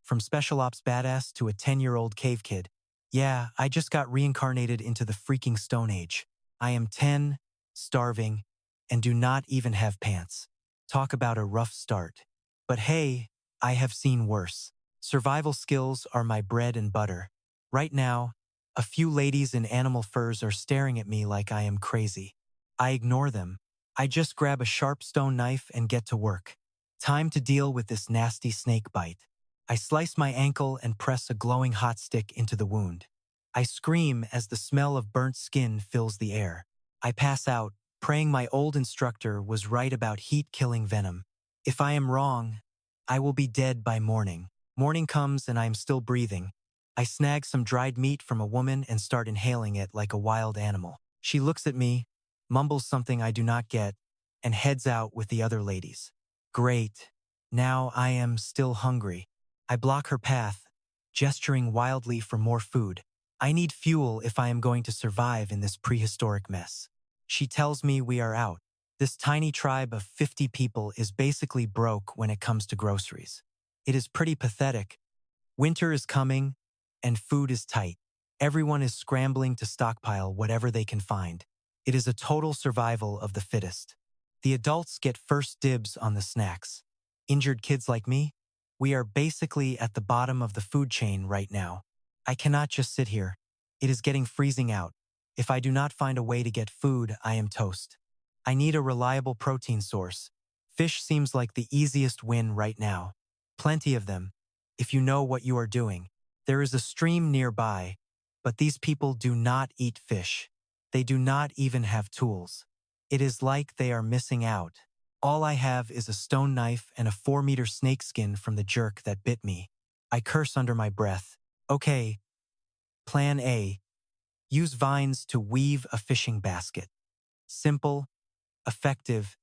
From special ops badass to a 10-year-old cave kid. Yeah, I just got reincarnated into the freaking Stone Age. I am 10, starving, and do not even have pants. Talk about a rough start. But hey, I have seen worse. Survival skills are my bread and butter. Right now, a few ladies in animal furs are staring at me like I am crazy. I ignore them. I just grab a sharp stone knife and get to work. Time to deal with this nasty snake bite. I slice my ankle and press a glowing hot stick into the wound. I scream as the smell of burnt skin fills the air. I pass out, praying my old instructor was right about heat-killing venom. If I am wrong, I will be dead by morning. Morning comes and I am still breathing. I snag some dried meat from a woman and start inhaling it like a wild animal. She looks at me, mumbles something I do not get, and heads out with the other ladies. Great. Now I am still hungry. I block her path, gesturing wildly for more food. I need fuel if I am going to survive in this prehistoric mess. She tells me we are out. This tiny tribe of 50 people is basically broke when it comes to groceries. It is pretty pathetic. Winter is coming, and food is tight. Everyone is scrambling to stockpile whatever they can find. It is a total survival of the fittest. The adults get first dibs on the snacks. Injured kids like me? We are basically at the bottom of the food chain right now. I cannot just sit here. It is getting freezing out. If I do not find a way to get food, I am toast. I need a reliable protein source. Fish seems like the easiest win right now. Plenty of them, if you know what you are doing. There is a stream nearby, but these people do not eat fish. They do not even have tools. It is like they are missing out. All I have is a stone knife and a 4-meter snakeskin from the jerk that bit me. I curse under my breath. Okay. Plan A. Use vines to weave a fishing basket. Simple, effective,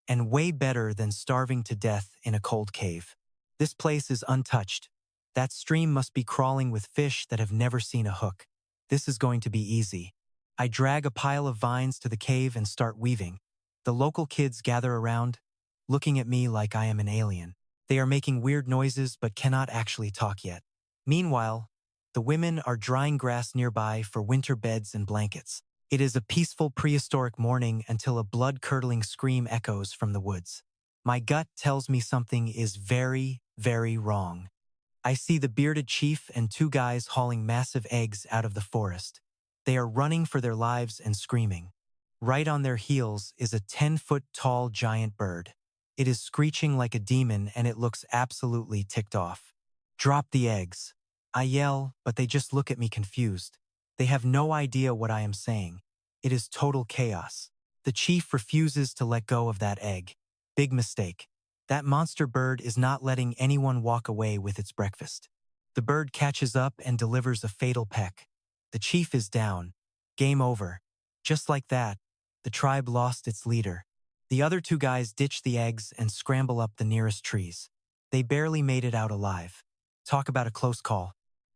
and way better than starving to death in a cold cave. This place is untouched. That stream must be crawling with fish that have never seen a hook. This is going to be easy. I drag a pile of vines to the cave and start weaving. The local kids gather around, looking at me like I am an alien. They are making weird noises but cannot actually talk yet. Meanwhile, the women are drying grass nearby for winter beds and blankets. It is a peaceful prehistoric morning until a blood-curdling scream echoes from the woods. My gut tells me something is very, very wrong. I see the bearded chief and 2 guys hauling massive eggs out of the forest. They are running for their lives and screaming. Right on their heels is a 10-foot-tall giant bird. It is screeching like a demon and it looks absolutely ticked off. Drop the eggs. I yell, but they just look at me confused. They have no idea what I am saying. It is total chaos. The chief refuses to let go of that egg. Big mistake. That monster bird is not letting anyone walk away with its breakfast. The bird catches up and delivers a fatal peck. The chief is down. Game over. Just like that, the tribe lost its leader. The other 2 guys ditch the eggs and scramble up the nearest trees. They barely made it out alive. Talk about a close call.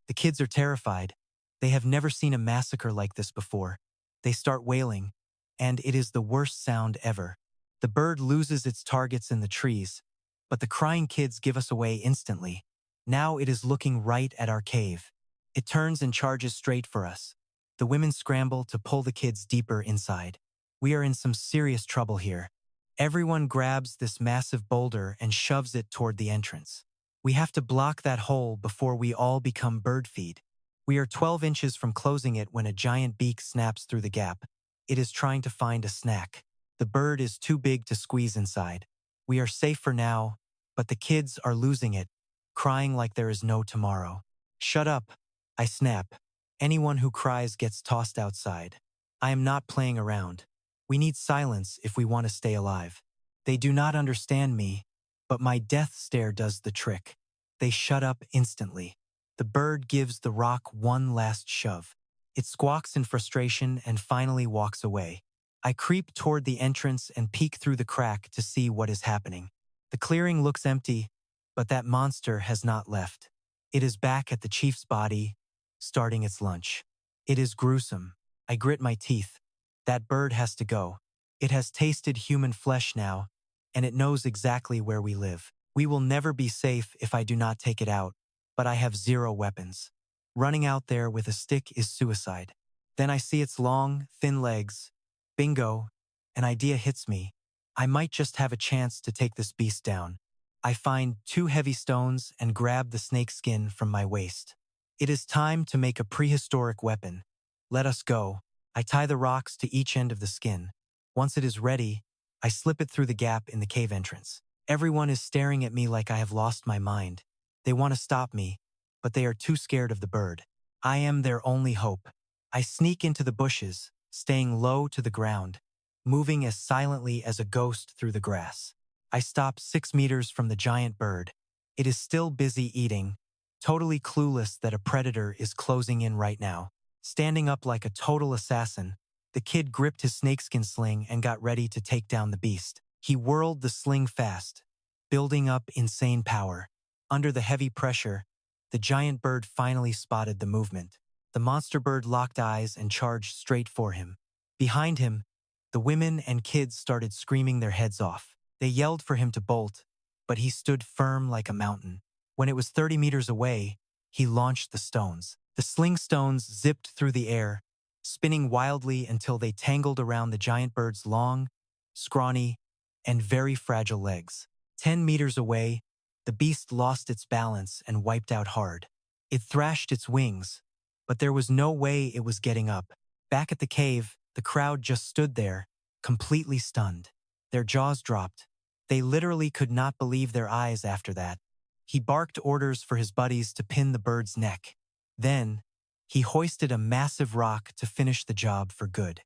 The kids are terrified. They have never seen a massacre like this before. They start wailing, and it is the worst sound ever. The bird loses its targets in the trees, but the crying kids give us away instantly. Now it is looking right at our cave. It turns and charges straight for us. The women scramble to pull the kids deeper inside. We are in some serious trouble here. Everyone grabs this massive boulder and shoves it toward the entrance. We have to block that hole before we all become bird feed. We are 12 inches from closing it when a giant beak snaps through the gap. It is trying to find a snack. The bird is too big to squeeze inside. We are safe for now, but the kids are losing it, crying like there is no tomorrow. Shut up, I snap. Anyone who cries gets tossed outside. I am not playing around. We need silence if we want to stay alive. They do not understand me, but my death stare does the trick. They shut up instantly. The bird gives the rock one last shove. It squawks in frustration and finally walks away. I creep toward the entrance and peek through the crack to see what is happening. The clearing looks empty, but that monster has not left. It is back at the chief's body, starting its lunch. It is gruesome. I grit my teeth. That bird has to go. It has tasted human flesh now, and it knows exactly where we live. We will never be safe if I do not take it out. but I have zero weapons. Running out there with a stick is suicide. Then I see its long, thin legs. Bingo, an idea hits me. I might just have a chance to take this beast down. I find 2 heavy stones and grab the snake skin from my waist. It is time to make a prehistoric weapon. Let us go. I tie the rocks to each end of the skin. Once it is ready, I slip it through the gap in the cave entrance. Everyone is staring at me like I have lost my mind. They want to stop me, but they are too scared of the bird. I am their only hope. I sneak into the bushes, staying low to the ground, moving as silently as a ghost through the grass. I stop 6 meters from the giant bird. It is still busy eating, totally clueless that a predator is closing in right now. Standing up like a total assassin, the kid gripped his snakeskin sling and got ready to take down the beast. He whirled the sling fast, building up insane power. Under the heavy pressure, the giant bird finally spotted the movement. The monster bird locked eyes and charged straight for him. Behind him, the women and kids started screaming their heads off. They yelled for him to bolt, but he stood firm like a mountain. When it was 30 meters away, he launched the stones. The sling stones zipped through the air, spinning wildly until they tangled around the giant bird's long, scrawny, and very fragile legs. 10 meters away, the beast lost its balance and wiped out hard. It thrashed its wings, but there was no way it was getting up. Back at the cave, the crowd just stood there, completely stunned. Their jaws dropped. They literally could not believe their eyes after that. He barked orders for his buddies to pin the bird's neck. Then, he hoisted a massive rock to finish the job for good.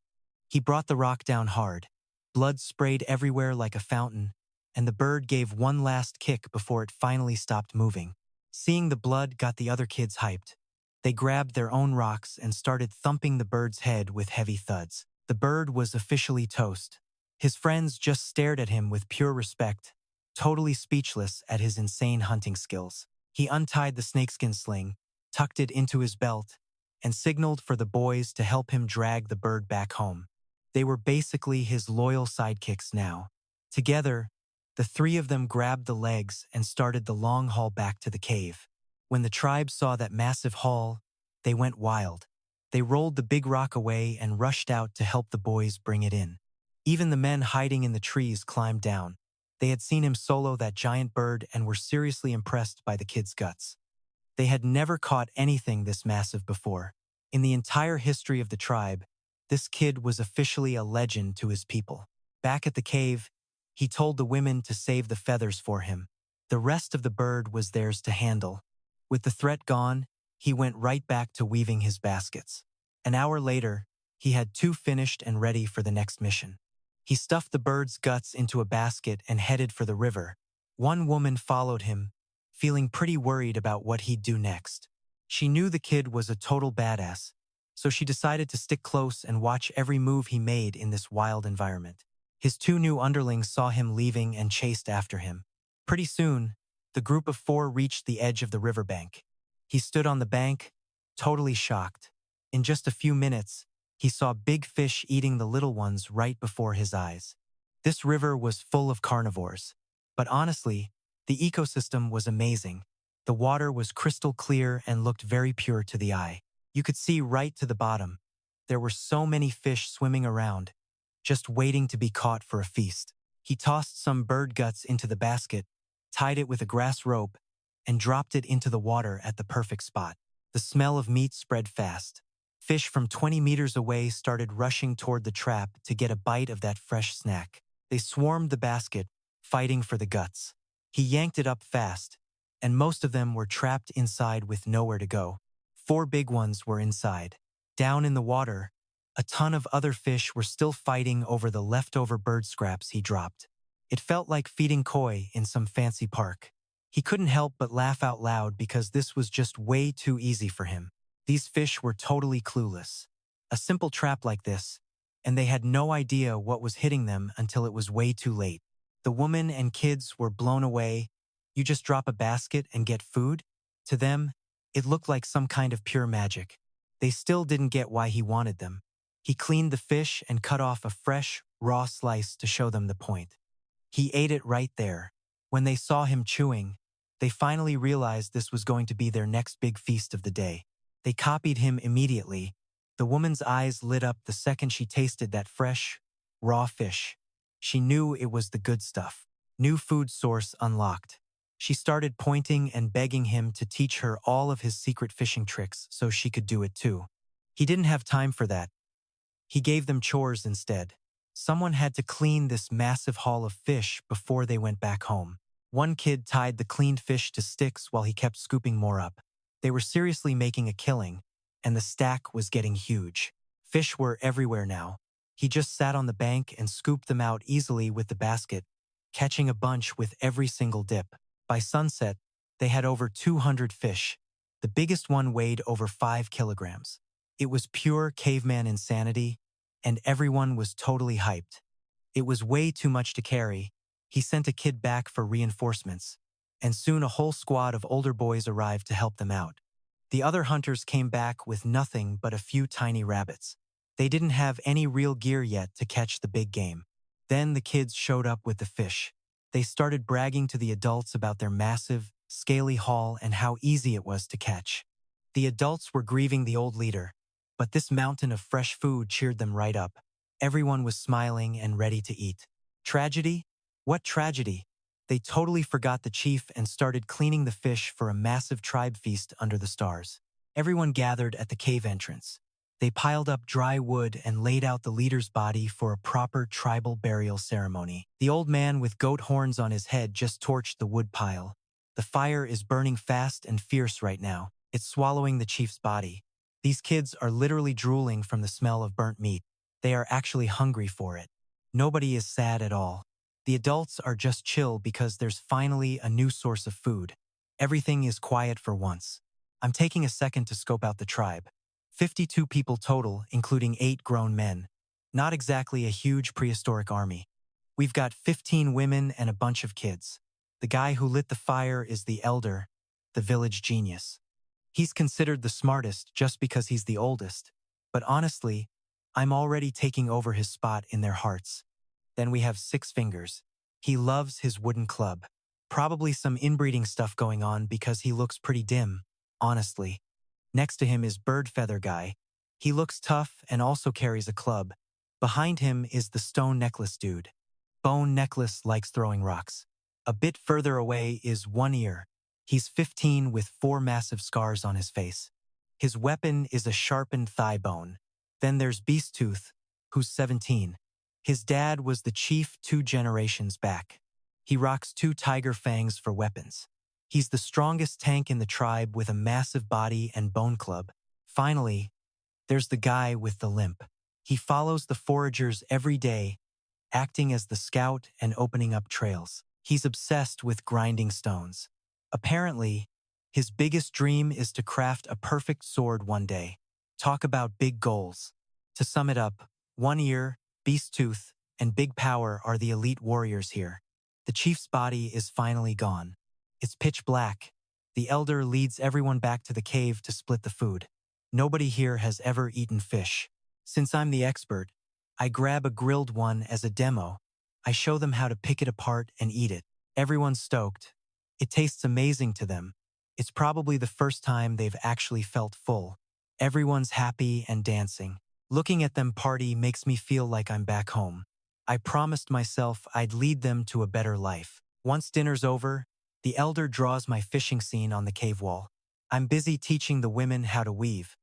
He brought the rock down hard. Blood sprayed everywhere like a fountain, and the bird gave one last kick before it finally stopped moving. Seeing the blood got the other kids hyped. They grabbed their own rocks and started thumping the bird's head with heavy thuds. The bird was officially toast. His friends just stared at him with pure respect, totally speechless at his insane hunting skills. He untied the snakeskin sling, tucked it into his belt, and signaled for the boys to help him drag the bird back home. They were basically his loyal sidekicks now. Together, the 3 of them grabbed the legs and started the long haul back to the cave. When the tribe saw that massive haul, they went wild. They rolled the big rock away and rushed out to help the boys bring it in. Even the men hiding in the trees climbed down. They had seen him solo that giant bird and were seriously impressed by the kid's guts. They had never caught anything this massive before. In the entire history of the tribe, this kid was officially a legend to his people. Back at the cave, he told the women to save the feathers for him. The rest of the bird was theirs to handle. With the threat gone, he went right back to weaving his baskets. An hour later, he had 2 finished and ready for the next mission. He stuffed the bird's guts into a basket and headed for the river. One woman followed him, feeling pretty worried about what he'd do next. She knew the kid was a total badass, so she decided to stick close and watch every move he made in this wild environment. His 2 new underlings saw him leaving and chased after him. Pretty soon, the group of 4 reached the edge of the riverbank. He stood on the bank, totally shocked. In just a few minutes, he saw big fish eating the little ones right before his eyes. This river was full of carnivores. But honestly, the ecosystem was amazing. The water was crystal clear and looked very pure to the eye. You could see right to the bottom. There were so many fish swimming around, just waiting to be caught for a feast. He tossed some bird guts into the basket, tied it with a grass rope, and dropped it into the water at the perfect spot. The smell of meat spread fast. Fish from 20 meters away started rushing toward the trap to get a bite of that fresh snack. They swarmed the basket, fighting for the guts. He yanked it up fast, and most of them were trapped inside with nowhere to go. 4 big ones were inside. Down in the water, a ton of other fish were still fighting over the leftover bird scraps he dropped. It felt like feeding koi in some fancy park. He couldn't help but laugh out loud because this was just way too easy for him. These fish were totally clueless. A simple trap like this, and they had no idea what was hitting them until it was way too late. The woman and kids were blown away. You just drop a basket and get food? To them, it looked like some kind of pure magic. They still didn't get why he wanted them. He cleaned the fish and cut off a fresh, raw slice to show them the point. He ate it right there. When they saw him chewing, They finally realized this was going to be their next big feast of the day. They copied him immediately. The woman's eyes lit up the second she tasted that fresh, raw fish. She knew it was the good stuff. New food source unlocked. She started pointing and begging him to teach her all of his secret fishing tricks so she could do it too. He didn't have time for that. He gave them chores instead. Someone had to clean this massive haul of fish before they went back home. One kid tied the cleaned fish to sticks while he kept scooping more up. They were seriously making a killing, and the stack was getting huge. Fish were everywhere now. He just sat on the bank and scooped them out easily with the basket, catching a bunch with every single dip. By sunset, they had over 200 fish. The biggest one weighed over 5 kilograms. It was pure caveman insanity, and everyone was totally hyped. It was way too much to carry. He sent a kid back for reinforcements, and soon a whole squad of older boys arrived to help them out. The other hunters came back with nothing but a few tiny rabbits. They didn't have any real gear yet to catch the big game. Then the kids showed up with the fish. They started bragging to the adults about their massive, scaly haul and how easy it was to catch. The adults were grieving the old leader, but this mountain of fresh food cheered them right up. Everyone was smiling and ready to eat. Tragedy? What tragedy? They totally forgot the chief and started cleaning the fish for a massive tribe feast under the stars. Everyone gathered at the cave entrance. They piled up dry wood and laid out the leader's body for a proper tribal burial ceremony. The old man with goat horns on his head just torched the wood pile. The fire is burning fast and fierce right now. It's swallowing the chief's body. These kids are literally drooling from the smell of burnt meat. They are actually hungry for it. Nobody is sad at all. The adults are just chill because there's finally a new source of food. Everything is quiet for once. I'm taking a second to scope out the tribe. 52 people total, including 8 grown men. Not exactly a huge prehistoric army. We've got 15 women and a bunch of kids. The guy who lit the fire is the elder, the village genius. He's considered the smartest just because he's the oldest. But honestly, I'm already taking over his spot in their hearts. Then we have Six Fingers. He loves his wooden club. Probably some inbreeding stuff going on because he looks pretty dim, honestly. Next to him is Bird Feather Guy. He looks tough and also carries a club. Behind him is the Stone Necklace dude. Bone Necklace likes throwing rocks. A bit further away is One Ear. He's 15 with 4 massive scars on his face. His weapon is a sharpened thigh bone. Then there's Beast Tooth, who's 17. His dad was the chief 2 generations back. He rocks 2 tiger fangs for weapons. He's the strongest tank in the tribe with a massive body and bone club. Finally, there's the guy with the limp. He follows the foragers every day, acting as the scout and opening up trails. He's obsessed with grinding stones. Apparently, his biggest dream is to craft a perfect sword one day. Talk about big goals. To sum it up, One Ear, Beast Tooth, and Big Power are the elite warriors here. The chief's body is finally gone. It's pitch black. The elder leads everyone back to the cave to split the food. Nobody here has ever eaten fish. Since I'm the expert, I grab a grilled one as a demo. I show them how to pick it apart and eat it. Everyone's stoked. It tastes amazing to them. It's probably the first time they've actually felt full. Everyone's happy and dancing. Looking at them party makes me feel like I'm back home. I promised myself I'd lead them to a better life. Once dinner's over, the elder draws my fishing scene on the cave wall. I'm busy teaching the women how to weave.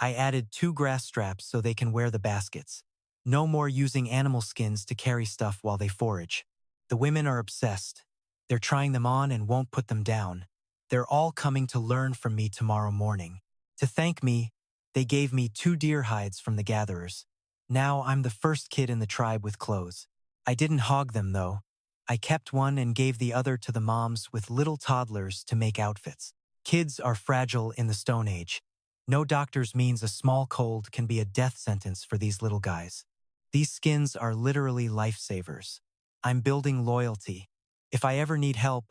I added 2 grass straps so they can wear the baskets. No more using animal skins to carry stuff while they forage. The women are obsessed. They're trying them on and won't put them down. They're all coming to learn from me tomorrow morning. To thank me, they gave me 2 deer hides from the gatherers. Now I'm the first kid in the tribe with clothes. I didn't hog them though. I kept one and gave the other to the moms with little toddlers to make outfits. Kids are fragile in the Stone Age. No doctors means a small cold can be a death sentence for these little guys. These skins are literally lifesavers. I'm building loyalty. If I ever need help,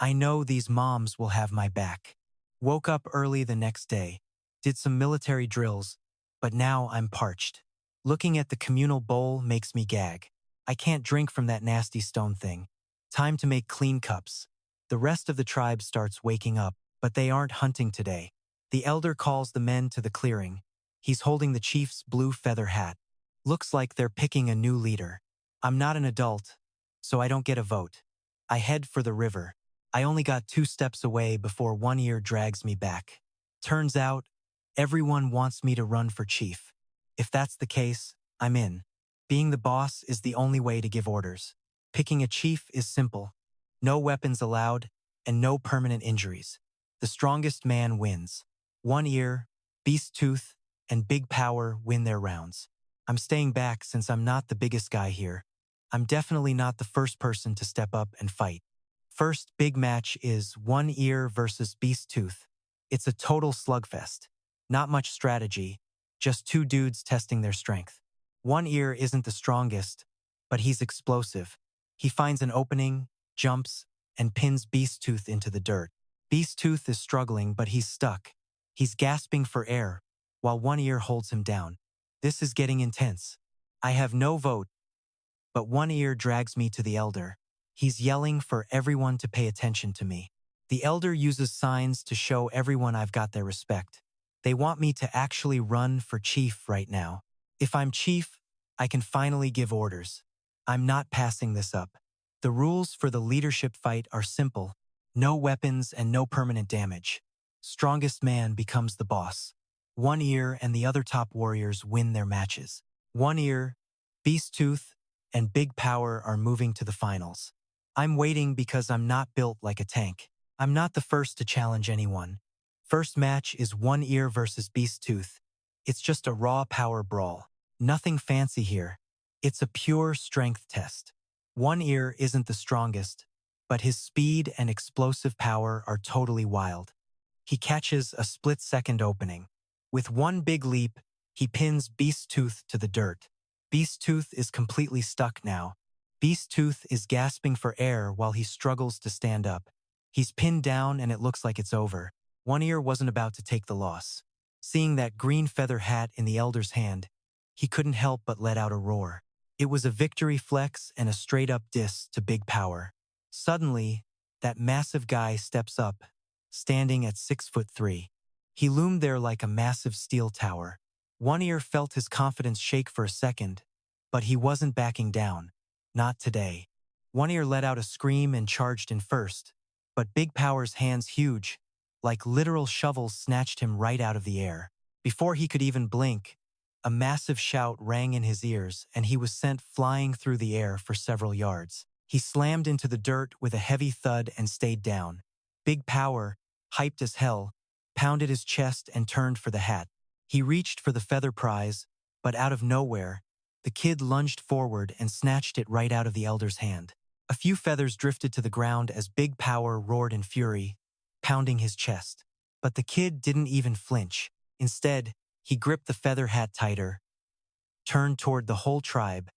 I know these moms will have my back. Woke up early the next day, did some military drills, but now I'm parched. Looking at the communal bowl makes me gag. I can't drink from that nasty stone thing. Time to make clean cups. The rest of the tribe starts waking up, but they aren't hunting today. The elder calls the men to the clearing. He's holding the chief's blue feather hat. Looks like they're picking a new leader. I'm not an adult, so I don't get a vote. I head for the river. I only got 2 steps away before one ear drags me back. Turns out, everyone wants me to run for chief. If that's the case, I'm in. Being the boss is the only way to give orders. Picking a chief is simple. No weapons allowed, and no permanent injuries. The strongest man wins. One ear, beast tooth, and big power win their rounds. I'm staying back since I'm not the biggest guy here. I'm definitely not the first person to step up and fight. First big match is One Ear versus Beast Tooth. It's a total slugfest. Not much strategy, just 2 dudes testing their strength. One Ear isn't the strongest, but he's explosive. He finds an opening, jumps, and pins Beast Tooth into the dirt. Beast Tooth is struggling, but he's stuck. He's gasping for air, while One Ear holds him down. This is getting intense. I have no vote, but One Ear drags me to the elder. He's yelling for everyone to pay attention to me. The elder uses signs to show everyone I've got their respect. They want me to actually run for chief right now. If I'm chief, I can finally give orders. I'm not passing this up. The rules for the leadership fight are simple. No weapons and no permanent damage. Strongest man becomes the boss. One Ear and the other top warriors win their matches. One Ear, Beast Tooth, and Big Power are moving to the finals. I'm waiting because I'm not built like a tank. I'm not the first to challenge anyone. First match is One Ear versus Beast Tooth. It's just a raw power brawl. Nothing fancy here. It's a pure strength test. One Ear isn't the strongest, but his speed and explosive power are totally wild. He catches a split-second opening. With one big leap, he pins Beast Tooth to the dirt. Beast Tooth is completely stuck now. Beast Tooth is gasping for air while he struggles to stand up. He's pinned down and it looks like it's over. One Ear wasn't about to take the loss. Seeing that green feather hat in the elder's hand, he couldn't help but let out a roar. It was a victory flex and a straight-up diss to Big Power. Suddenly, that massive guy steps up, standing at 6'3". He loomed there like a massive steel tower. One Ear felt his confidence shake for a second, but he wasn't backing down. Not today. One Ear let out a scream and charged in first, but Big Power's hands, huge, like literal shovels, snatched him right out of the air. Before he could even blink, a massive shout rang in his ears and he was sent flying through the air for several yards. He slammed into the dirt with a heavy thud and stayed down. Big Power, hyped as hell, pounded his chest and turned for the hat. He reached for the feather prize, but out of nowhere, the kid lunged forward and snatched it right out of the elder's hand. A few feathers drifted to the ground as Big Power roared in fury, pounding his chest. But the kid didn't even flinch. Instead, he gripped the feather hat tighter, turned toward the whole tribe,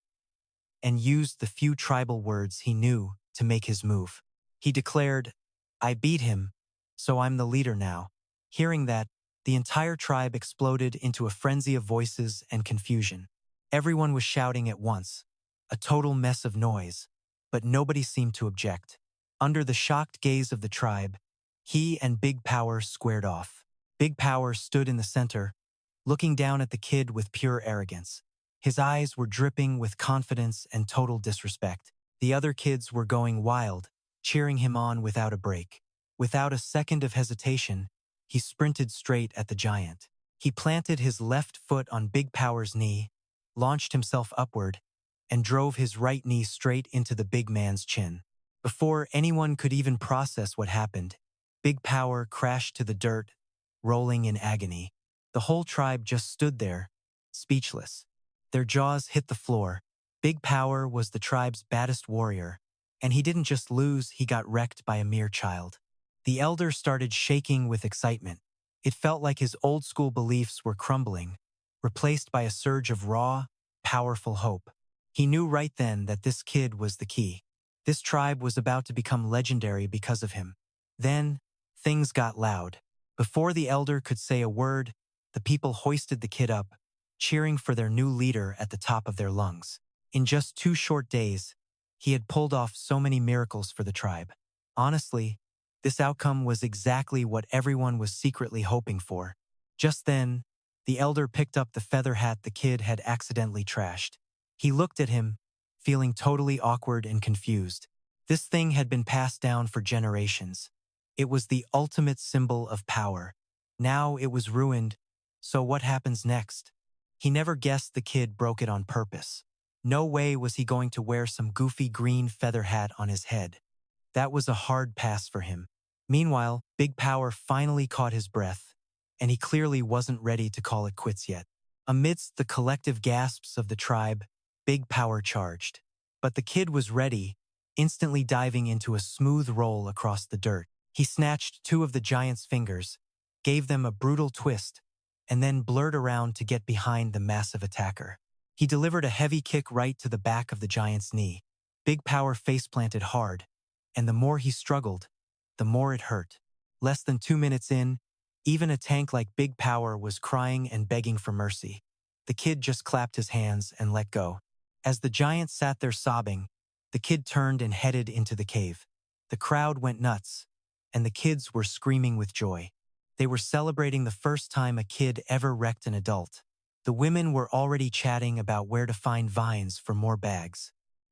and used the few tribal words he knew to make his move. He declared, "I beat him, so I'm the leader now." Hearing that, the entire tribe exploded into a frenzy of voices and confusion. Everyone was shouting at once, a total mess of noise, but nobody seemed to object. Under the shocked gaze of the tribe, he and Big Power squared off. Big Power stood in the center, looking down at the kid with pure arrogance. His eyes were dripping with confidence and total disrespect. The other kids were going wild, cheering him on without a break. Without a second of hesitation, he sprinted straight at the giant. He planted his left foot on Big Power's knee, launched himself upward, and drove his right knee straight into the big man's chin. Before anyone could even process what happened, Big Power crashed to the dirt, rolling in agony. The whole tribe just stood there, speechless. Their jaws hit the floor. Big Power was the tribe's baddest warrior, and he didn't just lose, he got wrecked by a mere child. The elder started shaking with excitement. It felt like his old-school beliefs were crumbling, replaced by a surge of raw, powerful hope. He knew right then that this kid was the key. This tribe was about to become legendary because of him. Then, things got loud. Before the elder could say a word, the people hoisted the kid up, cheering for their new leader at the top of their lungs. In just 2 short days, he had pulled off so many miracles for the tribe. Honestly, this outcome was exactly what everyone was secretly hoping for. Just then, the elder picked up the feather hat the kid had accidentally trashed. He looked at him, feeling totally awkward and confused. This thing had been passed down for generations. It was the ultimate symbol of power. Now it was ruined, so what happens next? He never guessed the kid broke it on purpose. No way was he going to wear some goofy green feather hat on his head. That was a hard pass for him. Meanwhile, Big Power finally caught his breath, and he clearly wasn't ready to call it quits yet. Amidst the collective gasps of the tribe, Big Power charged. But the kid was ready, instantly diving into a smooth roll across the dirt. He snatched two of the giant's fingers, gave them a brutal twist, and then blurred around to get behind the massive attacker. He delivered a heavy kick right to the back of the giant's knee. Big Power face-planted hard, and the more he struggled, the more it hurt. Less than 2 minutes in, even a tank like Big Power was crying and begging for mercy. The kid just clapped his hands and let go. As the giant sat there sobbing, the kid turned and headed into the cave. The crowd went nuts, and the kids were screaming with joy. They were celebrating the first time a kid ever wrecked an adult. The women were already chatting about where to find vines for more bags.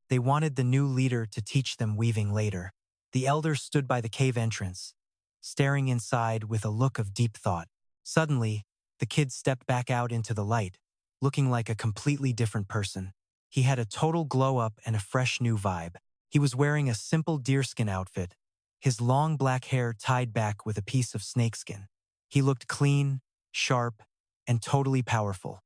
They wanted the new leader to teach them weaving later. The elders stood by the cave entrance, staring inside with a look of deep thought. Suddenly, the kid stepped back out into the light, looking like a completely different person. He had a total glow-up and a fresh new vibe. He was wearing a simple deerskin outfit, his long black hair tied back with a piece of snakeskin. He looked clean, sharp, and totally powerful.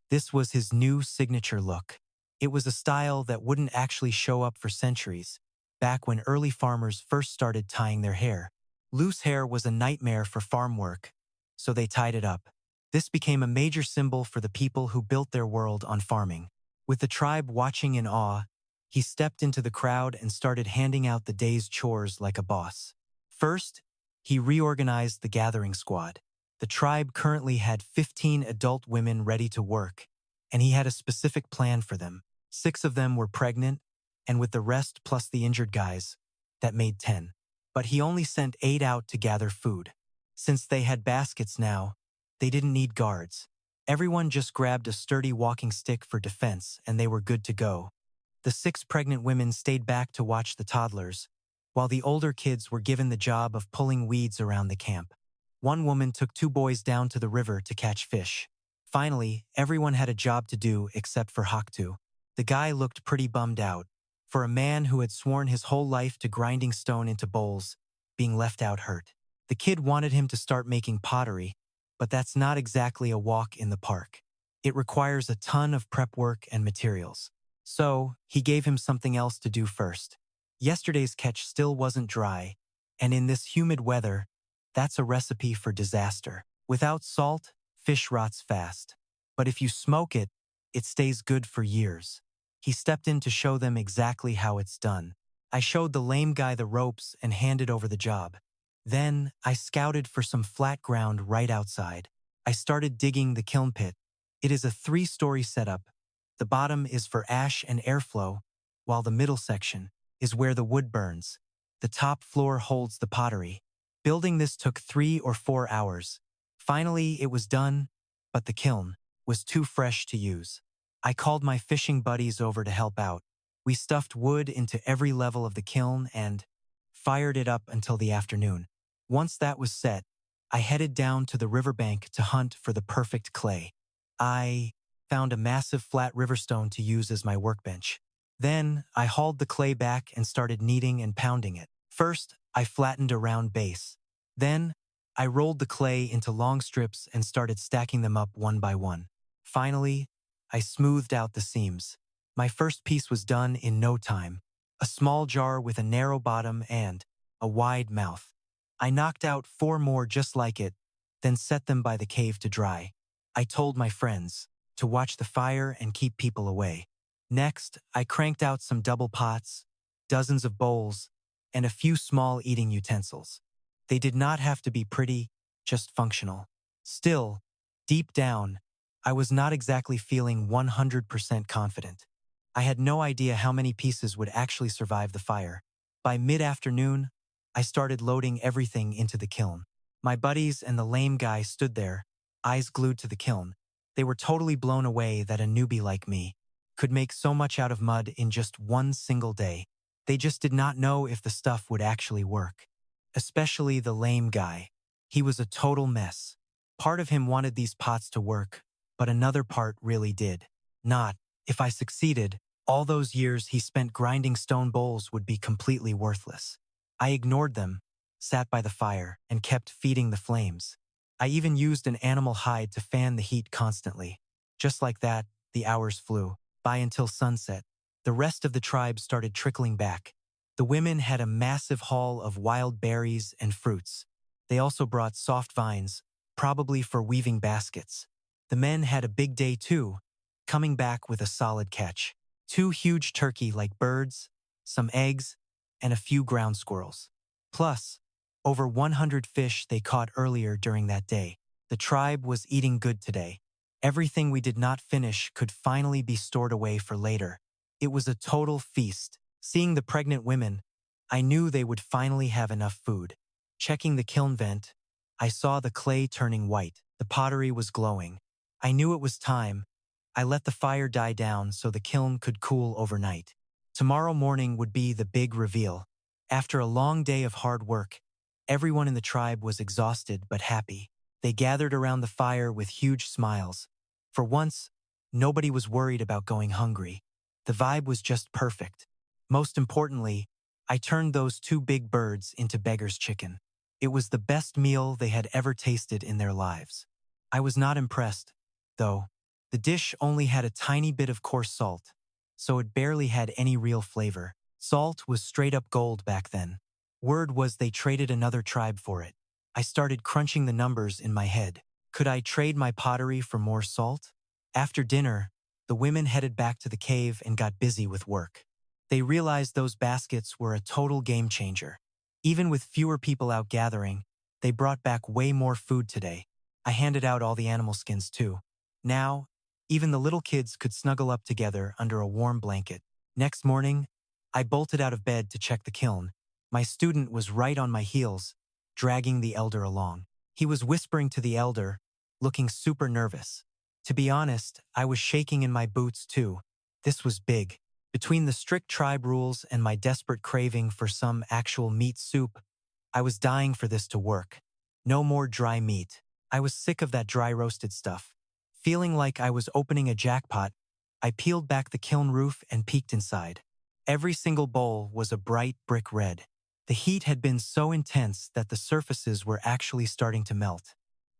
This was his new signature look. It was a style that wouldn't actually show up for centuries, back when early farmers first started tying their hair. Loose hair was a nightmare for farm work, so they tied it up. This became a major symbol for the people who built their world on farming. With the tribe watching in awe, he stepped into the crowd and started handing out the day's chores like a boss. First, he reorganized the gathering squad. The tribe currently had 15 adult women ready to work, and he had a specific plan for them. 6 of them were pregnant, and with the rest plus the injured guys, that made 10. But he only sent 8 out to gather food. Since they had baskets now, they didn't need guards. Everyone just grabbed a sturdy walking stick for defense, and they were good to go. The 6 pregnant women stayed back to watch the toddlers, while the older kids were given the job of pulling weeds around the camp. One woman took 2 boys down to the river to catch fish. Finally, everyone had a job to do except for Haktu. The guy looked pretty bummed out. For a man who had sworn his whole life to grinding stone into bowls, being left out hurt. The kid wanted him to start making pottery, but that's not exactly a walk in the park. It requires a ton of prep work and materials. So, he gave him something else to do first. Yesterday's catch still wasn't dry, and in this humid weather, that's a recipe for disaster. Without salt, fish rots fast. But if you smoke it, it stays good for years. He stepped in to show them exactly how it's done. I showed the lame guy the ropes and handed over the job. Then, I scouted for some flat ground right outside. I started digging the kiln pit. It is a 3-story setup. The bottom is for ash and airflow, while the middle section is where the wood burns. The top floor holds the pottery. Building this took 3 or 4 hours. Finally, it was done, but the kiln was too fresh to use. I called my fishing buddies over to help out. We stuffed wood into every level of the kiln and fired it up until the afternoon. Once that was set, I headed down to the riverbank to hunt for the perfect clay. I found a massive flat riverstone to use as my workbench. Then, I hauled the clay back and started kneading and pounding it. First, I flattened a round base. Then, I rolled the clay into long strips and started stacking them up one by one. Finally, I smoothed out the seams. My first piece was done in no time. A small jar with a narrow bottom and a wide mouth. I knocked out 4 more just like it, then set them by the cave to dry. I told my friends to watch the fire and keep people away. Next, I cranked out some double pots, dozens of bowls, and a few small eating utensils. They did not have to be pretty, just functional. Still, deep down, I was not exactly feeling 100% confident. I had no idea how many pieces would actually survive the fire. By mid-afternoon, I started loading everything into the kiln. My buddies and the lame guy stood there, eyes glued to the kiln. They were totally blown away that a newbie like me could make so much out of mud in just one single day. They just did not know if the stuff would actually work. Especially the lame guy. He was a total mess. Part of him wanted these pots to work, but another part really did not. If I succeeded, all those years he spent grinding stone bowls would be completely worthless. I ignored them, sat by the fire, and kept feeding the flames. I even used an animal hide to fan the heat constantly. Just like that, the hours flew by until sunset. The rest of the tribe started trickling back. The women had a massive haul of wild berries and fruits. They also brought soft vines, probably for weaving baskets. The men had a big day too, coming back with a solid catch. 2 huge turkey-like birds, some eggs, and a few ground squirrels. Plus, over 100 fish they caught earlier during that day. The tribe was eating good today. Everything we did not finish could finally be stored away for later. It was a total feast. Seeing the pregnant women, I knew they would finally have enough food. Checking the kiln vent, I saw the clay turning white. The pottery was glowing. I knew it was time. I let the fire die down so the kiln could cool overnight. Tomorrow morning would be the big reveal. After a long day of hard work, everyone in the tribe was exhausted but happy. They gathered around the fire with huge smiles. For once, nobody was worried about going hungry. The vibe was just perfect. Most importantly, I turned those 2 big birds into beggar's chicken. It was the best meal they had ever tasted in their lives. I was not impressed, though. The dish only had a tiny bit of coarse salt, so it barely had any real flavor. Salt was straight up gold back then. Word was they traded another tribe for it. I started crunching the numbers in my head. Could I trade my pottery for more salt? After dinner, the women headed back to the cave and got busy with work. They realized those baskets were a total game changer. Even with fewer people out gathering, they brought back way more food today. I handed out all the animal skins too. Now, even the little kids could snuggle up together under a warm blanket. Next morning, I bolted out of bed to check the kiln. My student was right on my heels, dragging the elder along. He was whispering to the elder, looking super nervous. To be honest, I was shaking in my boots too. This was big. Between the strict tribe rules and my desperate craving for some actual meat soup, I was dying for this to work. No more dry meat. I was sick of that dry roasted stuff. Feeling like I was opening a jackpot, I peeled back the kiln roof and peeked inside. Every single bowl was a bright brick red. The heat had been so intense that the surfaces were actually starting to melt.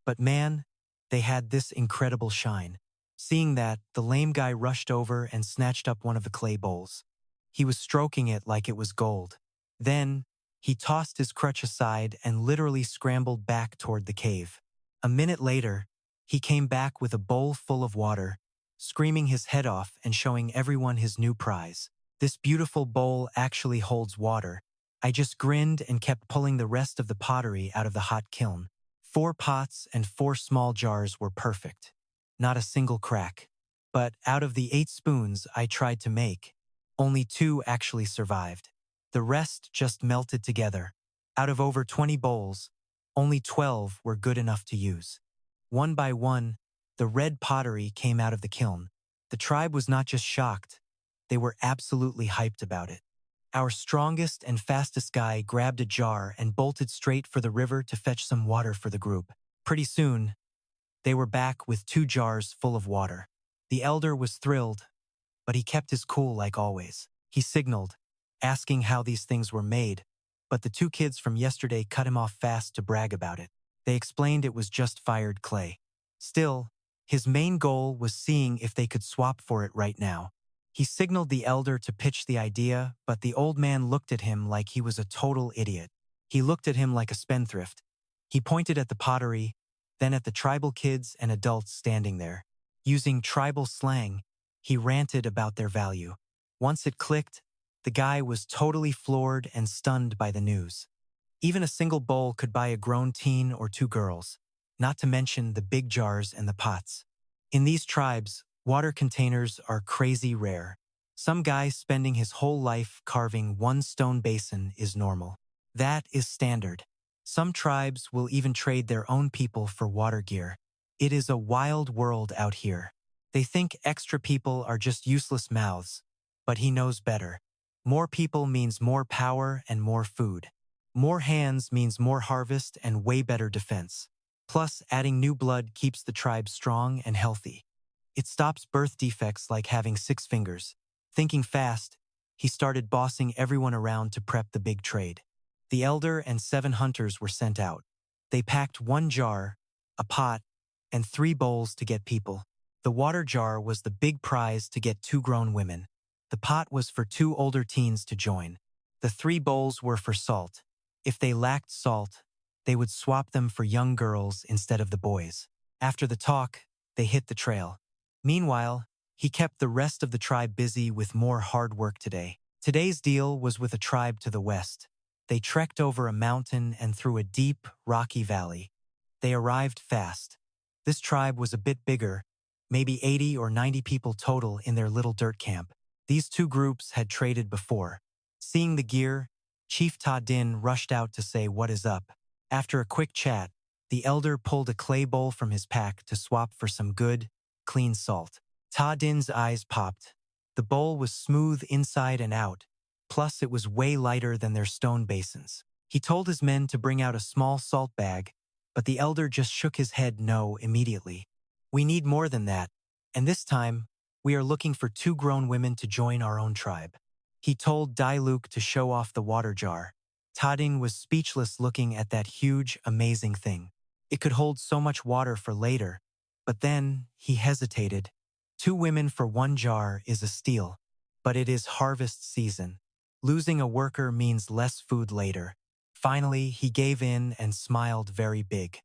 But man, they had this incredible shine. Seeing that, the lame guy rushed over and snatched up one of the clay bowls. He was stroking it like it was gold. Then, he tossed his crutch aside and literally scrambled back toward the cave. A minute later, he came back with a bowl full of water, screaming his head off and showing everyone his new prize. This beautiful bowl actually holds water. I just grinned and kept pulling the rest of the pottery out of the hot kiln. 4 pots and 4 small jars were perfect. Not a single crack. But out of the 8 spoons I tried to make, only 2 actually survived. The rest just melted together. Out of over 20 bowls, only 12 were good enough to use. One by one, the red pottery came out of the kiln. The tribe was not just shocked, they were absolutely hyped about it. Our strongest and fastest guy grabbed a jar and bolted straight for the river to fetch some water for the group. Pretty soon, they were back with 2 jars full of water. The elder was thrilled, but he kept his cool like always. He signaled, asking how these things were made, but the 2 kids from yesterday cut him off fast to brag about it. They explained it was just fired clay. Still, his main goal was seeing if they could swap for it right now. He signaled the elder to pitch the idea, but the old man looked at him like he was a total idiot. He looked at him like a spendthrift. He pointed at the pottery, then at the tribal kids and adults standing there. Using tribal slang, he ranted about their value. Once it clicked, the guy was totally floored and stunned by the news. Even a single bowl could buy a grown teen or 2 girls, not to mention the big jars and the pots. In these tribes, water containers are crazy rare. Some guy spending his whole life carving 1 stone basin is normal. That is standard. Some tribes will even trade their own people for water gear. It is a wild world out here. They think extra people are just useless mouths, but he knows better. More people means more power and more food. More hands means more harvest and way better defense. Plus, adding new blood keeps the tribe strong and healthy. It stops birth defects like having 6 fingers. Thinking fast, he started bossing everyone around to prep the big trade. The elder and 7 hunters were sent out. They packed 1 jar, a pot, and 3 bowls to get people. The water jar was the big prize to get 2 grown women. The pot was for 2 older teens to join. The 3 bowls were for salt. If they lacked salt, they would swap them for young girls instead of the boys. After the talk, they hit the trail. Meanwhile, he kept the rest of the tribe busy with more hard work today. Today's deal was with a tribe to the west. They trekked over a mountain and through a deep, rocky valley. They arrived fast. This tribe was a bit bigger, maybe 80 or 90 people total in their little dirt camp. These 2 groups had traded before. Seeing the gear, Chief Ta-Din rushed out to say what is up. After a quick chat, the elder pulled a clay bowl from his pack to swap for some good, clean salt. Ta-Din's eyes popped. The bowl was smooth inside and out, plus it was way lighter than their stone basins. He told his men to bring out a small salt bag, but the elder just shook his head no immediately. We need more than that, and this time, we are looking for 2 grown women to join our own tribe. He told Luke to show off the water jar. Ta-Din was speechless looking at that huge, amazing thing. It could hold so much water for later, but then he hesitated. 2 women for 1 jar is a steal, but it is harvest season. Losing a worker means less food later. Finally, he gave in and smiled very big.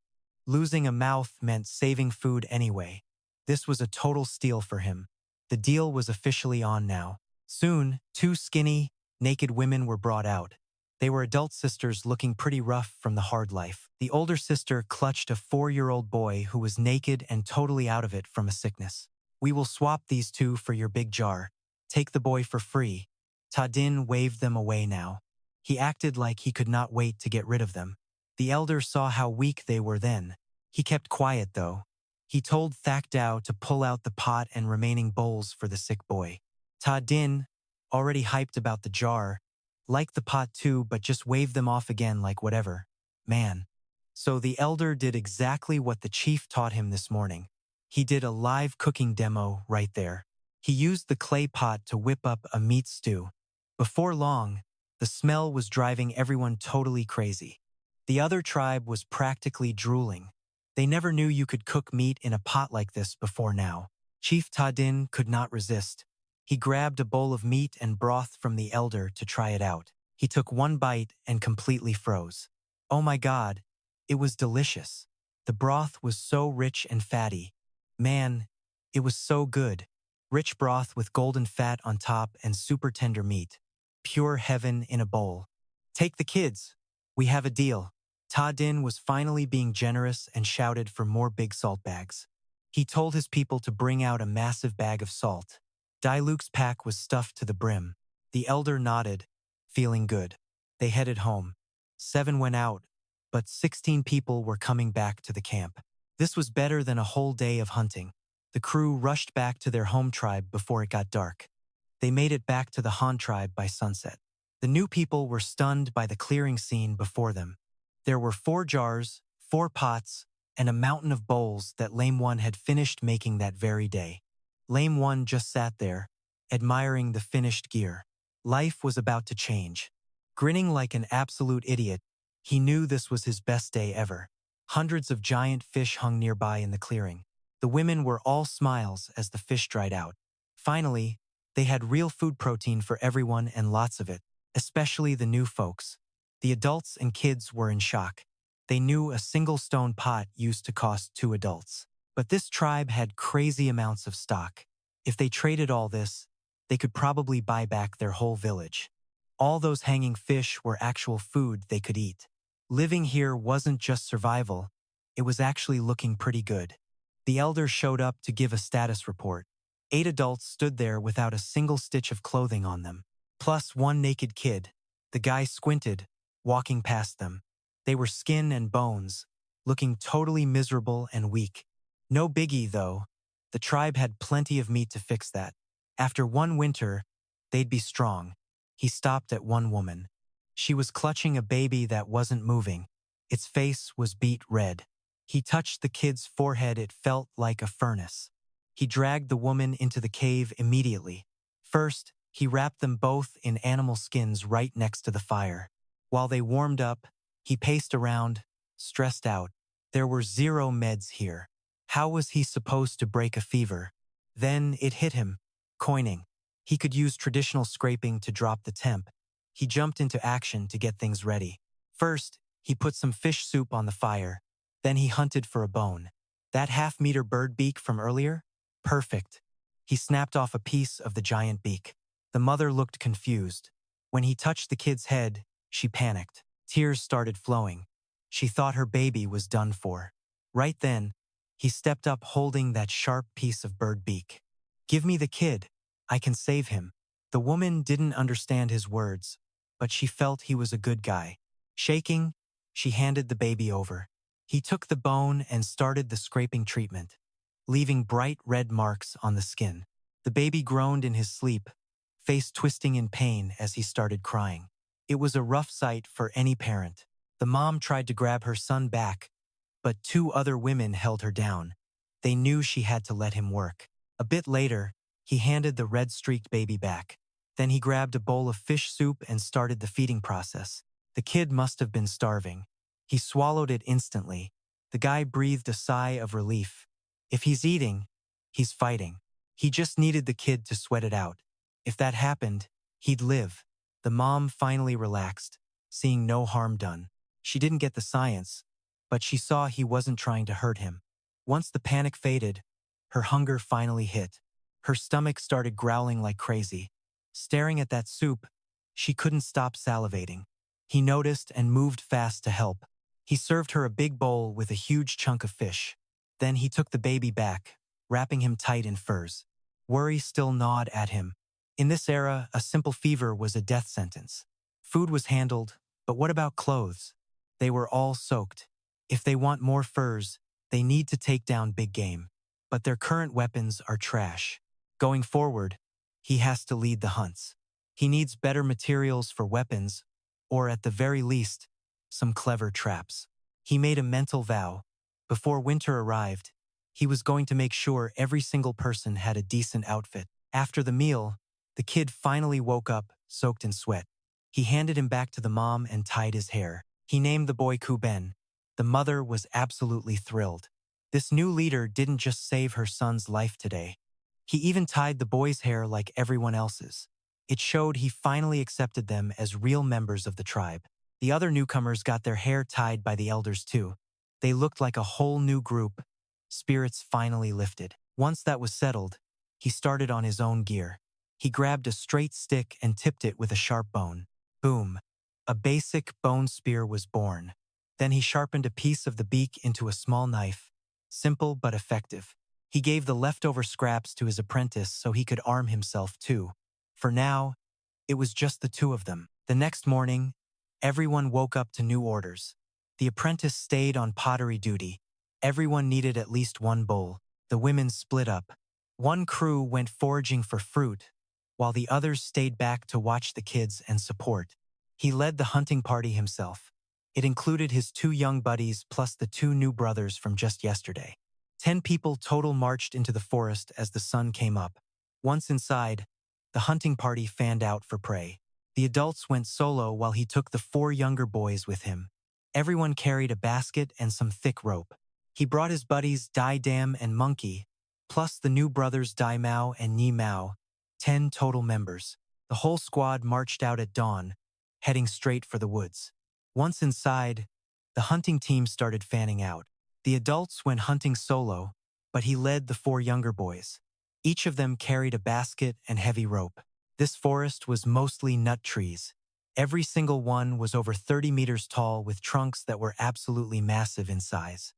Losing a mouth meant saving food anyway. This was a total steal for him. The deal was officially on now. Soon, 2 skinny, naked women were brought out. They were adult sisters looking pretty rough from the hard life. The older sister clutched a 4-year-old boy who was naked and totally out of it from a sickness. We will swap these 2 for your big jar. Take the boy for free. Ta-Din waved them away now. He acted like he could not wait to get rid of them. The elder saw how weak they were then. He kept quiet though. He told Thakdao to pull out the pot and remaining bowls for the sick boy. Ta-Din, already hyped about the jar, liked the pot too but just waved them off again like whatever. Man. So the elder did exactly what the chief taught him this morning. He did a live cooking demo right there. He used the clay pot to whip up a meat stew. Before long, the smell was driving everyone totally crazy. The other tribe was practically drooling. They never knew you could cook meat in a pot like this before now. Chief Ta-Din could not resist. He grabbed a bowl of meat and broth from the elder to try it out. He took 1 bite and completely froze. Oh my God, it was delicious. The broth was so rich and fatty. Man, it was so good. Rich broth with golden fat on top and super tender meat. Pure heaven in a bowl. Take the kids. We have a deal. Ta-Din was finally being generous and shouted for more big salt bags. He told his people to bring out a massive bag of salt. Luke's pack was stuffed to the brim. The elder nodded, feeling good. They headed home. 7 went out, but 16 people were coming back to the camp. This was better than a whole day of hunting. The crew rushed back to their home tribe before it got dark. They made it back to the Han tribe by sunset. The new people were stunned by the clearing scene before them. There were 4 jars, 4 pots, and a mountain of bowls that Lame One had finished making that very day. Lame One just sat there, admiring the finished gear. Life was about to change. Grinning like an absolute idiot, he knew this was his best day ever. Hundreds of giant fish hung nearby in the clearing. The women were all smiles as the fish dried out. Finally, they had real food protein for everyone and lots of it, especially the new folks. The adults and kids were in shock. They knew a single stone pot used to cost 2 adults. But this tribe had crazy amounts of stock. If they traded all this, they could probably buy back their whole village. All those hanging fish were actual food they could eat. Living here wasn't just survival, it was actually looking pretty good. The elder showed up to give a status report. 8 adults stood there without a single stitch of clothing on them, plus 1 naked kid. The guy squinted. walking past them. They were skin and bones, looking totally miserable and weak. No biggie, though. The tribe had plenty of meat to fix that. After one winter, they'd be strong. He stopped at one woman. She was clutching a baby that wasn't moving. Its face was beet red. He touched the kid's forehead. It felt like a furnace. He dragged the woman into the cave immediately. First, he wrapped them both in animal skins right next to the fire. While they warmed up, he paced around, stressed out. There were zero meds here. How was he supposed to break a fever? Then it hit him. Coining. He could use traditional scraping to drop the temp. He jumped into action to get things ready. First, he put some fish soup on the fire. Then he hunted for a bone. That half-meter bird beak from earlier? Perfect. He snapped off a piece of the giant beak. The mother looked confused. When he touched the kid's head, she panicked. Tears started flowing. She thought her baby was done for. Right then, he stepped up holding that sharp piece of bird beak. "Give me the kid. I can save him." The woman didn't understand his words, but she felt he was a good guy. Shaking, she handed the baby over. He took the bone and started the scraping treatment, leaving bright red marks on the skin. The baby groaned in his sleep, face twisting in pain as he started crying. It was a rough sight for any parent. The mom tried to grab her son back, but two other women held her down. They knew she had to let him work. A bit later, he handed the red-streaked baby back. Then he grabbed a bowl of fish soup and started the feeding process. The kid must have been starving. He swallowed it instantly. The guy breathed a sigh of relief. If he's eating, he's fighting. He just needed the kid to sweat it out. If that happened, he'd live. The mom finally relaxed, seeing no harm done. She didn't get the science, but she saw he wasn't trying to hurt him. Once the panic faded, her hunger finally hit. Her stomach started growling like crazy. Staring at that soup, she couldn't stop salivating. He noticed and moved fast to help. He served her a big bowl with a huge chunk of fish. Then he took the baby back, wrapping him tight in furs. Worry still gnawed at him. In this era, a simple fever was a death sentence. Food was handled, but what about clothes? They were all soaked. If they want more furs, they need to take down big game. But their current weapons are trash. Going forward, he has to lead the hunts. He needs better materials for weapons, or at the very least, some clever traps. He made a mental vow. Before winter arrived, he was going to make sure every single person had a decent outfit. After the meal, the kid finally woke up, soaked in sweat. He handed him back to the mom and tied his hair. He named the boy Kuben. The mother was absolutely thrilled. This new leader didn't just save her son's life today. He even tied the boy's hair like everyone else's. It showed he finally accepted them as real members of the tribe. The other newcomers got their hair tied by the elders too. They looked like a whole new group. Spirits finally lifted. Once that was settled, he started on his own gear. He grabbed a straight stick and tipped it with a sharp bone. Boom! A basic bone spear was born. Then he sharpened a piece of the beak into a small knife. Simple but effective. He gave the leftover scraps to his apprentice so he could arm himself too. For now, it was just the two of them. The next morning, everyone woke up to new orders. The apprentice stayed on pottery duty. Everyone needed at least one bowl. The women split up. One crew went foraging for fruit, while the others stayed back to watch the kids and support. He led the hunting party himself. It included his two young buddies plus the two new brothers from just yesterday. 10 people total marched into the forest as the sun came up. Once inside, the hunting party fanned out for prey. The adults went solo while he took the 4 younger boys with him. Everyone carried a basket and some thick rope. He brought his buddies Dai Dam and Monkey, plus the new brothers Dai Mao and Ni Mao, 10 total members. The whole squad marched out at dawn, heading straight for the woods. Once inside, the hunting team started fanning out. The adults went hunting solo, but he led the 4 younger boys. Each of them carried a basket and heavy rope. This forest was mostly nut trees. Every single one was over 30 meters tall with trunks that were absolutely massive in size.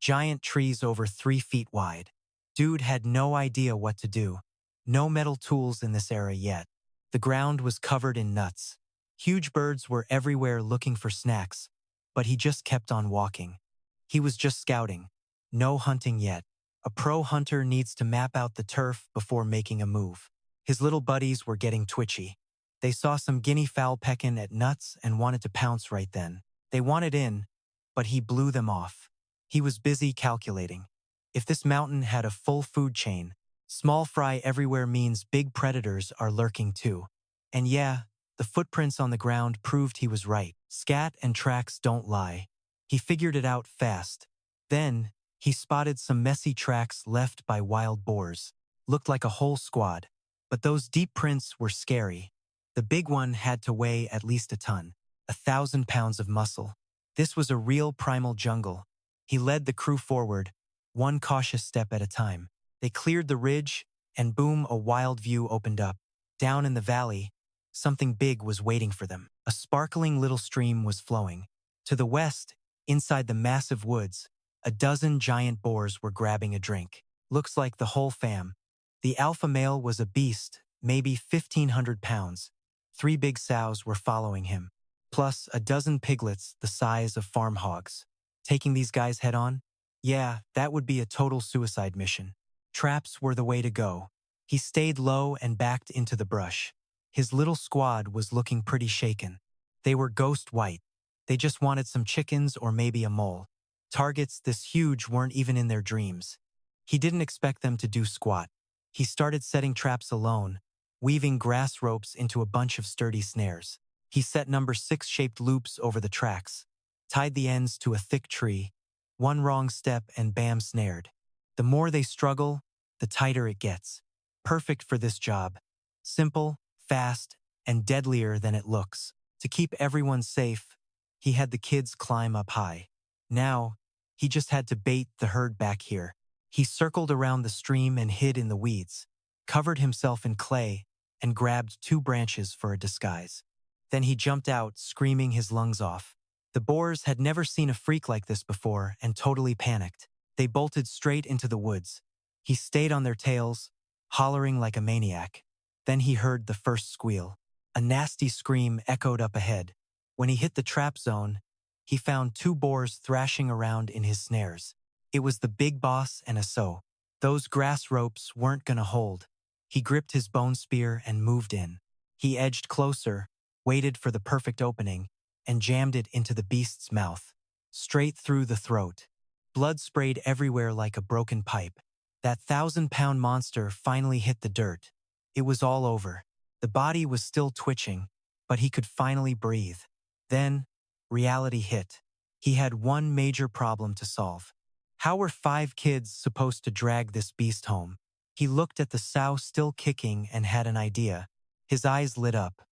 Giant trees over 3 feet wide. Dude had no idea what to do. No metal tools in this era yet. The ground was covered in nuts. Huge birds were everywhere looking for snacks, but he just kept on walking. He was just scouting. No hunting yet. A pro hunter needs to map out the turf before making a move. His little buddies were getting twitchy. They saw some guinea fowl pecking at nuts and wanted to pounce right then. They wanted in, but he blew them off. He was busy calculating. If this mountain had a full food chain, small fry everywhere means big predators are lurking too. And yeah, the footprints on the ground proved he was right. Scat and tracks don't lie. He figured it out fast. Then, he spotted some messy tracks left by wild boars. Looked like a whole squad. But those deep prints were scary. The big one had to weigh at least a ton, 1,000 pounds of muscle. This was a real primal jungle. He led the crew forward, one cautious step at a time. They cleared the ridge, and boom, a wild view opened up. Down in the valley, something big was waiting for them. A sparkling little stream was flowing. To the west, inside the massive woods, a dozen giant boars were grabbing a drink. Looks like the whole fam. The alpha male was a beast, maybe 1,500 pounds. 3 big sows were following him, plus a dozen piglets the size of farm hogs. Taking these guys head on? Yeah, that would be a total suicide mission. Traps were the way to go. He stayed low and backed into the brush. His little squad was looking pretty shaken. They were ghost white. They just wanted some chickens or maybe a mole. Targets this huge weren't even in their dreams. He didn't expect them to do squat. He started setting traps alone, weaving grass ropes into a bunch of sturdy snares. He set number 6-shaped loops over the tracks, tied the ends to a thick tree. One wrong step and bam, snared. The more they struggle, the tighter it gets. Perfect for this job. Simple, fast, and deadlier than it looks. To keep everyone safe, he had the kids climb up high. Now, he just had to bait the herd back here. He circled around the stream and hid in the weeds, covered himself in clay, and grabbed 2 branches for a disguise. Then he jumped out, screaming his lungs off. The boars had never seen a freak like this before and totally panicked. They bolted straight into the woods. He stayed on their tails, hollering like a maniac. Then he heard the first squeal. A nasty scream echoed up ahead. When he hit the trap zone, he found 2 boars thrashing around in his snares. It was the big boss and a sow. Those grass ropes weren't gonna hold. He gripped his bone spear and moved in. He edged closer, waited for the perfect opening, and jammed it into the beast's mouth. Straight through the throat. Blood sprayed everywhere like a broken pipe. That 1,000-pound monster finally hit the dirt. It was all over. The body was still twitching, but he could finally breathe. Then, reality hit. He had one major problem to solve. How were 5 kids supposed to drag this beast home? He looked at the sow still kicking and had an idea. His eyes lit up.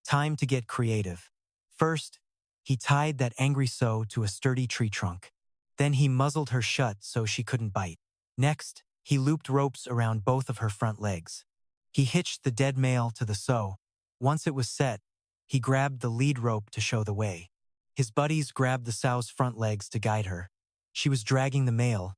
Time to get creative. First, he tied that angry sow to a sturdy tree trunk. Then he muzzled her shut so she couldn't bite. Next, he looped ropes around both of her front legs. He hitched the dead male to the sow. Once it was set, he grabbed the lead rope to show the way. His buddies grabbed the sow's front legs to guide her. She was dragging the male.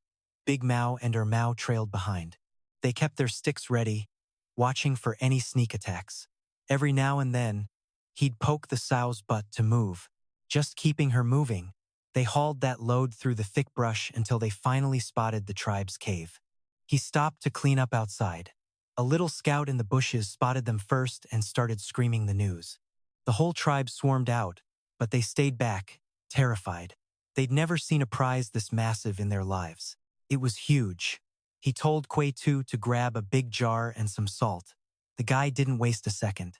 Big Mao and her Mao trailed behind. They kept their sticks ready, watching for any sneak attacks. Every now and then, he'd poke the sow's butt to move, just keeping her moving. They hauled that load through the thick brush until they finally spotted the tribe's cave. He stopped to clean up outside. A little scout in the bushes spotted them first and started screaming the news. The whole tribe swarmed out, but they stayed back, terrified. They'd never seen a prize this massive in their lives. It was huge. He told Quay Tu to grab a big jar and some salt. The guy didn't waste a second.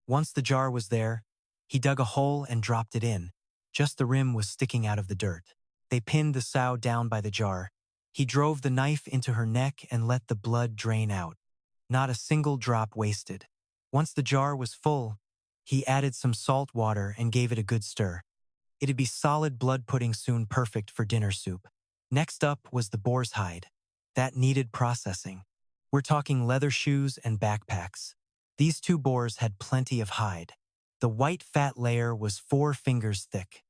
Once the jar was there, he dug a hole and dropped it in. Just the rim was sticking out of the dirt. They pinned the sow down by the jar. He drove the knife into her neck and let the blood drain out. Not a single drop wasted. Once the jar was full, he added some salt water and gave it a good stir. It'd be solid blood pudding soon, perfect for dinner soup. Next up was the boar's hide. That needed processing. We're talking leather shoes and backpacks. These 2 boars had plenty of hide. The white fat layer was 4 fingers thick.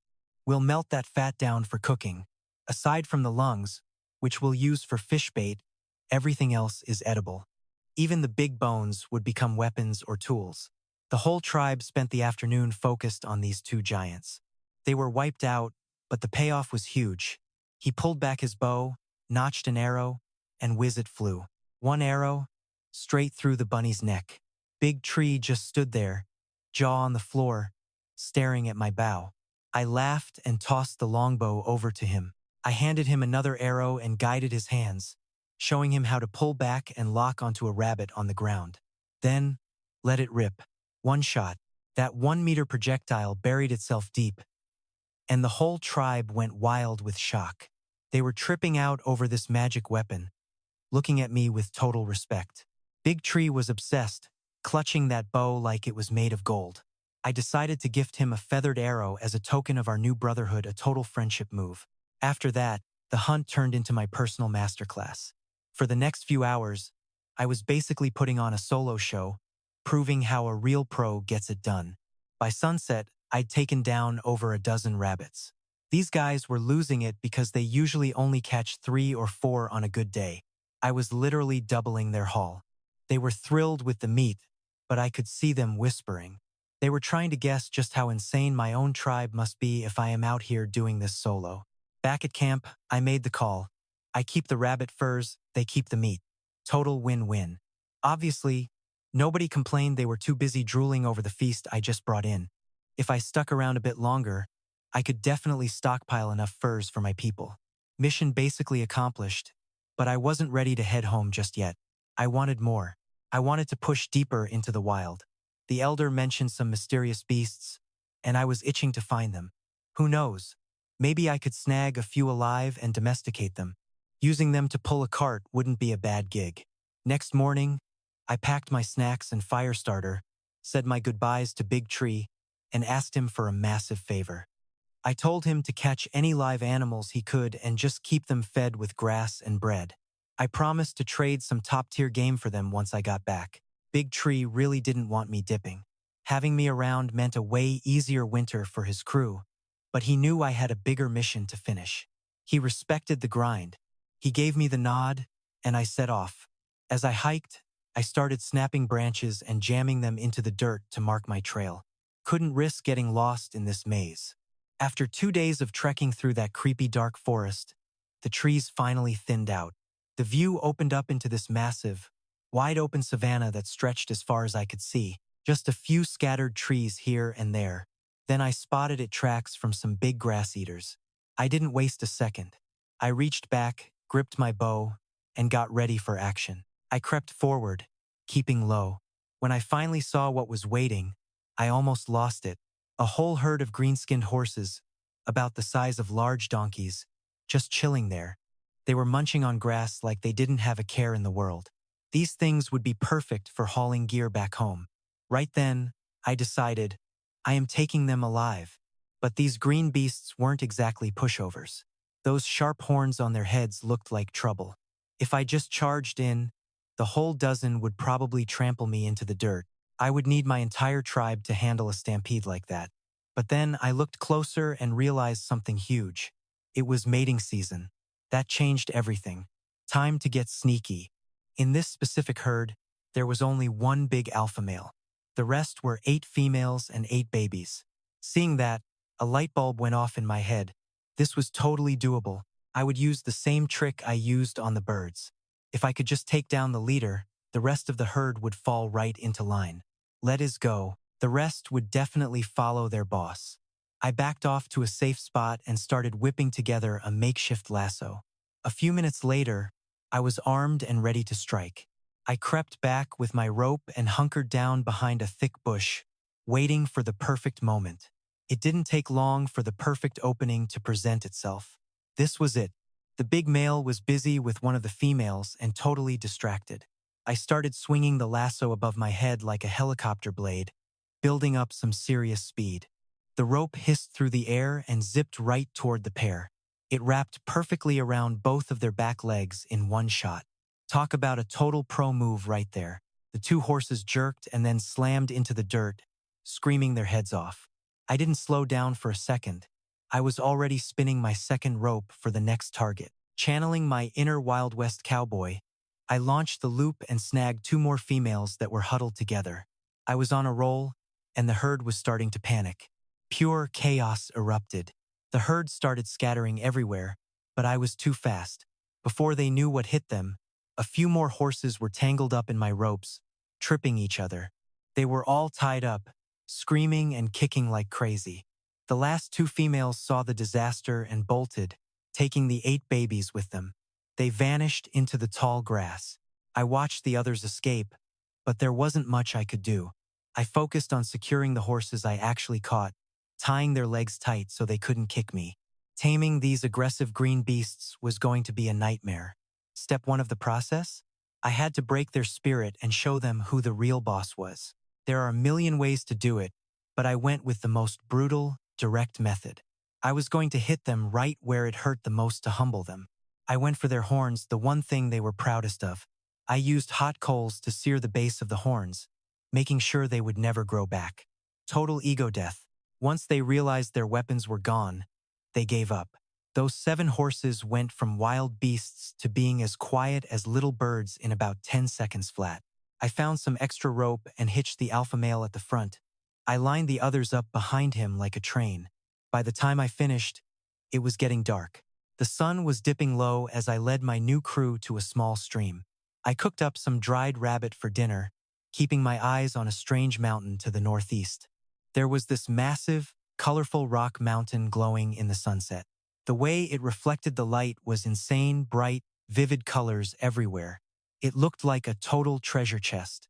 We'll melt that fat down for cooking. Aside from the lungs, which we'll use for fish bait, everything else is edible. Even the big bones would become weapons or tools. The whole tribe spent the afternoon focused on these two giants. They were wiped out, but the payoff was huge. He pulled back his bow, notched an arrow, and whiz it flew. One arrow, straight through the bunny's neck. Big Tree just stood there, jaw on the floor, staring at my bow. I laughed and tossed the longbow over to him. I handed him another arrow and guided his hands, showing him how to pull back and lock onto a rabbit on the ground. Then, let it rip. One shot. That 1-meter projectile buried itself deep, and the whole tribe went wild with shock. They were tripping out over this magic weapon, looking at me with total respect. Big Tree was obsessed, clutching that bow like it was made of gold. I decided to gift him a feathered arrow as a token of our new brotherhood, a total friendship move. After that, the hunt turned into my personal masterclass. For the next few hours, I was basically putting on a solo show, proving how a real pro gets it done. By sunset, I'd taken down over a dozen rabbits. These guys were losing it because they usually only catch 3 or 4 on a good day. I was literally doubling their haul. They were thrilled with the meat, but I could see them whispering. They were trying to guess just how insane my own tribe must be if I am out here doing this solo. Back at camp, I made the call. I keep the rabbit furs, they keep the meat. Total win-win. Obviously, nobody complained they were too busy drooling over the feast I just brought in. If I stuck around a bit longer, I could definitely stockpile enough furs for my people. Mission basically accomplished, but I wasn't ready to head home just yet. I wanted more. I wanted to push deeper into the wild. The elder mentioned some mysterious beasts, and I was itching to find them. Who knows? Maybe I could snag a few alive and domesticate them. Using them to pull a cart wouldn't be a bad gig. Next morning, I packed my snacks and fire starter, said my goodbyes to Big Tree, and asked him for a massive favor. I told him to catch any live animals he could and just keep them fed with grass and bread. I promised to trade some top-tier game for them once I got back. Big Tree really didn't want me dipping. Having me around meant a way easier winter for his crew, but he knew I had a bigger mission to finish. He respected the grind. He gave me the nod, and I set off. As I hiked, I started snapping branches and jamming them into the dirt to mark my trail. Couldn't risk getting lost in this maze. After 2 days of trekking through that creepy dark forest, the trees finally thinned out. The view opened up into this massive, wide-open savanna that stretched as far as I could see, just a few scattered trees here and there. Then I spotted it tracks from some big grass eaters. I didn't waste a second. I reached back, gripped my bow, and got ready for action. I crept forward, keeping low. When I finally saw what was waiting, I almost lost it. A whole herd of green-skinned horses, about the size of large donkeys, just chilling there. They were munching on grass like they didn't have a care in the world. These things would be perfect for hauling gear back home. Right then, I decided, I am taking them alive. But these green beasts weren't exactly pushovers. Those sharp horns on their heads looked like trouble. If I just charged in, the whole dozen would probably trample me into the dirt. I would need my entire tribe to handle a stampede like that. But then I looked closer and realized something huge. It was mating season. That changed everything. Time to get sneaky. In this specific herd, there was only one big alpha male. The rest were 8 females and 8 babies. Seeing that, a light bulb went off in my head. This was totally doable. I would use the same trick I used on the birds. If I could just take down the leader, the rest of the herd would fall right into line. Let us go. The rest would definitely follow their boss. I backed off to a safe spot and started whipping together a makeshift lasso. A few minutes later, I was armed and ready to strike. I crept back with my rope and hunkered down behind a thick bush, waiting for the perfect moment. It didn't take long for the perfect opening to present itself. This was it. The big male was busy with one of the females and totally distracted. I started swinging the lasso above my head like a helicopter blade, building up some serious speed. The rope hissed through the air and zipped right toward the pair. It wrapped perfectly around both of their back legs in one shot. Talk about a total pro move right there. The 2 horses jerked and then slammed into the dirt, screaming their heads off. I didn't slow down for a second. I was already spinning my second rope for the next target. Channeling my inner Wild West cowboy, I launched the loop and snagged 2 more females that were huddled together. I was on a roll, and the herd was starting to panic. Pure chaos erupted. The herd started scattering everywhere, but I was too fast. Before they knew what hit them, a few more horses were tangled up in my ropes, tripping each other. They were all tied up, screaming and kicking like crazy. The last two females saw the disaster and bolted, taking the 8 babies with them. They vanished into the tall grass. I watched the others escape, but there wasn't much I could do. I focused on securing the horses I actually caught, tying their legs tight so they couldn't kick me. Taming these aggressive green beasts was going to be a nightmare. Step 1 of the process? I had to break their spirit and show them who the real boss was. There are a million ways to do it, but I went with the most brutal, direct method. I was going to hit them right where it hurt the most to humble them. I went for their horns, the one thing they were proudest of. I used hot coals to sear the base of the horns, making sure they would never grow back. Total ego death. Once they realized their weapons were gone, they gave up. Those 7 horses went from wild beasts to being as quiet as little birds in about 10 seconds flat. I found some extra rope and hitched the alpha male at the front. I lined the others up behind him like a train. By the time I finished, it was getting dark. The sun was dipping low as I led my new crew to a small stream. I cooked up some dried rabbit for dinner, keeping my eyes on a strange mountain to the northeast. There was this massive, colorful rock mountain glowing in the sunset. The way it reflected the light was insane, bright, vivid colors everywhere. It looked like a total treasure chest.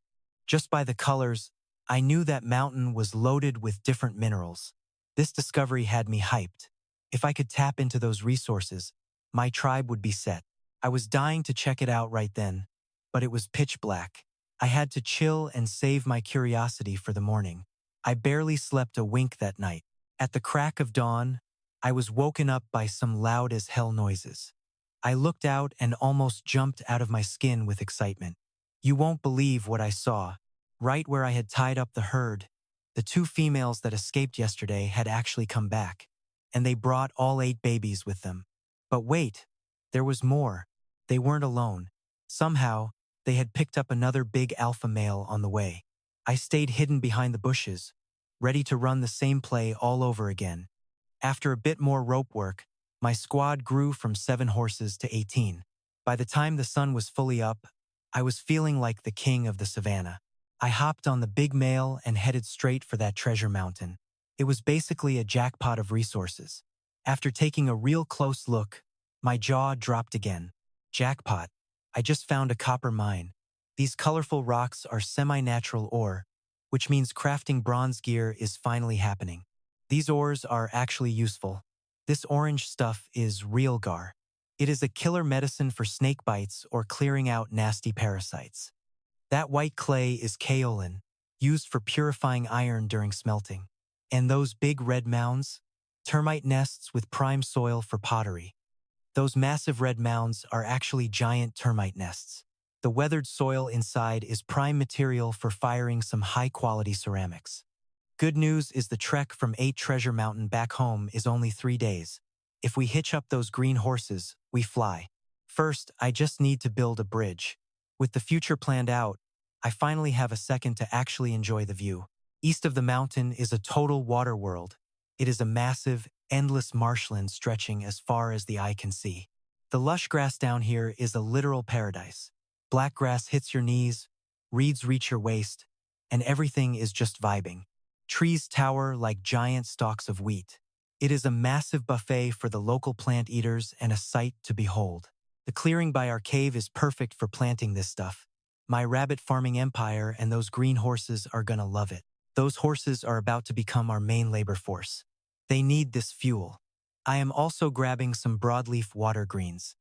Just by the colors, I knew that mountain was loaded with different minerals. This discovery had me hyped. If I could tap into those resources, my tribe would be set. I was dying to check it out right then, but it was pitch black. I had to chill and save my curiosity for the morning. I barely slept a wink that night. At the crack of dawn, I was woken up by some loud as hell noises. I looked out and almost jumped out of my skin with excitement. You won't believe what I saw. Right where I had tied up the herd, the 2 females that escaped yesterday had actually come back, and they brought all 8 babies with them. But wait, there was more. They weren't alone. Somehow, they had picked up another big alpha male on the way. I stayed hidden behind the bushes, ready to run the same play all over again. After a bit more rope work, my squad grew from 7 horses to 18. By the time the sun was fully up, I was feeling like the king of the savannah. I hopped on the big male and headed straight for that treasure mountain. It was basically a jackpot of resources. After taking a real close look, my jaw dropped again. Jackpot. I just found a copper mine. These colorful rocks are semi-natural ore, which means crafting bronze gear is finally happening. These ores are actually useful. This orange stuff is real gar. It is a killer medicine for snake bites or clearing out nasty parasites. That white clay is kaolin, used for purifying iron during smelting. And those big red mounds? Termite nests with prime soil for pottery. Those massive red mounds are actually giant termite nests. The weathered soil inside is prime material for firing some high-quality ceramics. Good news is the trek from 8 Treasure Mountain back home is only 3 days. If we hitch up those green horses, we fly. First, I just need to build a bridge. With the future planned out, I finally have a second to actually enjoy the view. East of the mountain is a total water world. It is a massive, endless marshland stretching as far as the eye can see. The lush grass down here is a literal paradise. Black grass hits your knees, reeds reach your waist, and everything is just vibing. Trees tower like giant stalks of wheat. It is a massive buffet for the local plant eaters and a sight to behold. The clearing by our cave is perfect for planting this stuff. My rabbit farming empire and those green horses are gonna love it. Those horses are about to become our main labor force. They need this fuel. I am also grabbing some broadleaf water greens.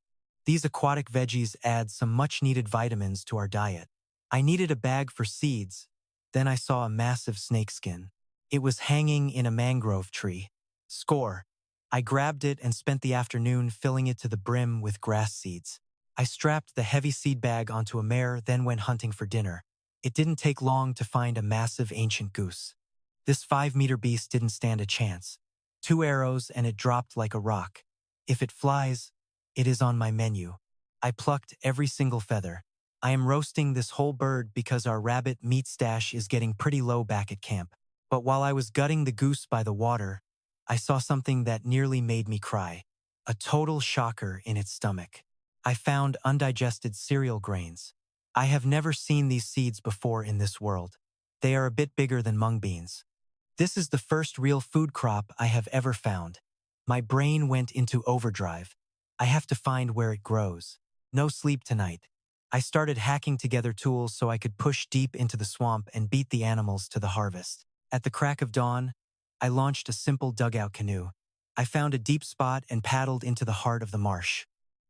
These aquatic veggies add some much-needed vitamins to our diet. I needed a bag for seeds, then I saw a massive snakeskin. It was hanging in a mangrove tree. Score. I grabbed it and spent the afternoon filling it to the brim with grass seeds. I strapped the heavy seed bag onto a mare, then went hunting for dinner. It didn't take long to find a massive ancient goose. This 5-meter beast didn't stand a chance. 2 arrows and it dropped like a rock. If it flies, it is on my menu. I plucked every single feather. I am roasting this whole bird because our rabbit meat stash is getting pretty low back at camp. But while I was gutting the goose by the water, I saw something that nearly made me cry. A total shocker in its stomach. I found undigested cereal grains. I have never seen these seeds before in this world. They are a bit bigger than mung beans. This is the first real food crop I have ever found. My brain went into overdrive. I have to find where it grows. No sleep tonight. I started hacking together tools so I could push deep into the swamp and beat the animals to the harvest. At the crack of dawn, I launched a simple dugout canoe. I found a deep spot and paddled into the heart of the marsh.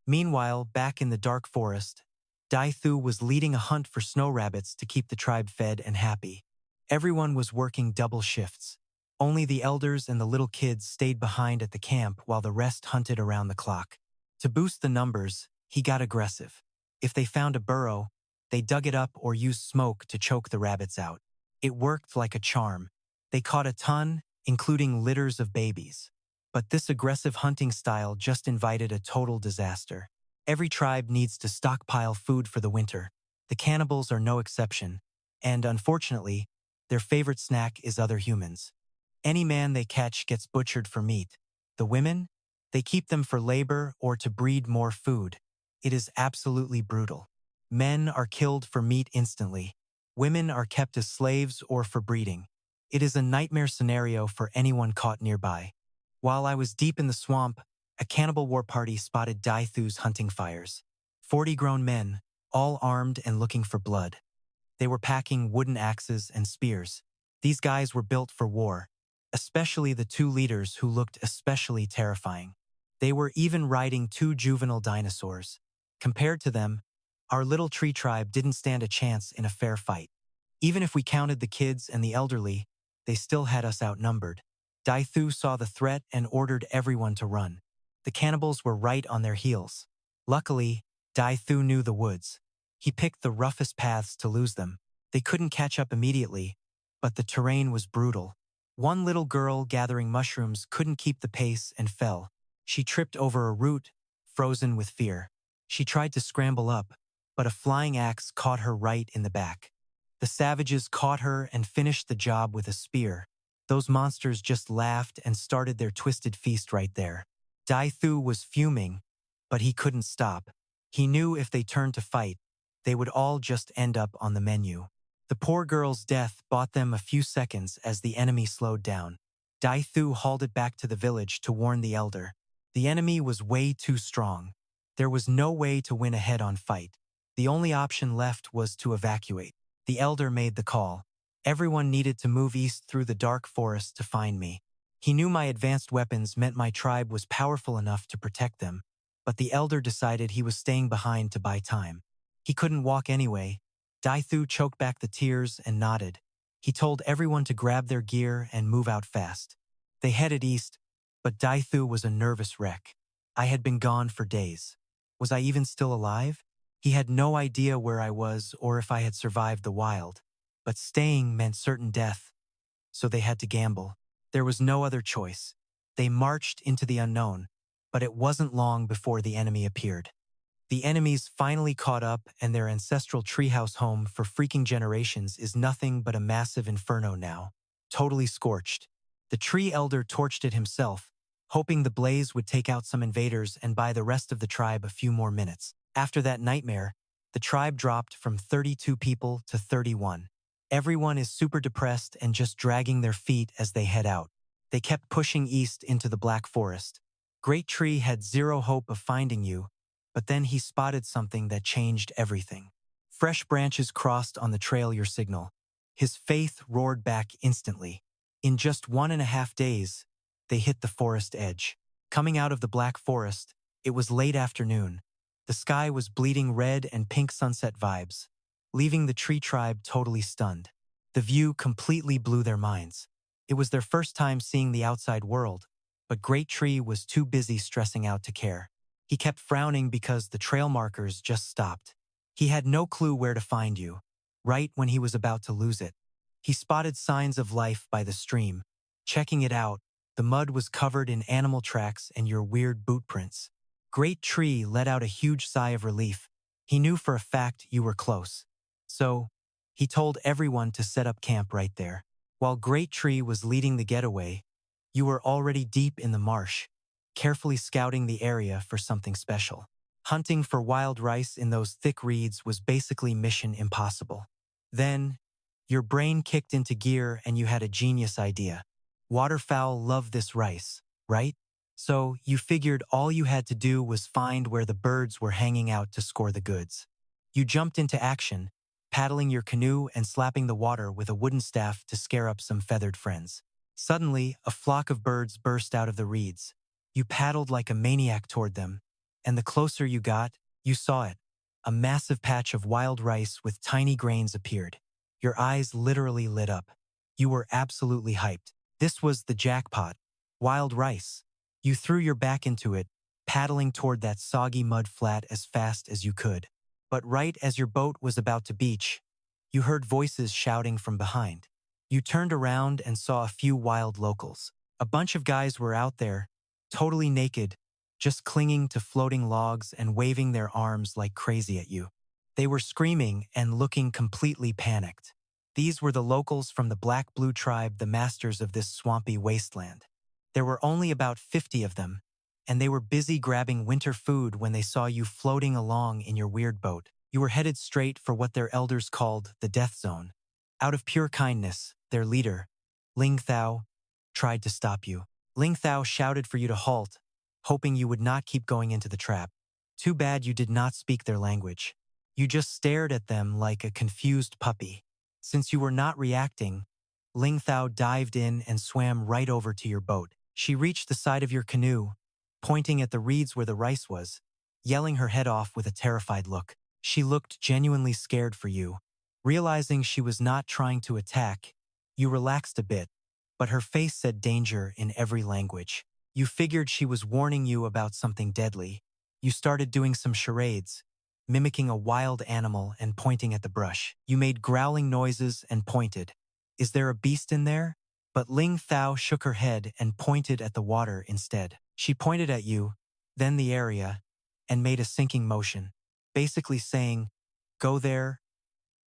Meanwhile, back in the dark forest, The was leading a hunt for snow rabbits to keep the tribe fed and happy. Everyone was working double shifts. Only the elders and the little kids stayed behind at the camp while the rest hunted around the clock. To boost the numbers, he got aggressive. If they found a burrow, they dug it up or used smoke to choke the rabbits out. It worked like a charm. They caught a ton, including litters of babies. But this aggressive hunting style just invited a total disaster. Every tribe needs to stockpile food for the winter. The cannibals are no exception. And unfortunately, their favorite snack is other humans. Any man they catch gets butchered for meat. The women? They keep them for labor or to breed more food. It is absolutely brutal. Men are killed for meat instantly. Women are kept as slaves or for breeding. It is a nightmare scenario for anyone caught nearby. While I was deep in the swamp, a cannibal war party spotted Thu's hunting fires. 40 grown men, all armed and looking for blood. They were packing wooden axes and spears. These guys were built for war, especially the two leaders who looked especially terrifying. They were even riding two juvenile dinosaurs. Compared to them, our little tree tribe didn't stand a chance in a fair fight. Even if we counted the kids and the elderly, they still had us outnumbered. Thu saw the threat and ordered everyone to run. The cannibals were right on their heels. Luckily, Thu knew the woods. He picked the roughest paths to lose them. They couldn't catch up immediately, but the terrain was brutal. One little girl gathering mushrooms couldn't keep the pace and fell. She tripped over a root, frozen with fear. She tried to scramble up, but a flying axe caught her right in the back. The savages caught her and finished the job with a spear. Those monsters just laughed and started their twisted feast right there. Thu was fuming, but he couldn't stop. He knew if they turned to fight, they would all just end up on the menu. The poor girl's death bought them a few seconds as the enemy slowed down. Thu hauled it back to the village to warn the elder. The enemy was way too strong. There was no way to win a head-on fight. The only option left was to evacuate. The elder made the call. Everyone needed to move east through the dark forest to find me. He knew my advanced weapons meant my tribe was powerful enough to protect them, but the elder decided he was staying behind to buy time. He couldn't walk anyway. Thu choked back the tears and nodded. He told everyone to grab their gear and move out fast. They headed east, but Thu was a nervous wreck. I had been gone for days. Was I even still alive? He had no idea where I was or if I had survived the wild. But staying meant certain death, so they had to gamble. There was no other choice. They marched into the unknown, but it wasn't long before the enemy appeared. The enemies finally caught up, and their ancestral treehouse home for freaking generations is nothing but a massive inferno now, totally scorched. The tree elder torched it himself, hoping the blaze would take out some invaders and buy the rest of the tribe a few more minutes. After that nightmare, the tribe dropped from 32 people to 31. Everyone is super depressed and just dragging their feet as they head out. They kept pushing east into the Black Forest. Great Tree had zero hope of finding you, but then he spotted something that changed everything. Fresh branches crossed on the trail your signal. His faith roared back instantly. In just 1.5 days, they hit the forest edge. Coming out of the Black Forest, it was late afternoon. The sky was bleeding red and pink sunset vibes, leaving the tree tribe totally stunned. The view completely blew their minds. It was their first time seeing the outside world, but Great Tree was too busy stressing out to care. He kept frowning because the trail markers just stopped. He had no clue where to find you, right when he was about to lose it. He spotted signs of life by the stream. Checking it out, the mud was covered in animal tracks and your weird boot prints. Great Tree let out a huge sigh of relief. He knew for a fact you were close. So, he told everyone to set up camp right there. While Great Tree was leading the getaway, you were already deep in the marsh, carefully scouting the area for something special. Hunting for wild rice in those thick reeds was basically mission impossible. Then, your brain kicked into gear and you had a genius idea. Waterfowl love this rice, right? So, you figured all you had to do was find where the birds were hanging out to score the goods. You jumped into action, paddling your canoe and slapping the water with a wooden staff to scare up some feathered friends. Suddenly, a flock of birds burst out of the reeds. You paddled like a maniac toward them, and the closer you got, you saw it. A massive patch of wild rice with tiny grains appeared. Your eyes literally lit up. You were absolutely hyped. This was the jackpot. Wild rice. You threw your back into it, paddling toward that soggy mud flat as fast as you could. But right as your boat was about to beach, you heard voices shouting from behind. You turned around and saw a few wild locals. A bunch of guys were out there, totally naked, just clinging to floating logs and waving their arms like crazy at you. They were screaming and looking completely panicked. These were the locals from the Black Blue tribe, the masters of this swampy wasteland. There were only about 50 of them, and they were busy grabbing winter food when they saw you floating along in your weird boat. You were headed straight for what their elders called the death zone. Out of pure kindness, their leader, Ling Thao, tried to stop you. Ling Thao shouted for you to halt, hoping you would not keep going into the trap. Too bad you did not speak their language. You just stared at them like a confused puppy. Since you were not reacting, Ling Thao dived in and swam right over to your boat. She reached the side of your canoe, pointing at the reeds where the rice was, yelling her head off with a terrified look. She looked genuinely scared for you. Realizing she was not trying to attack, you relaxed a bit, but her face said danger in every language. You figured she was warning you about something deadly. You started doing some charades, mimicking a wild animal and pointing at the brush. You made growling noises and pointed. Is there a beast in there? But Ling Thao shook her head and pointed at the water instead. She pointed at you, then the area, and made a sinking motion, basically saying, "Go there,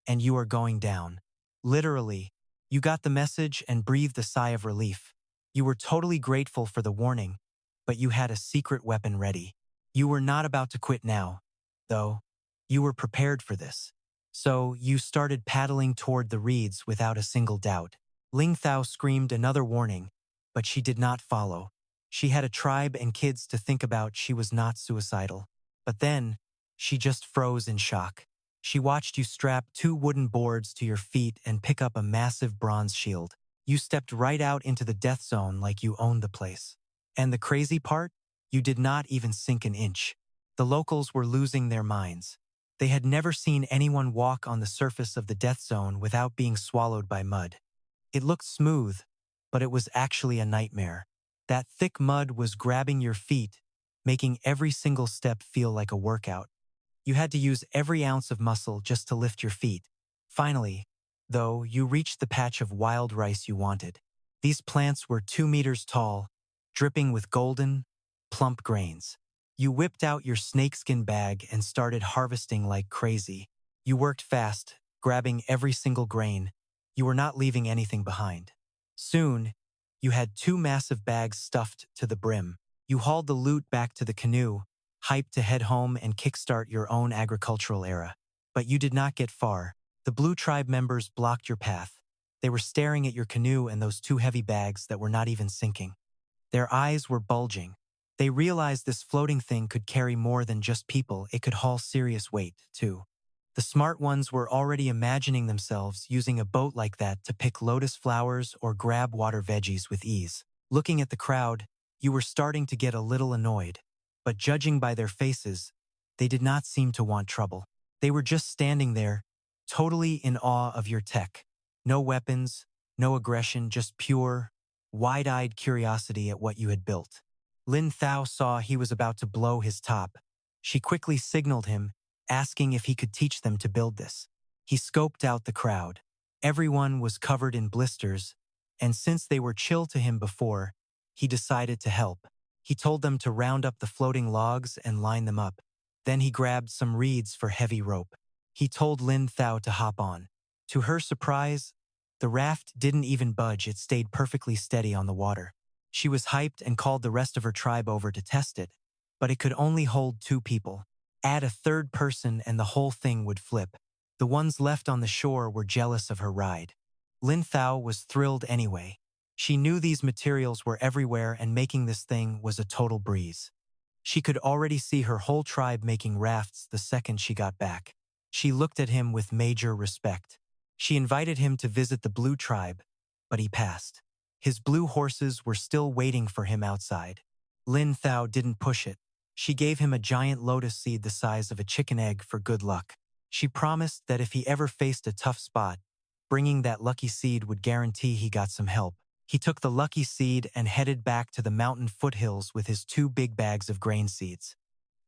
and you are going down." Literally, you got the message and breathed a sigh of relief. You were totally grateful for the warning, but you had a secret weapon ready. You were not about to quit now, though. You were prepared for this. So you started paddling toward the reeds without a single doubt. Ling Thao screamed another warning, but she did not follow. She had a tribe and kids to think about. She was not suicidal. But then, she just froze in shock. She watched you strap 2 wooden boards to your feet and pick up a massive bronze shield. You stepped right out into the death zone like you owned the place. And the crazy part? You did not even sink an inch. The locals were losing their minds. They had never seen anyone walk on the surface of the death zone without being swallowed by mud. It looked smooth, but it was actually a nightmare. That thick mud was grabbing your feet, making every single step feel like a workout. You had to use every ounce of muscle just to lift your feet. Finally, though, you reached the patch of wild rice you wanted. These plants were 2 meters tall, dripping with golden, plump grains. You whipped out your snakeskin bag and started harvesting like crazy. You worked fast, grabbing every single grain. You were not leaving anything behind. Soon, you had 2 massive bags stuffed to the brim. You hauled the loot back to the canoe, hyped to head home and kickstart your own agricultural era. But you did not get far. The Blue Tribe members blocked your path. They were staring at your canoe and those 2 heavy bags that were not even sinking. Their eyes were bulging. They realized this floating thing could carry more than just people. It could haul serious weight, too. The smart ones were already imagining themselves using a boat like that to pick lotus flowers or grab water veggies with ease. Looking at the crowd, you were starting to get a little annoyed. But judging by their faces, they did not seem to want trouble. They were just standing there, totally in awe of your tech. No weapons, no aggression, just pure, wide-eyed curiosity at what you had built. Lin Thao saw he was about to blow his top. She quickly signaled him, asking if he could teach them to build this. He scoped out the crowd. Everyone was covered in blisters, and since they were chill to him before, he decided to help. He told them to round up the floating logs and line them up. Then he grabbed some reeds for heavy rope. He told Lin Thao to hop on. To her surprise, The raft didn't even budge, it stayed perfectly steady on the water. She was hyped and called the rest of her tribe over to test it, but it could only hold 2 people. Add a third person and the whole thing would flip. The ones left on the shore were jealous of her ride. Lin Thao was thrilled anyway. She knew these materials were everywhere and making this thing was a total breeze. She could already see her whole tribe making rafts the second she got back. She looked at him with major respect. She invited him to visit the Blue tribe, but he passed. His blue horses were still waiting for him outside. Lin Thao didn't push it. She gave him a giant lotus seed the size of a chicken egg for good luck. She promised that if he ever faced a tough spot, bringing that lucky seed would guarantee he got some help. He took the lucky seed and headed back to the mountain foothills with his 2 big bags of grain seeds.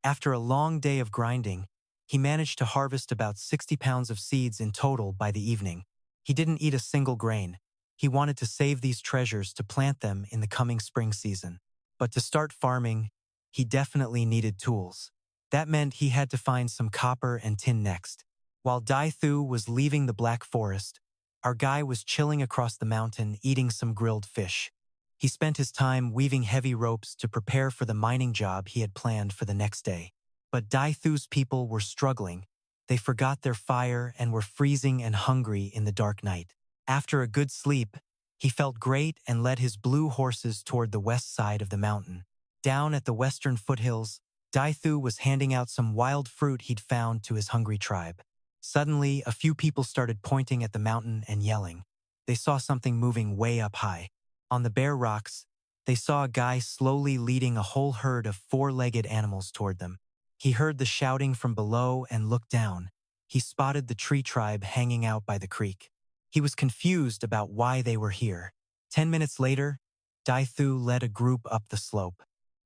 After a long day of grinding, he managed to harvest about 60 pounds of seeds in total by the evening. He didn't eat a single grain. He wanted to save these treasures to plant them in the coming spring season. But to start farming, he definitely needed tools. That meant he had to find some copper and tin next. While The was leaving the Black Forest, our guy was chilling across the mountain eating some grilled fish. He spent his time weaving heavy ropes to prepare for the mining job he had planned for the next day. But Thu's people were struggling. They forgot their fire and were freezing and hungry in the dark night. After a good sleep, he felt great and led his blue horses toward the west side of the mountain. Down at the western foothills, Thu was handing out some wild fruit he'd found to his hungry tribe. Suddenly, a few people started pointing at the mountain and yelling. They saw something moving way up high. On the bare rocks, they saw a guy slowly leading a whole herd of 4-legged animals toward them. He heard the shouting from below and looked down. He spotted the tree tribe hanging out by the creek. He was confused about why they were here. 10 minutes later, Thu led a group up the slope.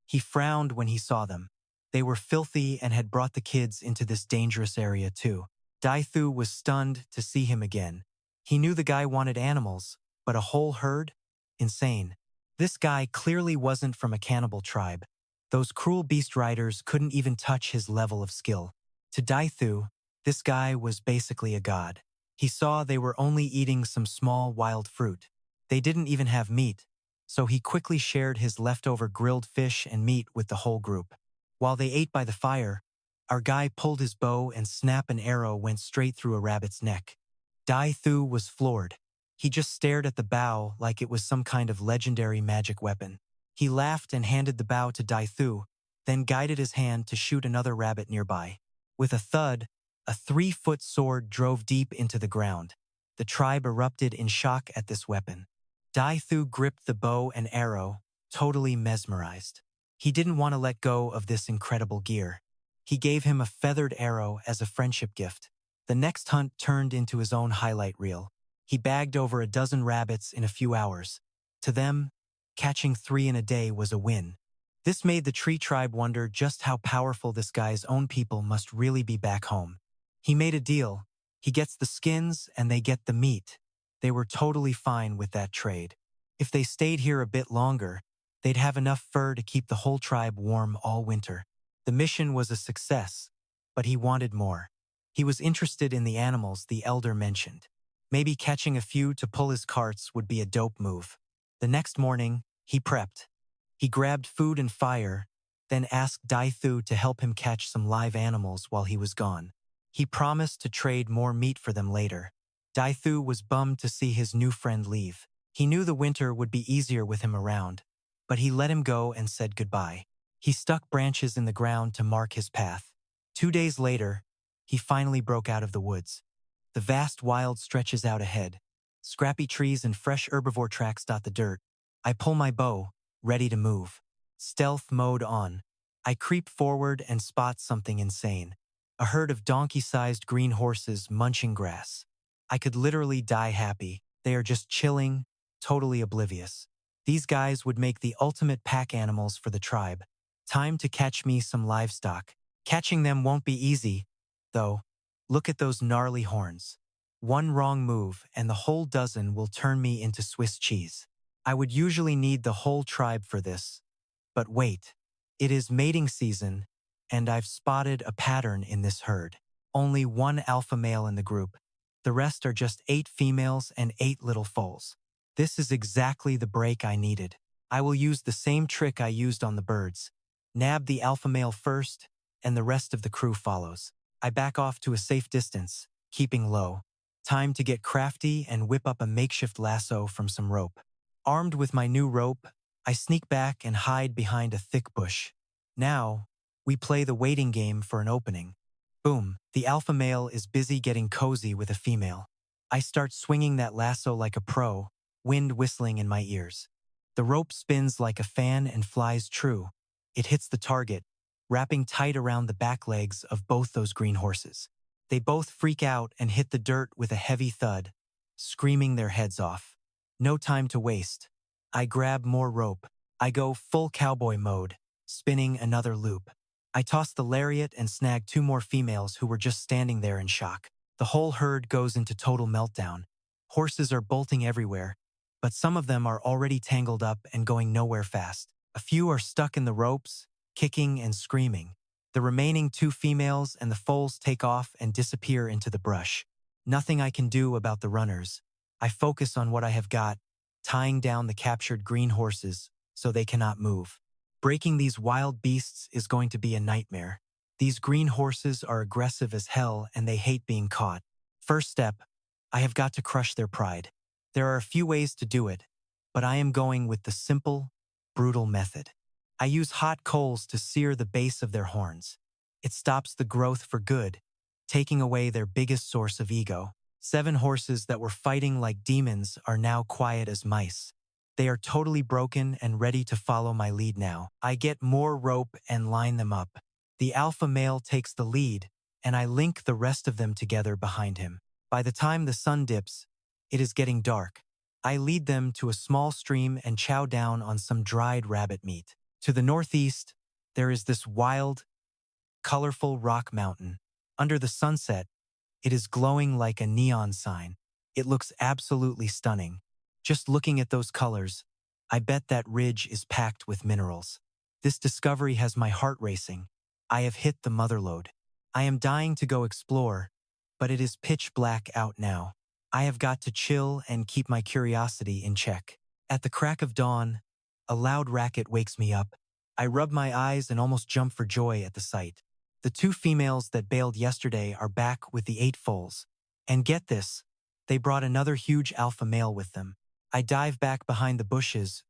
He frowned when he saw them. They were filthy and had brought the kids into this dangerous area too. Thu was stunned to see him again. He knew the guy wanted animals, but a whole herd? Insane. This guy clearly wasn't from a cannibal tribe. Those cruel beast riders couldn't even touch his level of skill. To Thu, this guy was basically a god. He saw they were only eating some small wild fruit. They didn't even have meat, so he quickly shared his leftover grilled fish and meat with the whole group. While they ate by the fire, our guy pulled his bow and an arrow went straight through a rabbit's neck. Thu was floored. He just stared at the bow like it was some kind of legendary magic weapon. He laughed and handed the bow to Thu, then guided his hand to shoot another rabbit nearby. With a thud, a 3-foot sword drove deep into the ground. The tribe erupted in shock at this weapon. Thu gripped the bow and arrow, totally mesmerized. He didn't want to let go of this incredible gear. He gave him a feathered arrow as a friendship gift. The next hunt turned into his own highlight reel. He bagged over a dozen rabbits in a few hours. To them, catching 3 in a day was a win. This made the tree tribe wonder just how powerful this guy's own people must really be back home. He made a deal. He gets the skins and they get the meat. They were totally fine with that trade. If they stayed here a bit longer, they'd have enough fur to keep the whole tribe warm all winter. The mission was a success, but he wanted more. He was interested in the animals the elder mentioned. Maybe catching a few to pull his carts would be a dope move. The next morning, he prepped. He grabbed food and fire, then asked Thu to help him catch some live animals while he was gone. He promised to trade more meat for them later. Thu was bummed to see his new friend leave. He knew the winter would be easier with him around, but he let him go and said goodbye. He stuck branches in the ground to mark his path. 2 days later, he finally broke out of the woods. The vast wild stretches out ahead. Scrappy trees and fresh herbivore tracks dot the dirt. I pull my bow, ready to move. Stealth mode on. I creep forward and spot something insane. A herd of donkey-sized green horses munching grass. I could literally die happy. They are just chilling, totally oblivious. These guys would make the ultimate pack animals for the tribe. Time to catch me some livestock. Catching them won't be easy, though. Look at those gnarly horns. One wrong move and the whole dozen will turn me into Swiss cheese. I would usually need the whole tribe for this. But wait, it is mating season, and I've spotted a pattern in this herd. Only one alpha male in the group. The rest are just 8 females and 8 little foals. This is exactly the break I needed. I will use the same trick I used on the birds. Nab the alpha male first, and the rest of the crew follows. I back off to a safe distance, keeping low. Time to get crafty and whip up a makeshift lasso from some rope. Armed with my new rope, I sneak back and hide behind a thick bush. Now, we play the waiting game for an opening. Boom, the alpha male is busy getting cozy with a female. I start swinging that lasso like a pro, wind whistling in my ears. The rope spins like a fan and flies true. It hits the target, wrapping tight around the back legs of both those green horses. They both freak out and hit the dirt with a heavy thud, screaming their heads off. No time to waste. I grab more rope. I go full cowboy mode, spinning another loop. I toss the lariat and snag 2 more females who were just standing there in shock. The whole herd goes into total meltdown. Horses are bolting everywhere, but some of them are already tangled up and going nowhere fast. A few are stuck in the ropes, kicking and screaming. The remaining 2 females and the foals take off and disappear into the brush. Nothing I can do about the runners. I focus on what I have got, tying down the captured green horses so they cannot move. Breaking these wild beasts is going to be a nightmare. These green horses are aggressive as hell and they hate being caught. First step, I have got to crush their pride. There are a few ways to do it, but I am going with the simple, brutal method. I use hot coals to sear the base of their horns. It stops the growth for good, taking away their biggest source of ego. 7 horses that were fighting like demons are now quiet as mice. They are totally broken and ready to follow my lead now. I get more rope and line them up. The alpha male takes the lead, and I link the rest of them together behind him. By the time the sun dips, it is getting dark. I lead them to a small stream and chow down on some dried rabbit meat. To the northeast, there is this wild, colorful rock mountain. Under the sunset, it is glowing like a neon sign. It looks absolutely stunning. Just looking at those colors, I bet that ridge is packed with minerals. This discovery has my heart racing. I have hit the motherlode. I am dying to go explore, but it is pitch black out now. I have got to chill and keep my curiosity in check. At the crack of dawn, a loud racket wakes me up. I rub my eyes and almost jump for joy at the sight. The 2 females that bailed yesterday are back with the 8 foals. And get this, they brought another huge alpha male with them. I dive back behind the bushes,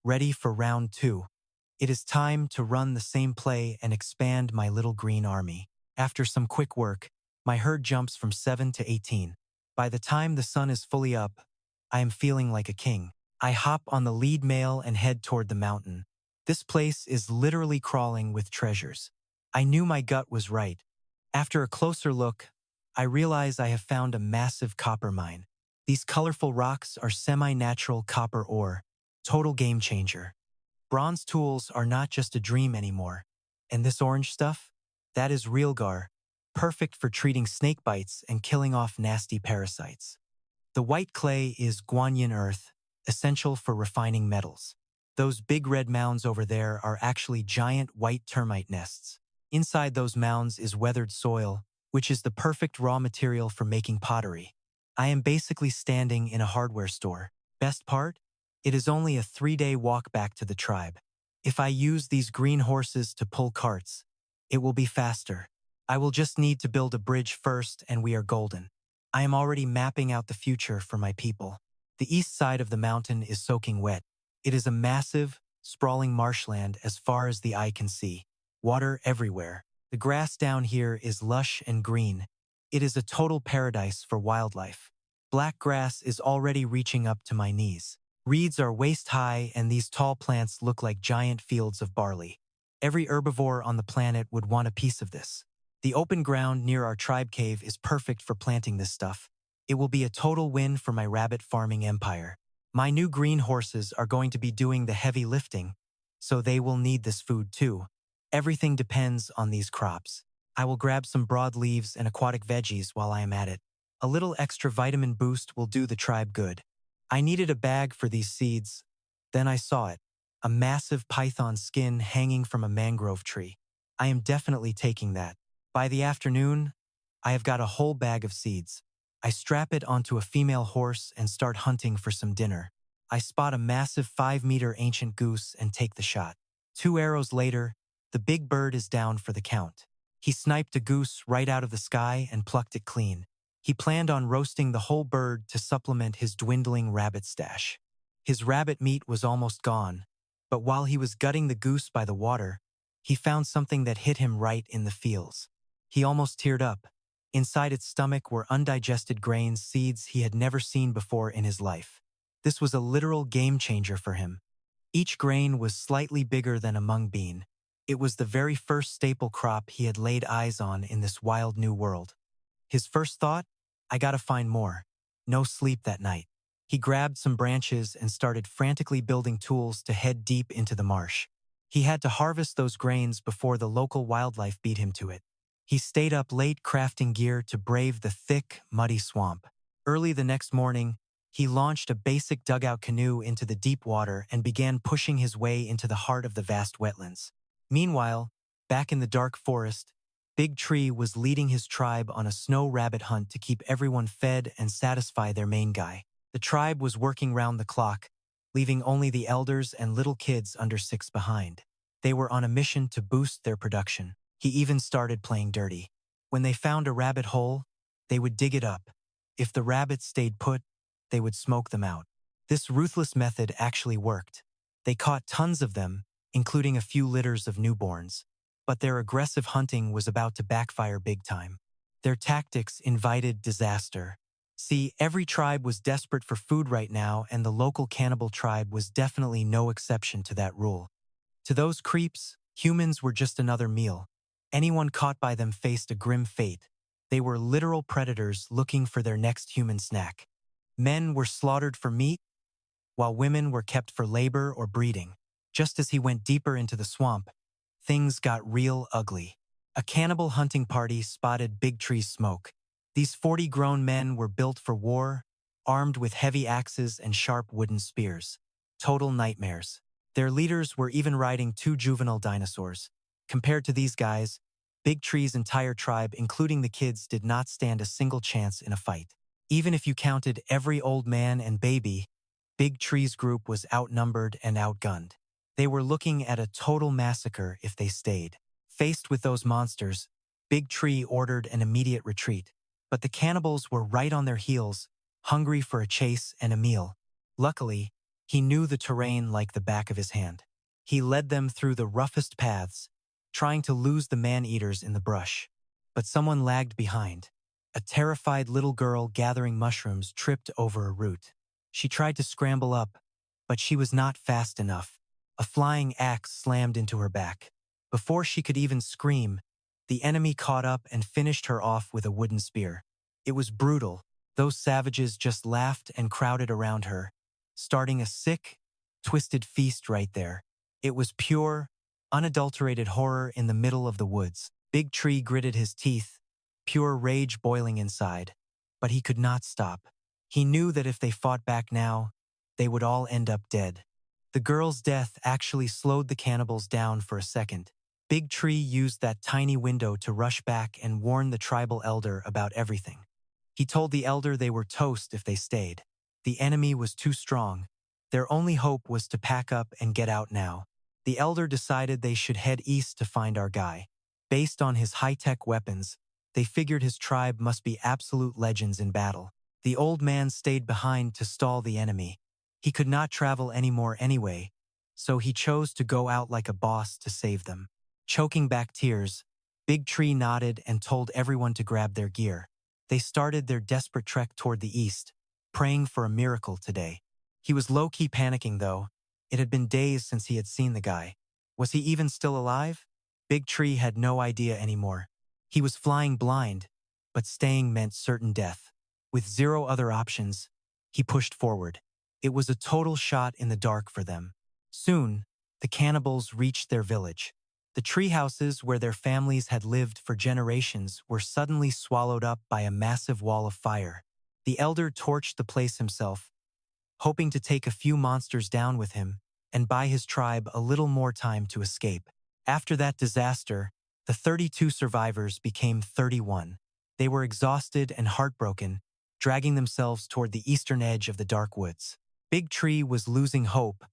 ready for round 2. It is time to run the same play and expand my little green army. After some quick work, my herd jumps from 7 to 18. By the time the sun is fully up, I am feeling like a king. I hop on the lead male and head toward the mountain. This place is literally crawling with treasures. I knew my gut was right. After a closer look, I realize I have found a massive copper mine. These colorful rocks are semi-natural copper ore, total game changer. Bronze tools are not just a dream anymore. And this orange stuff? That is real gar, perfect for treating snake bites and killing off nasty parasites. The white clay is guanyin earth, essential for refining metals. Those big red mounds over there are actually giant white termite nests. Inside those mounds is weathered soil, which is the perfect raw material for making pottery. I am basically standing in a hardware store. Best part? It is only a 3-day walk back to the tribe. If I use these green horses to pull carts, it will be faster. I will just need to build a bridge first and we are golden. I am already mapping out the future for my people. The east side of the mountain is soaking wet. It is a massive, sprawling marshland as far as the eye can see. Water everywhere. The grass down here is lush and green. It is a total paradise for wildlife. Black grass is already reaching up to my knees. Reeds are waist-high and these tall plants look like giant fields of barley. Every herbivore on the planet would want a piece of this. The open ground near our tribe cave is perfect for planting this stuff. It will be a total win for my rabbit farming empire. My new green horses are going to be doing the heavy lifting, so they will need this food too. Everything depends on these crops. I will grab some broadleaves and aquatic veggies while I am at it. A little extra vitamin boost will do the tribe good. I needed a bag for these seeds. Then I saw it, a massive python skin hanging from a mangrove tree. I am definitely taking that. By the afternoon, I have got a whole bag of seeds. I strap it onto a female horse and start hunting for some dinner. I spot a massive 5-meter ancient goose and take the shot. 2 arrows later, the big bird is down for the count. He sniped a goose right out of the sky and plucked it clean. He planned on roasting the whole bird to supplement his dwindling rabbit stash. His rabbit meat was almost gone, but while he was gutting the goose by the water, he found something that hit him right in the feels. He almost teared up. Inside its stomach were undigested grains, seeds he had never seen before in his life. This was a literal game changer for him. Each grain was slightly bigger than a mung bean. It was the very first staple crop he had laid eyes on in this wild new world. His first thought? I gotta find more. No sleep that night. He grabbed some branches and started frantically building tools to head deep into the marsh. He had to harvest those grains before the local wildlife beat him to it. He stayed up late crafting gear to brave the thick, muddy swamp. Early the next morning, he launched a basic dugout canoe into the deep water and began pushing his way into the heart of the vast wetlands. Meanwhile, back in the dark forest, Big Tree was leading his tribe on a snow rabbit hunt to keep everyone fed and satisfy their main guy. The tribe was working round the clock, leaving only the elders and little kids under 6 behind. They were on a mission to boost their production. He even started playing dirty. When they found a rabbit hole, they would dig it up. If the rabbits stayed put, they would smoke them out. This ruthless method actually worked. They caught tons of them, including a few litters of newborns. But their aggressive hunting was about to backfire big time. Their tactics invited disaster. See, every tribe was desperate for food right now, and the local cannibal tribe was definitely no exception to that rule. To those creeps, humans were just another meal. Anyone caught by them faced a grim fate. They were literal predators looking for their next human snack. Men were slaughtered for meat, while women were kept for labor or breeding. Just as he went deeper into the swamp, things got real ugly. A cannibal hunting party spotted Big Tree's smoke. These 40 grown men were built for war, armed with heavy axes and sharp wooden spears. Total nightmares. Their leaders were even riding 2 juvenile dinosaurs. Compared to these guys, Big Tree's entire tribe, including the kids, did not stand a single chance in a fight. Even if you counted every old man and baby, Big Tree's group was outnumbered and outgunned. They were looking at a total massacre if they stayed. Faced with those monsters, Big Tree ordered an immediate retreat. But the cannibals were right on their heels, hungry for a chase and a meal. Luckily, he knew the terrain like the back of his hand. He led them through the roughest paths, trying to lose the man-eaters in the brush. But someone lagged behind. A terrified little girl gathering mushrooms tripped over a root. She tried to scramble up, but she was not fast enough. A flying axe slammed into her back. Before she could even scream, the enemy caught up and finished her off with a wooden spear. It was brutal. Those savages just laughed and crowded around her, starting a sick, twisted feast right there. It was pure, unadulterated horror in the middle of the woods. Big Tree gritted his teeth, pure rage boiling inside, but he could not stop. He knew that if they fought back now, they would all end up dead. The girl's death actually slowed the cannibals down for a second. Big Tree used that tiny window to rush back and warn the tribal elder about everything. He told the elder they were toast if they stayed. The enemy was too strong. Their only hope was to pack up and get out now. The elder decided they should head east to find our guy. Based on his high-tech weapons, they figured his tribe must be absolute legends in battle. The old man stayed behind to stall the enemy. He could not travel anymore anyway, so he chose to go out like a boss to save them. Choking back tears, Big Tree nodded and told everyone to grab their gear. They started their desperate trek toward the east, praying for a miracle today. He was low-key panicking, though. It had been days since he had seen the guy. Was he even still alive? Big Tree had no idea anymore. He was flying blind, but staying meant certain death. With 0 other options, he pushed forward. It was a total shot in the dark for them. Soon, the cannibals reached their village. The tree houses where their families had lived for generations were suddenly swallowed up by a massive wall of fire. The elder torched the place himself, hoping to take a few monsters down with him and buy his tribe a little more time to escape. After that disaster, the 32 survivors became 31. They were exhausted and heartbroken, dragging themselves toward the eastern edge of the dark woods. Big Tree was losing hope,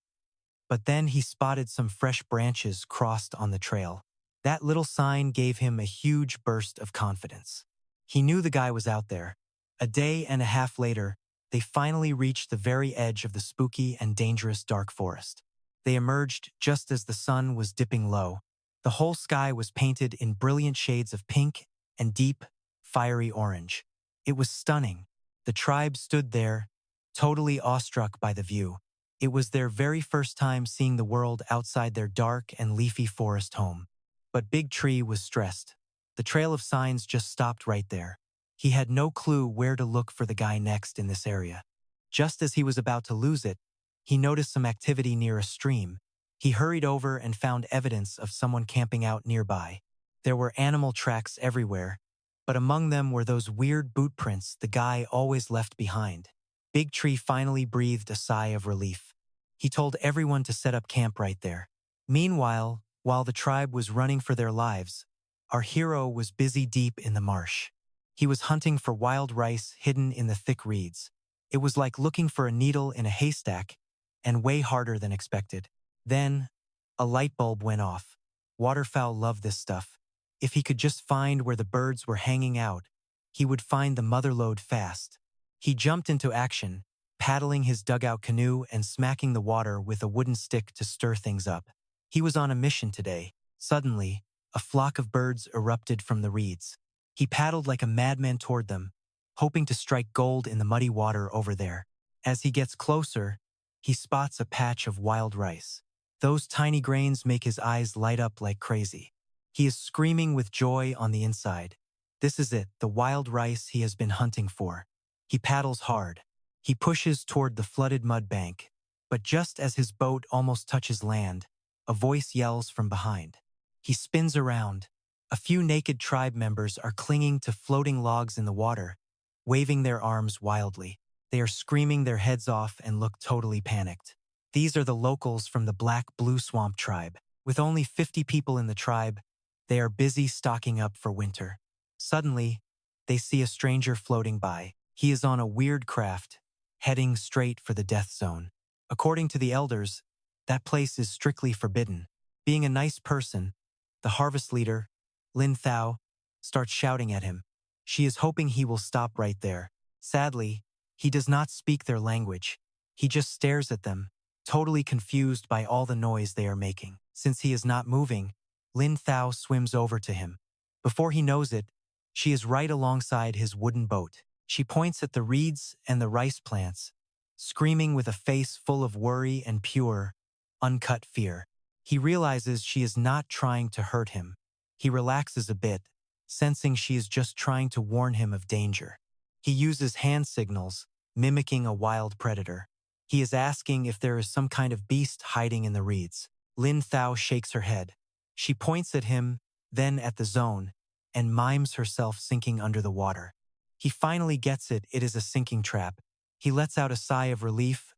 but then he spotted some fresh branches crossed on the trail. That little sign gave him a huge burst of confidence. He knew the guy was out there. A day and a half later, they finally reached the very edge of the spooky and dangerous dark forest. They emerged just as the sun was dipping low. The whole sky was painted in brilliant shades of pink and deep, fiery orange. It was stunning. The tribe stood there, totally awestruck by the view. It was their very first time seeing the world outside their dark and leafy forest home. But Big Tree was stressed. The trail of signs just stopped right there. He had no clue where to look for the guy next in this area. Just as he was about to lose it, he noticed some activity near a stream. He hurried over and found evidence of someone camping out nearby. There were animal tracks everywhere, but among them were those weird boot prints the guy always left behind. Big Tree finally breathed a sigh of relief. He told everyone to set up camp right there. Meanwhile, while the tribe was running for their lives, our hero was busy deep in the marsh. He was hunting for wild rice hidden in the thick reeds. It was like looking for a needle in a haystack, and way harder than expected. Then, a light bulb went off. Waterfowl love this stuff. If he could just find where the birds were hanging out, he would find the motherlode fast. He jumped into action, paddling his dugout canoe and smacking the water with a wooden stick to stir things up. He was on a mission today. Suddenly, a flock of birds erupted from the reeds. He paddled like a madman toward them, hoping to strike gold in the muddy water over there. As he gets closer, he spots a patch of wild rice. Those tiny grains make his eyes light up like crazy. He is screaming with joy on the inside. This is it, the wild rice he has been hunting for. He paddles hard. He pushes toward the flooded mud bank. But just as his boat almost touches land, a voice yells from behind. He spins around. A few naked tribe members are clinging to floating logs in the water, waving their arms wildly. They are screaming their heads off and look totally panicked. These are the locals from the Black Blue Swamp tribe. With only 50 people in the tribe, they are busy stocking up for winter. Suddenly, they see a stranger floating by. He is on a weird craft, heading straight for the death zone. According to the elders, that place is strictly forbidden. Being a nice person, the harvest leader, Lin Thao, starts shouting at him. She is hoping he will stop right there. Sadly, he does not speak their language. He just stares at them, totally confused by all the noise they are making. Since he is not moving, Lin Thao swims over to him. Before he knows it, she is right alongside his wooden boat. She points at the reeds and the rice plants, screaming with a face full of worry and pure, uncut fear. He realizes she is not trying to hurt him. He relaxes a bit, sensing she is just trying to warn him of danger. He uses hand signals, mimicking a wild predator. He is asking if there is some kind of beast hiding in the reeds. Lin Thao shakes her head. She points at him, then at the zone, and mimes herself sinking under the water. He finally gets it is a sinking trap. He lets out a sigh of relief,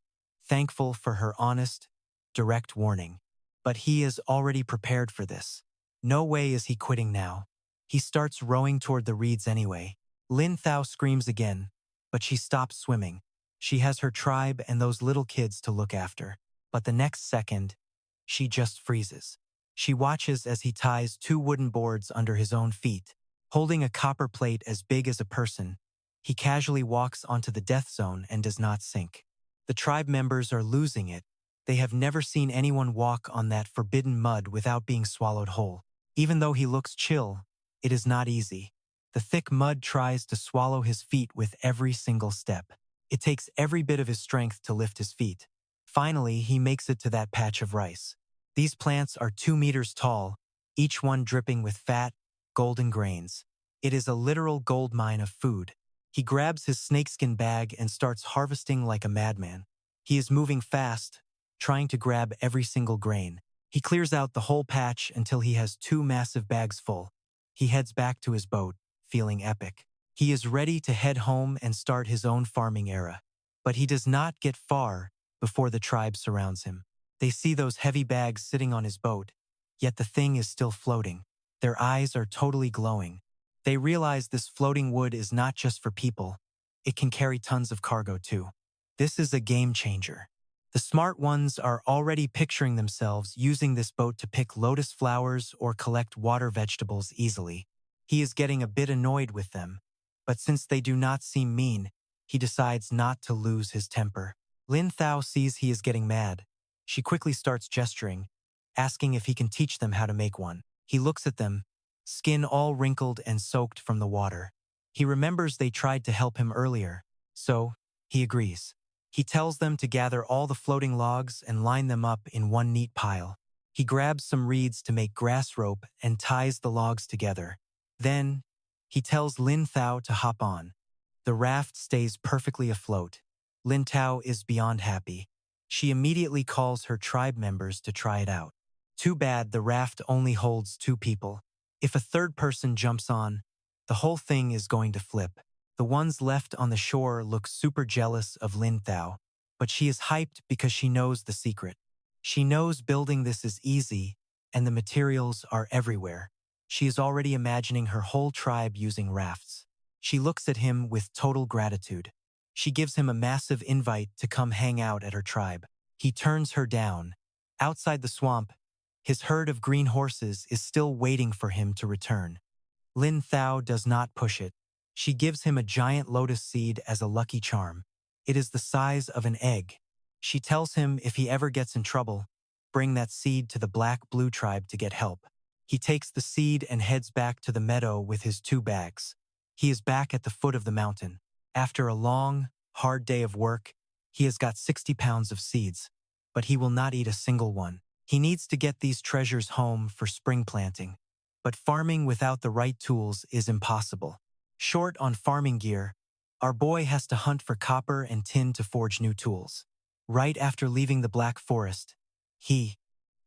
thankful for her honest, direct warning. But he is already prepared for this. No way is he quitting now. He starts rowing toward the reeds anyway. Lin Thao screams again, but she stops swimming. She has her tribe and those little kids to look after. But the next second, she just freezes. She watches as he ties 2 wooden boards under his own feet. Holding a copper plate as big as a person, he casually walks onto the death zone and does not sink. The tribe members are losing it. They have never seen anyone walk on that forbidden mud without being swallowed whole. Even though he looks chill, it is not easy. The thick mud tries to swallow his feet with every single step. It takes every bit of his strength to lift his feet. Finally, he makes it to that patch of rice. These plants are 2 meters tall, each one dripping with fat, golden grains. It is a literal gold mine of food. He grabs his snakeskin bag and starts harvesting like a madman. He is moving fast, trying to grab every single grain. He clears out the whole patch until he has 2 massive bags full. He heads back to his boat, feeling epic. He is ready to head home and start his own farming era. But he does not get far before the tribe surrounds him. They see those heavy bags sitting on his boat, yet the thing is still floating. Their eyes are totally glowing. They realize this floating wood is not just for people. it can carry tons of cargo too. This is a game changer. The smart ones are already picturing themselves using this boat to pick lotus flowers or collect water vegetables easily. He is getting a bit annoyed with them, but since they do not seem mean, he decides not to lose his temper. Lin Thao sees he is getting mad. She quickly starts gesturing, asking if he can teach them how to make one. He looks at them, skin all wrinkled and soaked from the water. He remembers they tried to help him earlier, so he agrees. He tells them to gather all the floating logs and line them up in one neat pile. He grabs some reeds to make grass rope and ties the logs together. Then, he tells Lin Thao to hop on. The raft stays perfectly afloat. Lin Thao is beyond happy. She immediately calls her tribe members to try it out. Too bad the raft only holds 2 people. If a third person jumps on, the whole thing is going to flip. The ones left on the shore look super jealous of Lin Thao, but she is hyped because she knows the secret. She knows building this is easy, and the materials are everywhere. She is already imagining her whole tribe using rafts. She looks at him with total gratitude. She gives him a massive invite to come hang out at her tribe. He turns her down. Outside the swamp, his herd of green horses is still waiting for him to return. Lin Thao does not push it. She gives him a giant lotus seed as a lucky charm. It is the size of an egg. She tells him if he ever gets in trouble, bring that seed to the Black-Blue tribe to get help. He takes the seed and heads back to the meadow with his 2 bags. He is back at the foot of the mountain. After a long, hard day of work, he has got 60 pounds of seeds, but he will not eat a single one. He needs to get these treasures home for spring planting. But farming without the right tools is impossible. Short on farming gear, our boy has to hunt for copper and tin to forge new tools. Right after leaving the Black Forest, he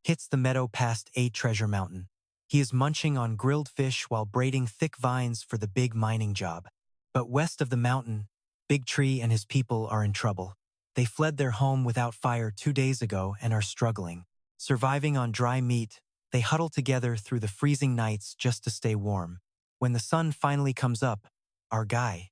hits the meadow past a treasure mountain. He is munching on grilled fish while braiding thick vines for the big mining job. But west of the mountain, Big Tree and his people are in trouble. They fled their home without fire 2 days ago and are struggling. Surviving on dry meat, they huddle together through the freezing nights just to stay warm. When the sun finally comes up, our guy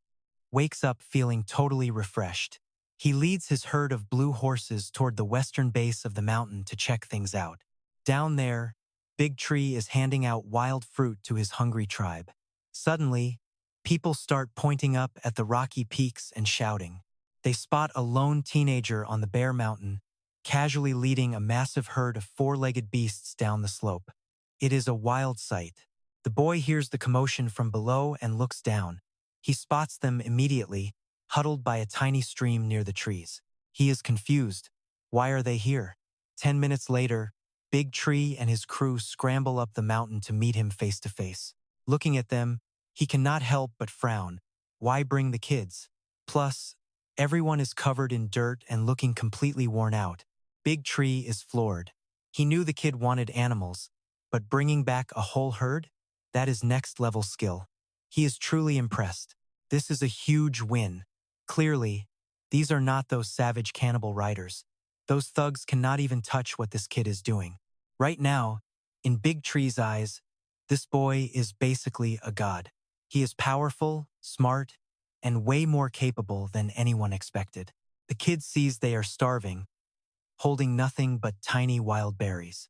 wakes up feeling totally refreshed. He leads his herd of blue horses toward the western base of the mountain to check things out. Down there, Big Tree is handing out wild fruit to his hungry tribe. Suddenly, people start pointing up at the rocky peaks and shouting. They spot a lone teenager on the bare mountain, casually leading a massive herd of 4-legged beasts down the slope. It is a wild sight. The boy hears the commotion from below and looks down. He spots them immediately, huddled by a tiny stream near the trees. He is confused. Why are they here? 10 minutes later, Big Tree and his crew scramble up the mountain to meet him face to face. Looking at them, he cannot help but frown. Why bring the kids? Plus, everyone is covered in dirt and looking completely worn out. Big Tree is floored. He knew the kid wanted animals, but bringing back a whole herd? That is next-level skill. He is truly impressed. This is a huge win. Clearly, these are not those savage cannibal riders. Those thugs cannot even touch what this kid is doing. Right now, in Big Tree's eyes, this boy is basically a god. He is powerful, smart, and way more capable than anyone expected. The kid sees they are starving, holding nothing but tiny wild berries.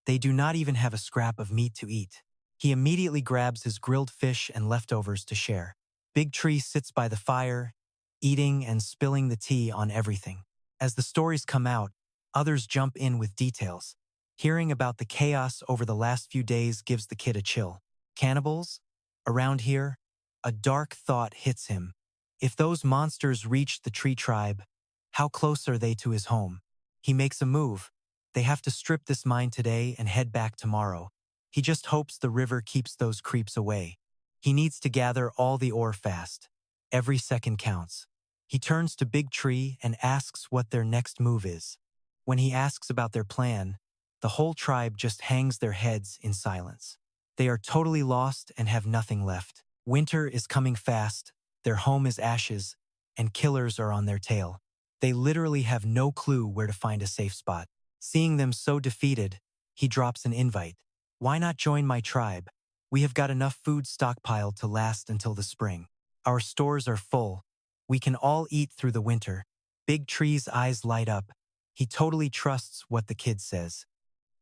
They do not even have a scrap of meat to eat. He immediately grabs his grilled fish and leftovers to share. Big Tree sits by the fire, eating and spilling the tea on everything. As the stories come out, others jump in with details. Hearing about the chaos over the last few days gives the kid a chill. Cannibals? Around here? A dark thought hits him. If those monsters reached the tree tribe, how close are they to his home? He makes a move. They have to strip this mine today and head back tomorrow. He just hopes the river keeps those creeps away. He needs to gather all the ore fast. Every second counts. He turns to Big Tree and asks what their next move is. When he asks about their plan, the whole tribe just hangs their heads in silence. They are totally lost and have nothing left. Winter is coming fast, their home is ashes, and killers are on their tail. They literally have no clue where to find a safe spot. Seeing them so defeated, he drops an invite. Why not join my tribe? We have got enough food stockpiled to last until the spring. Our stores are full, We can all eat through the winter. Big Tree's eyes light up. He totally trusts what the kid says.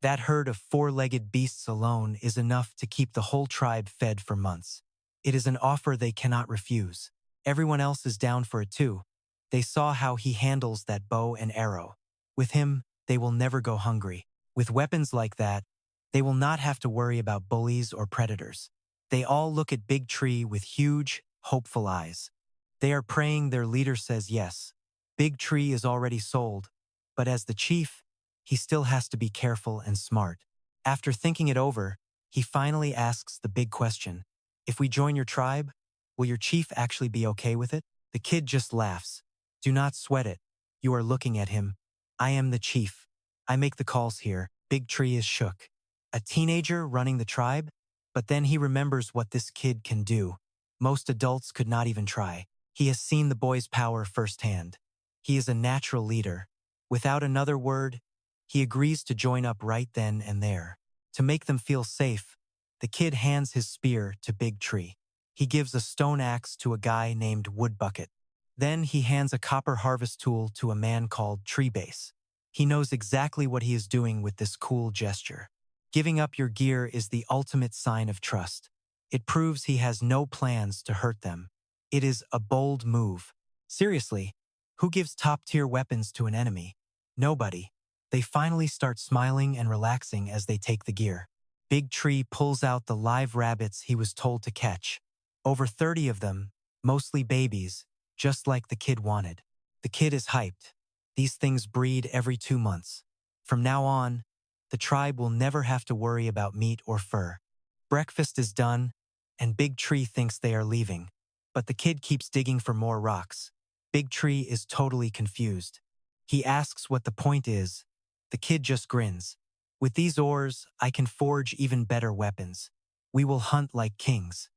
That herd of four-legged beasts alone is enough to keep the whole tribe fed for months. It is an offer they cannot refuse. Everyone else is down for it too. They saw how he handles that bow and arrow. With him, they will never go hungry. With weapons like that, they will not have to worry about bullies or predators. They all look at Big Tree with huge, hopeful eyes. They are praying their leader says yes. Big Tree is already sold, but as the chief, he still has to be careful and smart. After thinking it over, he finally asks the big question. If we join your tribe, will your chief actually be okay with it? The kid just laughs. Do not sweat it. You are looking at him. I am the chief. I make the calls here. Big Tree is shook. A teenager running the tribe? But then he remembers what this kid can do. Most adults could not even try. He has seen the boy's power firsthand. He is a natural leader. Without another word, he agrees to join up right then and there. To make them feel safe, the kid hands his spear to Big Tree. He gives a stone axe to a guy named Wood Bucket. Then he hands a copper harvest tool to a man called Tree Base. He knows exactly what he is doing with this cool gesture. Giving up your gear is the ultimate sign of trust. It proves he has no plans to hurt them. It is a bold move. Seriously, who gives top-tier weapons to an enemy? Nobody. They finally start smiling and relaxing as they take the gear. Big Tree pulls out the live rabbits he was told to catch. Over 30 of them, mostly babies, just like the kid wanted. The kid is hyped. These things breed every 2 months. From now on, the tribe will never have to worry about meat or fur. Breakfast is done, and Big Tree thinks they are leaving. But the kid keeps digging for more rocks. Big Tree is totally confused. He asks what the point is. The kid just grins. With these ores, I can forge even better weapons. We will hunt like kings.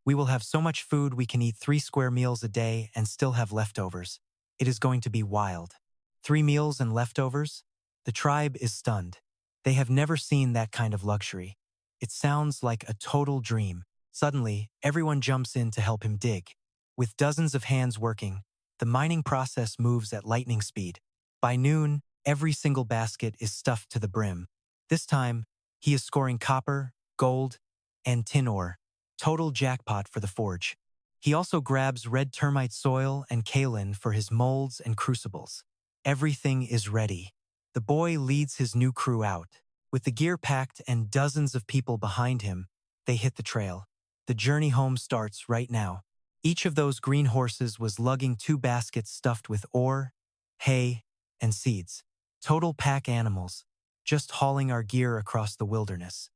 We will have so much food we can eat 3 square meals a day and still have leftovers. It is going to be wild. 3 meals and leftovers? The tribe is stunned. They have never seen that kind of luxury. It sounds like a total dream. Suddenly, everyone jumps in to help him dig. With dozens of hands working, the mining process moves at lightning speed. By noon, every single basket is stuffed to the brim. This time, he is scoring copper, gold, and tin ore. Total jackpot for the forge. He also grabs red termite soil and kaolin for his molds and crucibles. Everything is ready. The boy leads his new crew out. With the gear packed and dozens of people behind him, they hit the trail. The journey home starts right now. Each of those green horses was lugging 2 baskets stuffed with ore, hay, and seeds. Total pack animals, just hauling our gear across the wilderness.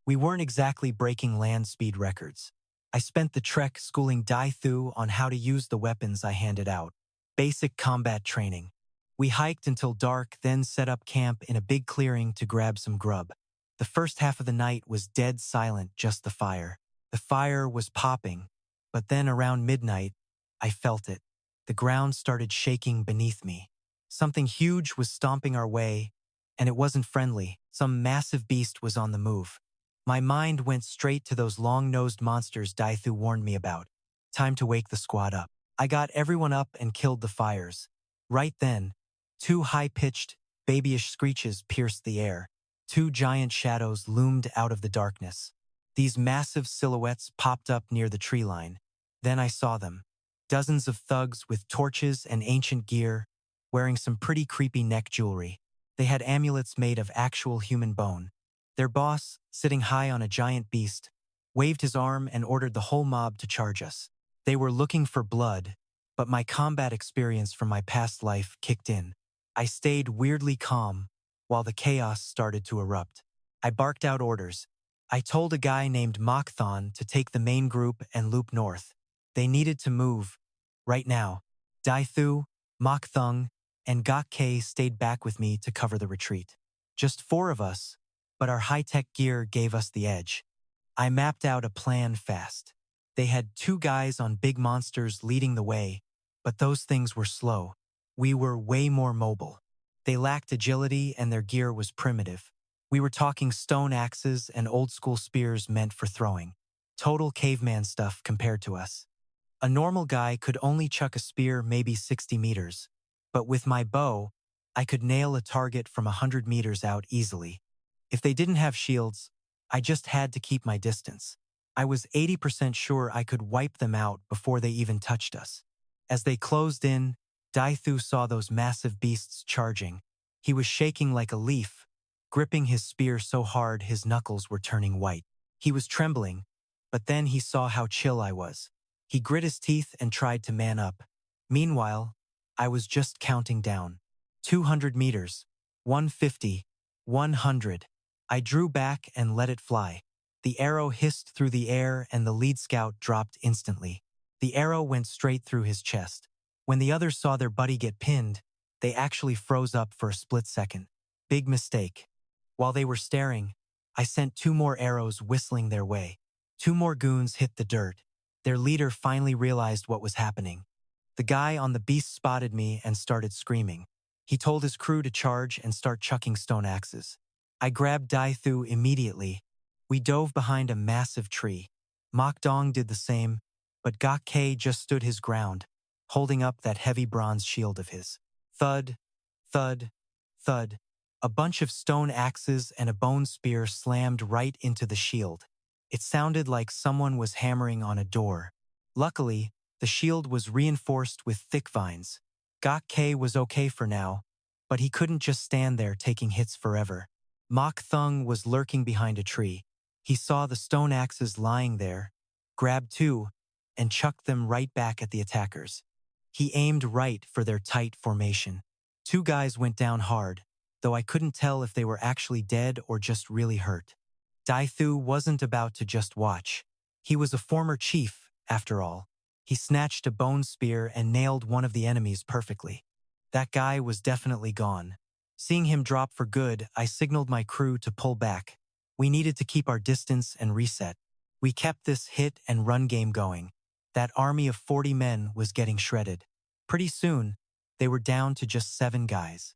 We weren't exactly breaking land speed records. I spent the trek schooling The on how to use the weapons I handed out. Basic combat training. We hiked until dark, then set up camp in a big clearing to grab some grub. The first half of the night was dead silent, just the fire. The fire was popping, but then around midnight, I felt it. The ground started shaking beneath me. Something huge was stomping our way, and it wasn't friendly. Some massive beast was on the move. My mind went straight to those long-nosed monsters The warned me about. Time to wake the squad up. I got everyone up and killed the fires. Right then, 2 high-pitched, babyish screeches pierced the air. 2 giant shadows loomed out of the darkness. These massive silhouettes popped up near the tree line. Then I saw them. Dozens of thugs with torches and ancient gear, wearing some pretty creepy neck jewelry. They had amulets made of actual human bone. Their boss, sitting high on a giant beast, waved his arm and ordered the whole mob to charge us. They were looking for blood, but my combat experience from my past life kicked in. I stayed weirdly calm while the chaos started to erupt. I barked out orders. I told a guy named Mokthon to take the main group and loop north. They needed to move. Right now. Daithu, Mokthung, and Gak stayed back with me to cover the retreat. Just 4 of us, but our high-tech gear gave us the edge. I mapped out a plan fast. They had 2 guys on big monsters leading the way, but those things were slow. We were way more mobile. They lacked agility and their gear was primitive. We were talking stone axes and old-school spears meant for throwing. Total caveman stuff compared to us. A normal guy could only chuck a spear maybe 60 meters, but with my bow, I could nail a target from 100 meters out easily. If they didn't have shields, I just had to keep my distance. I was 80% sure I could wipe them out before they even touched us. As they closed in, Daithu saw those massive beasts charging. He was shaking like a leaf, gripping his spear so hard his knuckles were turning white. He was trembling, but then he saw how chill I was. He grit his teeth and tried to man up. Meanwhile, I was just counting down. 200 meters, 150, 100. I drew back and let it fly. The arrow hissed through the air and the lead scout dropped instantly. The arrow went straight through his chest. When the others saw their buddy get pinned, they actually froze up for a split second. Big mistake. While they were staring, I sent 2 more arrows whistling their way. 2 more goons hit the dirt. Their leader finally realized what was happening. The guy on the beast spotted me and started screaming. He told his crew to charge and start chucking stone axes. I grabbed Daithu immediately. We dove behind a massive tree. Mok Dong did the same, but Gok K just stood his ground, holding up that heavy bronze shield of his. Thud, thud, thud. A bunch of stone axes and a bone spear slammed right into the shield. It sounded like someone was hammering on a door. Luckily, the shield was reinforced with thick vines. Gok K was okay for now, but he couldn't just stand there taking hits forever. Mok Thung was lurking behind a tree. He saw the stone axes lying there, grabbed 2, and chucked them right back at the attackers. He aimed right for their tight formation. 2 guys went down hard, though I couldn't tell if they were actually dead or just really hurt. Daithu wasn't about to just watch. He was a former chief, after all. He snatched a bone spear and nailed one of the enemies perfectly. That guy was definitely gone. Seeing him drop for good, I signaled my crew to pull back. We needed to keep our distance and reset. We kept this hit and run game going. That army of 40 men was getting shredded. Pretty soon, they were down to just 7 guys.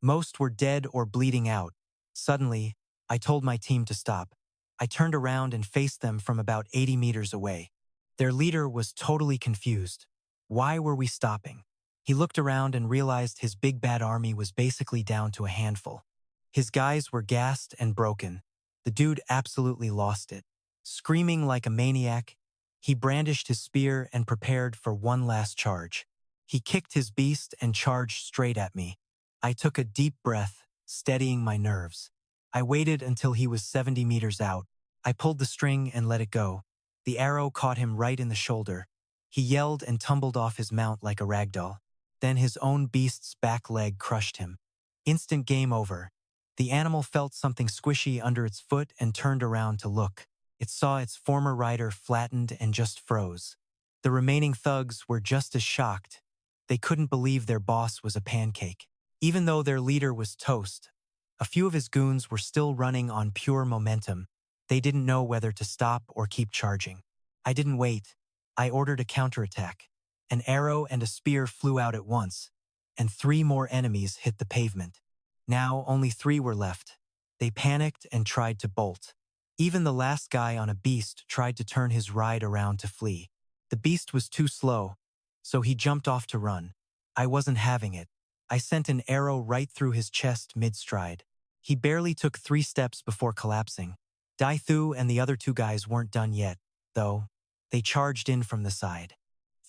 Most were dead or bleeding out. Suddenly, I told my team to stop. I turned around and faced them from about 80 meters away. Their leader was totally confused. Why were we stopping? He looked around and realized his big bad army was basically down to a handful. His guys were gassed and broken. The dude absolutely lost it. Screaming like a maniac, he brandished his spear and prepared for one last charge. He kicked his beast and charged straight at me. I took a deep breath, steadying my nerves. I waited until he was 70 meters out. I pulled the string and let it go. The arrow caught him right in the shoulder. He yelled and tumbled off his mount like a ragdoll. Then his own beast's back leg crushed him. Instant game over. The animal felt something squishy under its foot and turned around to look. It saw its former rider flattened and just froze. The remaining thugs were just as shocked. They couldn't believe their boss was a pancake. Even though their leader was toast, a few of his goons were still running on pure momentum. They didn't know whether to stop or keep charging. I didn't wait. I ordered a counterattack. An arrow and a spear flew out at once, and 3 more enemies hit the pavement. Now only 3 were left. They panicked and tried to bolt. Even the last guy on a beast tried to turn his ride around to flee. The beast was too slow, so he jumped off to run. I wasn't having it. I sent an arrow right through his chest mid-stride. He barely took 3 steps before collapsing. Daithu and the other 2 guys weren't done yet, though. They charged in from the side.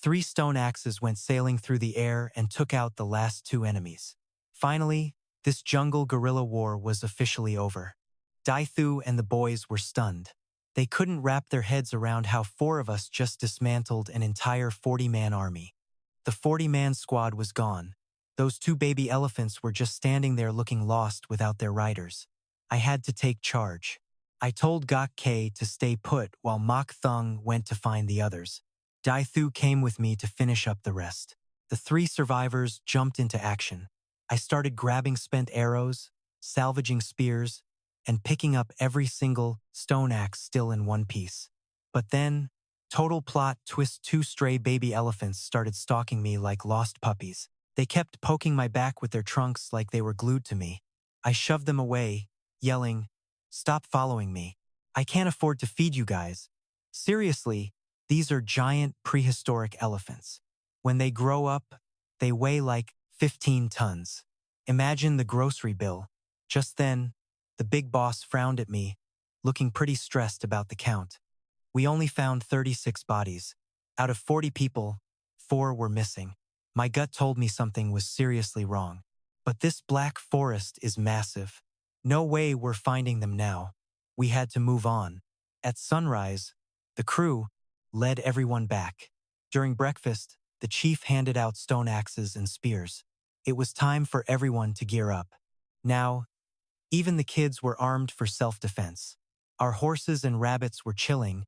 3 stone axes went sailing through the air and took out the last 2 enemies. Finally, this jungle guerrilla war was officially over. Daithu and the boys were stunned. They couldn't wrap their heads around how 4 of us just dismantled an entire 40-man army. The 40-man squad was gone. Those 2 baby elephants were just standing there looking lost without their riders. I had to take charge. I told Gok K to stay put while Mok Thung went to find the others. Daithu came with me to finish up the rest. The 3 survivors jumped into action. I started grabbing spent arrows, salvaging spears, and picking up every single stone axe still in one piece. But then, total plot twist, 2 stray baby elephants started stalking me like lost puppies. They kept poking my back with their trunks like they were glued to me. I shoved them away, yelling, "Stop following me. I can't afford to feed you guys. Seriously, These are giant prehistoric elephants. When they grow up, they weigh like 15 tons. Imagine the grocery bill. Just then, the big boss frowned at me, looking pretty stressed about the count. We only found 36 bodies. Out of 40 people, 4 were missing. My gut told me something was seriously wrong. But this black forest is massive. No way we're finding them now. We had to move on. At sunrise, the crew led everyone back. During breakfast, the chief handed out stone axes and spears. It was time for everyone to gear up. Now, even the kids were armed for self-defense. Our horses and rabbits were chilling,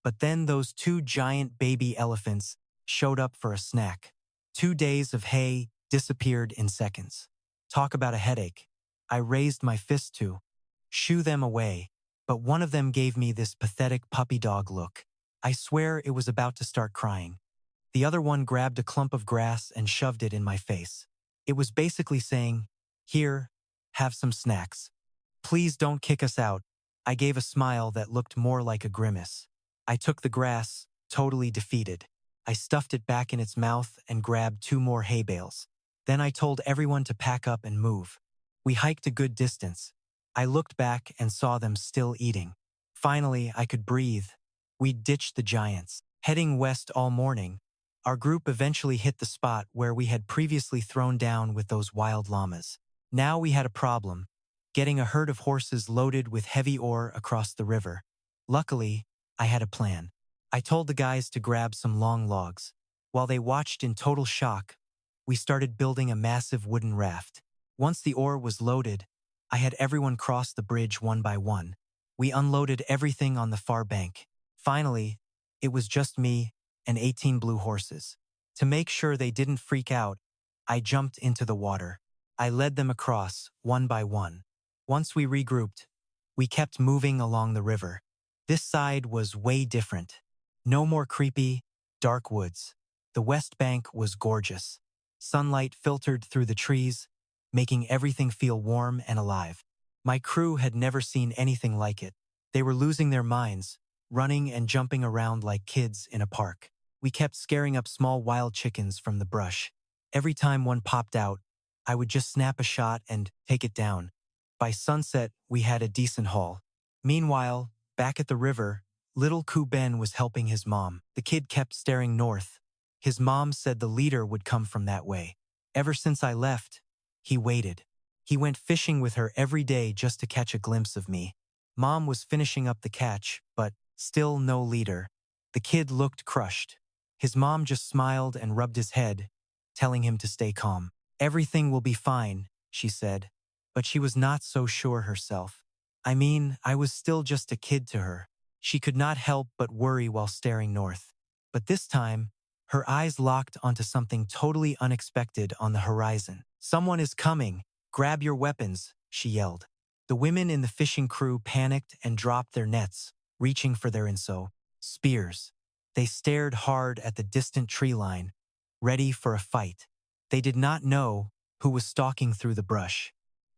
but then those 2 giant baby elephants showed up for a snack. 2 days of hay disappeared in seconds. Talk about a headache. I raised my fist to shoo them away, but one of them gave me this pathetic puppy dog look. I swear it was about to start crying. The other one grabbed a clump of grass and shoved it in my face. It was basically saying, "Here, have some snacks. Please don't kick us out." I gave a smile that looked more like a grimace. I took the grass, totally defeated. I stuffed it back in its mouth and grabbed 2 more hay bales. Then I told everyone to pack up and move. We hiked a good distance. I looked back and saw them still eating. Finally, I could breathe. We ditched the giants. Heading west all morning, our group eventually hit the spot where we had previously thrown down with those wild llamas. Now we had a problem, getting a herd of horses loaded with heavy ore across the river. Luckily, I had a plan. I told the guys to grab some long logs. While they watched in total shock, we started building a massive wooden raft. Once the ore was loaded, I had everyone cross the bridge one by one. We unloaded everything on the far bank. Finally, it was just me and 18 blue horses. To make sure they didn't freak out, I jumped into the water. I led them across, one by one. Once we regrouped, we kept moving along the river. This side was way different. No more creepy, dark woods. The west bank was gorgeous. Sunlight filtered through the trees, making everything feel warm and alive. My crew had never seen anything like it. They were losing their minds, running and jumping around like kids in a park. We kept scaring up small wild chickens from the brush. Every time one popped out, I would just snap a shot and take it down. By sunset, we had a decent haul. Meanwhile, back at the river, little Ku Ben was helping his mom. The kid kept staring north. His mom said the leader would come from that way. Ever since I left, he waited. He went fishing with her every day just to catch a glimpse of me. Mom was finishing up the catch, but still no leader. The kid looked crushed. His mom just smiled and rubbed his head, telling him to stay calm. "Everything will be fine," she said, but she was not so sure herself. I mean, I was still just a kid to her. She could not help but worry while staring north. But this time, her eyes locked onto something totally unexpected on the horizon. "Someone is coming. Grab your weapons," she yelled. The women in the fishing crew panicked and dropped their nets, reaching for their spears. They stared hard at the distant tree line, ready for a fight. They did not know who was stalking through the brush.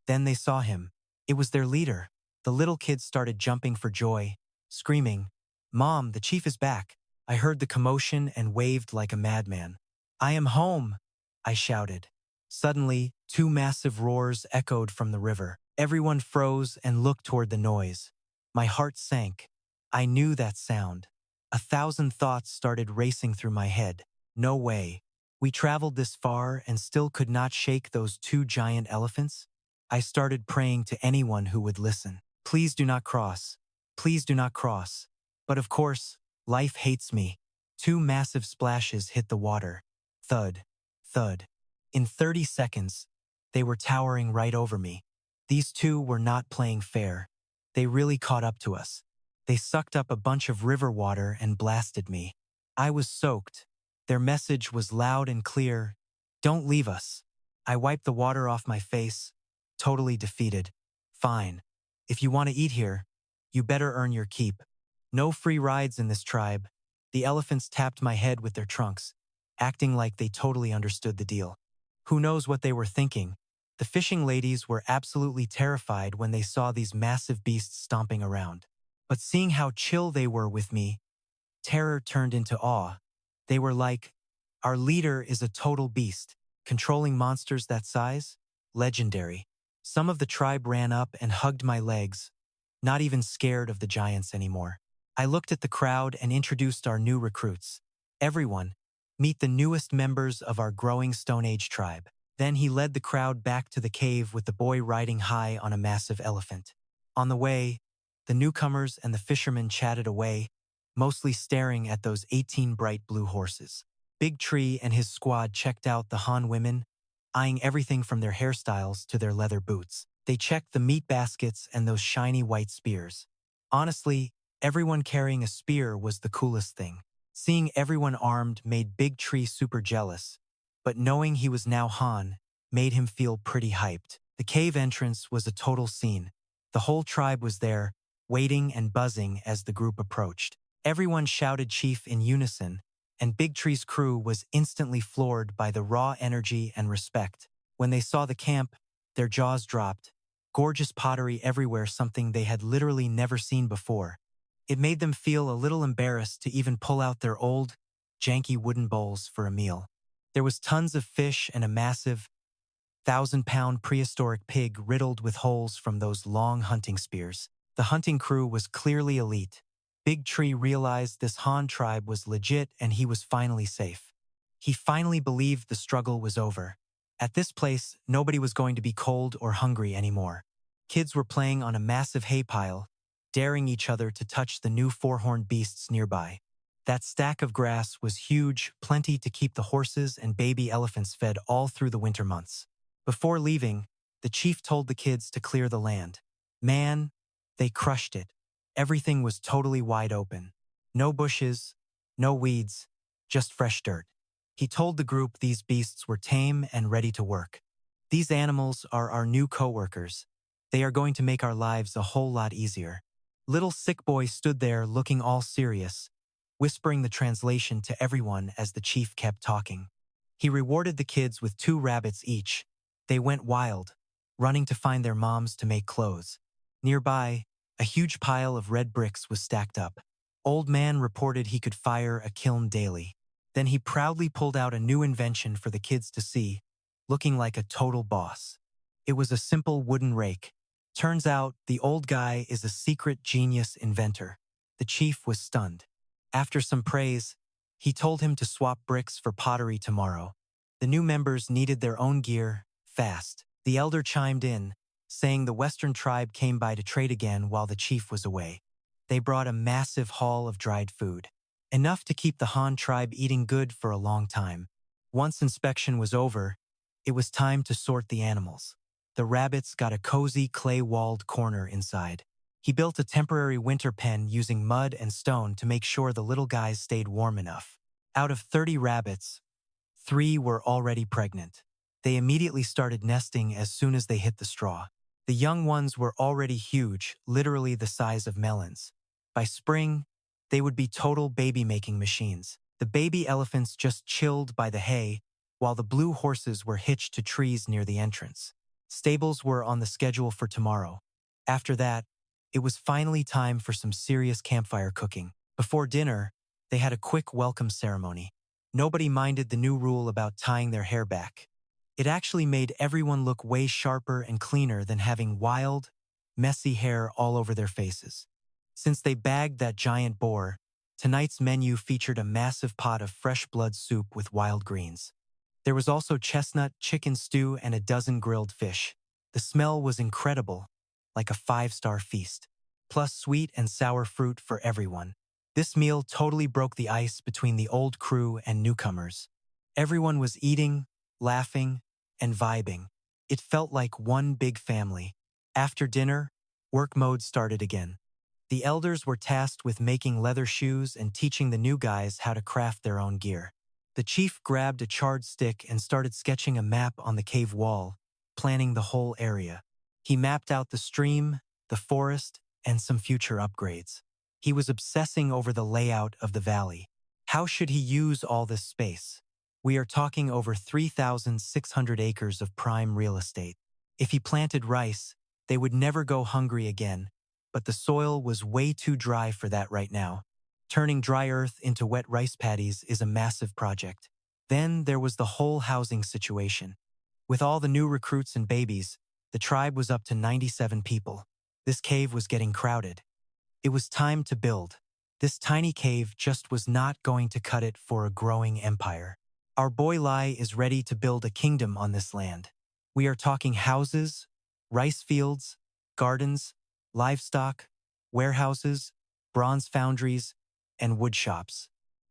Then they saw him. It was their leader. The little kids started jumping for joy, screaming, "Mom, the chief is back." I heard the commotion and waved like a madman. "I am home," I shouted. Suddenly, 2 massive roars echoed from the river. Everyone froze and looked toward the noise. My heart sank. I knew that sound. 1,000 thoughts started racing through my head. No way. We traveled this far and still could not shake those 2 giant elephants? I started praying to anyone who would listen. "Please do not cross. Please do not cross." But of course, life hates me. 2 massive splashes hit the water. Thud, thud. In 30 seconds, they were towering right over me. These 2 were not playing fair. They really caught up to us. They sucked up a bunch of river water and blasted me. I was soaked. Their message was loud and clear: "Don't leave us." I wiped the water off my face, totally defeated. "Fine. If you want to eat here, you better earn your keep. No free rides in this tribe." The elephants tapped my head with their trunks, acting like they totally understood the deal. Who knows what they were thinking? The fishing ladies were absolutely terrified when they saw these massive beasts stomping around. But seeing how chill they were with me, terror turned into awe. They were like, "Our leader is a total beast, controlling monsters that size? Legendary." Some of the tribe ran up and hugged my legs, not even scared of the giants anymore. I looked at the crowd and introduced our new recruits. "Everyone, meet the newest members of our growing Stone Age tribe." Then he led the crowd back to the cave with the boy riding high on a massive elephant. On the way, the newcomers and the fishermen chatted away, mostly staring at those 18 bright blue horses. Big Tree and his squad checked out the Han women, eyeing everything from their hairstyles to their leather boots. They checked the meat baskets and those shiny white spears. Honestly, everyone carrying a spear was the coolest thing. Seeing everyone armed made Big Tree super jealous, but knowing he was now Han made him feel pretty hyped. The cave entrance was a total scene. The whole tribe was there, waiting and buzzing as the group approached. Everyone shouted "Chief" in unison, and Big Tree's crew was instantly floored by the raw energy and respect. When they saw the camp, their jaws dropped. Gorgeous pottery everywhere, something they had literally never seen before. It made them feel a little embarrassed to even pull out their old, janky wooden bowls for a meal. There was tons of fish and a massive, 1,000-pound prehistoric pig riddled with holes from those long hunting spears. The hunting crew was clearly elite. Big Tree realized this Han tribe was legit and he was finally safe. He finally believed the struggle was over. At this place, nobody was going to be cold or hungry anymore. Kids were playing on a massive hay pile, daring each other to touch the new four-horned beasts nearby. That stack of grass was huge, plenty to keep the horses and baby elephants fed all through the winter months. Before leaving, the chief told the kids to clear the land. Man, they crushed it. Everything was totally wide open. No bushes, no weeds, just fresh dirt. He told the group these beasts were tame and ready to work. "These animals are our new co-workers. They are going to make our lives a whole lot easier." Little sick boy stood there looking all serious, whispering the translation to everyone as the chief kept talking. He rewarded the kids with 2 rabbits each. They went wild, running to find their moms to make clothes. Nearby, a huge pile of red bricks was stacked up. Old Man reported he could fire a kiln daily. Then he proudly pulled out a new invention for the kids to see, looking like a total boss. It was a simple wooden rake. Turns out the old guy is a secret genius inventor. The chief was stunned. After some praise, he told him to swap bricks for pottery tomorrow. The new members needed their own gear, fast. The elder chimed in, saying the Western tribe came by to trade again while the chief was away. They brought a massive haul of dried food, enough to keep the Han tribe eating good for a long time. Once inspection was over, it was time to sort the animals. The rabbits got a cozy clay-walled corner inside. He built a temporary winter pen using mud and stone to make sure the little guys stayed warm enough. Out of 30 rabbits, 3 were already pregnant. They immediately started nesting as soon as they hit the straw. The young ones were already huge, literally the size of melons. By spring, they would be total baby-making machines. The baby elephants just chilled by the hay, while the blue horses were hitched to trees near the entrance. Stables were on the schedule for tomorrow. After that, it was finally time for some serious campfire cooking. Before dinner, they had a quick welcome ceremony. Nobody minded the new rule about tying their hair back. It actually made everyone look way sharper and cleaner than having wild, messy hair all over their faces. Since they bagged that giant boar, tonight's menu featured a massive pot of fresh blood soup with wild greens. There was also chestnut, chicken stew, and a dozen grilled fish. The smell was incredible, like a 5-star feast. Plus sweet and sour fruit for everyone. This meal totally broke the ice between the old crew and newcomers. Everyone was eating, laughing, and vibing. It felt like one big family. After dinner, work mode started again. The elders were tasked with making leather shoes and teaching the new guys how to craft their own gear. The chief grabbed a charred stick and started sketching a map on the cave wall, planning the whole area. He mapped out the stream, the forest, and some future upgrades. He was obsessing over the layout of the valley. How should he use all this space? We are talking over 3,600 acres of prime real estate. If he planted rice, they would never go hungry again, but the soil was way too dry for that right now. Turning dry earth into wet rice paddies is a massive project. Then there was the whole housing situation. With all the new recruits and babies, the tribe was up to 97 people. This cave was getting crowded. It was time to build. This tiny cave just was not going to cut it for a growing empire. Our boy Lai is ready to build a kingdom on this land. We are talking houses, rice fields, gardens, livestock, warehouses, bronze foundries, and wood shops.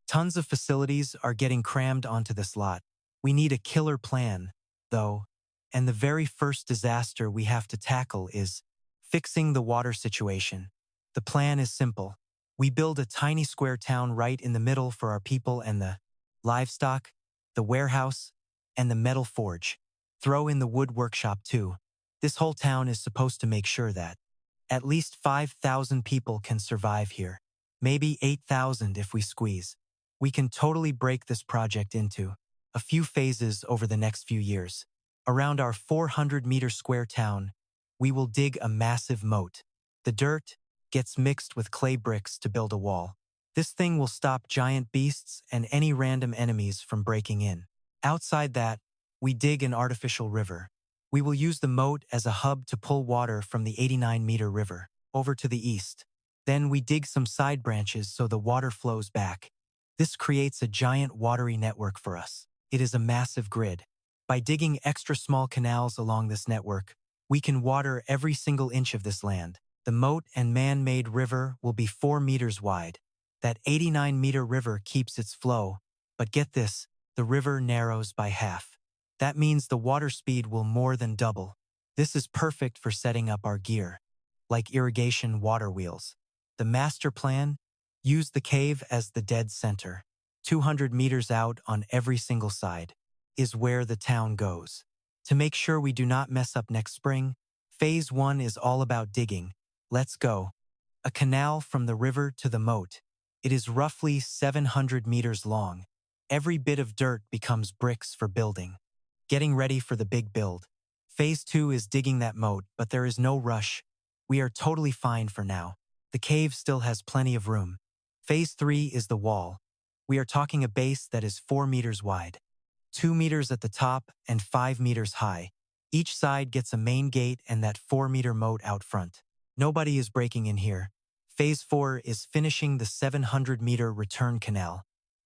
Tons of facilities are getting crammed onto this lot. We need a killer plan, though, and the very first disaster we have to tackle is fixing the water situation. The plan is simple. We build a tiny square town right in the middle for our people and the livestock, the warehouse, and the metal forge. Throw in the wood workshop too. This whole town is supposed to make sure that at least 5,000 people can survive here. Maybe 8,000 if we squeeze. We can totally break this project into a few phases over the next few years. Around our 400-meter square town, we will dig a massive moat. The dirt gets mixed with clay bricks to build a wall. This thing will stop giant beasts and any random enemies from breaking in. Outside that, we dig an artificial river. We will use the moat as a hub to pull water from the 89-meter river over to the east. Then we dig some side branches so the water flows back. This creates a giant watery network for us. It is a massive grid. By digging extra small canals along this network, we can water every single inch of this land. The moat and man-made river will be 4 meters wide. That 89-meter river keeps its flow, but get this, the river narrows by half. That means the water speed will more than double. This is perfect for setting up our gear, like irrigation water wheels. The master plan: use the cave as the dead center. 200 meters out on every single side is where the town goes. To make sure we do not mess up next spring, Phase 1 is all about digging. Let's go. A canal from the river to the moat. It is roughly 700 meters long. Every bit of dirt becomes bricks for building. Getting ready for the big build. Phase 2 is digging that moat, but there is no rush. We are totally fine for now. The cave still has plenty of room. Phase 3 is the wall. We are talking a base that is 4 meters wide, 2 meters at the top and 5 meters high. Each side gets a main gate and that 4-meter moat out front. Nobody is breaking in here. Phase 4 is finishing the 700-meter return canal.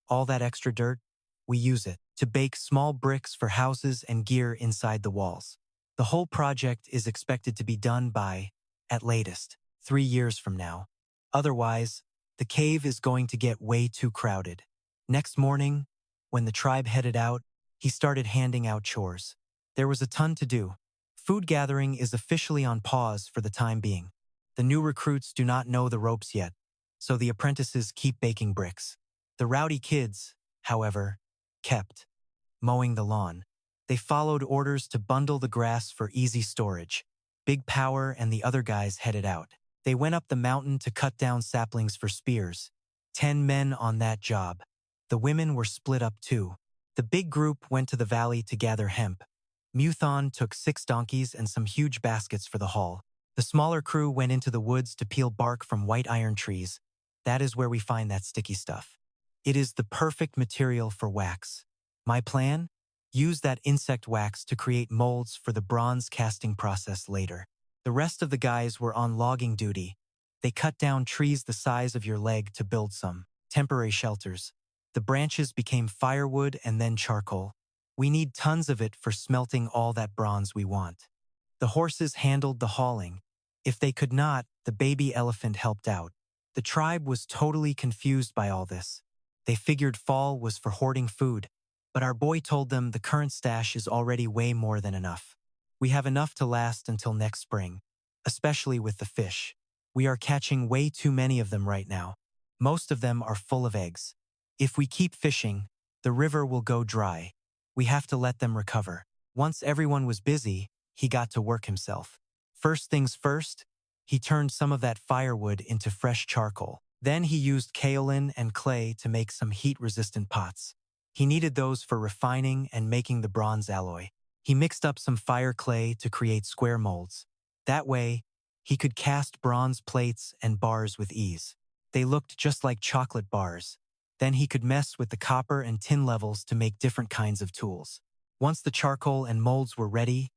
All that extra dirt, we use it to bake small bricks for houses and gear inside the walls. The whole project is expected to be done by, at latest, 3 years from now. Otherwise, the cave is going to get way too crowded. Next morning, when the tribe headed out, he started handing out chores. There was a ton to do. Food gathering is officially on pause for the time being. The new recruits do not know the ropes yet, so the apprentices keep baking bricks. The rowdy kids, however, kept mowing the lawn. They followed orders to bundle the grass for easy storage. Big Power and the other guys headed out. They went up the mountain to cut down saplings for spears. 10 men on that job. The women were split up too. The big group went to the valley to gather hemp. Muthon took 6 donkeys and some huge baskets for the haul. The smaller crew went into the woods to peel bark from white iron trees. That is where we find that sticky stuff. It is the perfect material for wax. My plan? Use that insect wax to create molds for the bronze casting process later. The rest of the guys were on logging duty. They cut down trees the size of your leg to build some temporary shelters. The branches became firewood and then charcoal. We need tons of it for smelting all that bronze we want. The horses handled the hauling. If they could not, the baby elephant helped out. The tribe was totally confused by all this. They figured fall was for hoarding food, but our boy told them the current stash is already way more than enough. We have enough to last until next spring, especially with the fish. We are catching way too many of them right now. Most of them are full of eggs. If we keep fishing, the river will go dry. We have to let them recover. Once everyone was busy, he got to work himself. First things first, he turned some of that firewood into fresh charcoal. Then he used kaolin and clay to make some heat-resistant pots. He needed those for refining and making the bronze alloy. He mixed up some fire clay to create square molds. That way, he could cast bronze plates and bars with ease. They looked just like chocolate bars. Then he could mess with the copper and tin levels to make different kinds of tools. Once the charcoal and molds were ready,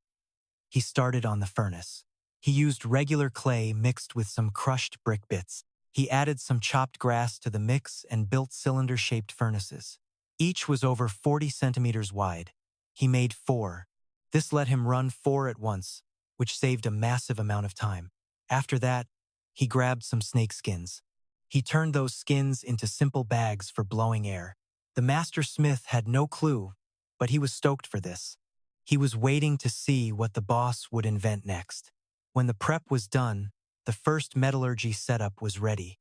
he started on the furnace. He used regular clay mixed with some crushed brick bits. He added some chopped grass to the mix and built cylinder-shaped furnaces. Each was over 40 centimeters wide. He made 4. This let him run 4 at once, which saved a massive amount of time. After that, he grabbed some snake skins. He turned those skins into simple bags for blowing air. The master smith had no clue, but he was stoked for this. He was waiting to see what the boss would invent next. When the prep was done, the first metallurgy setup was ready.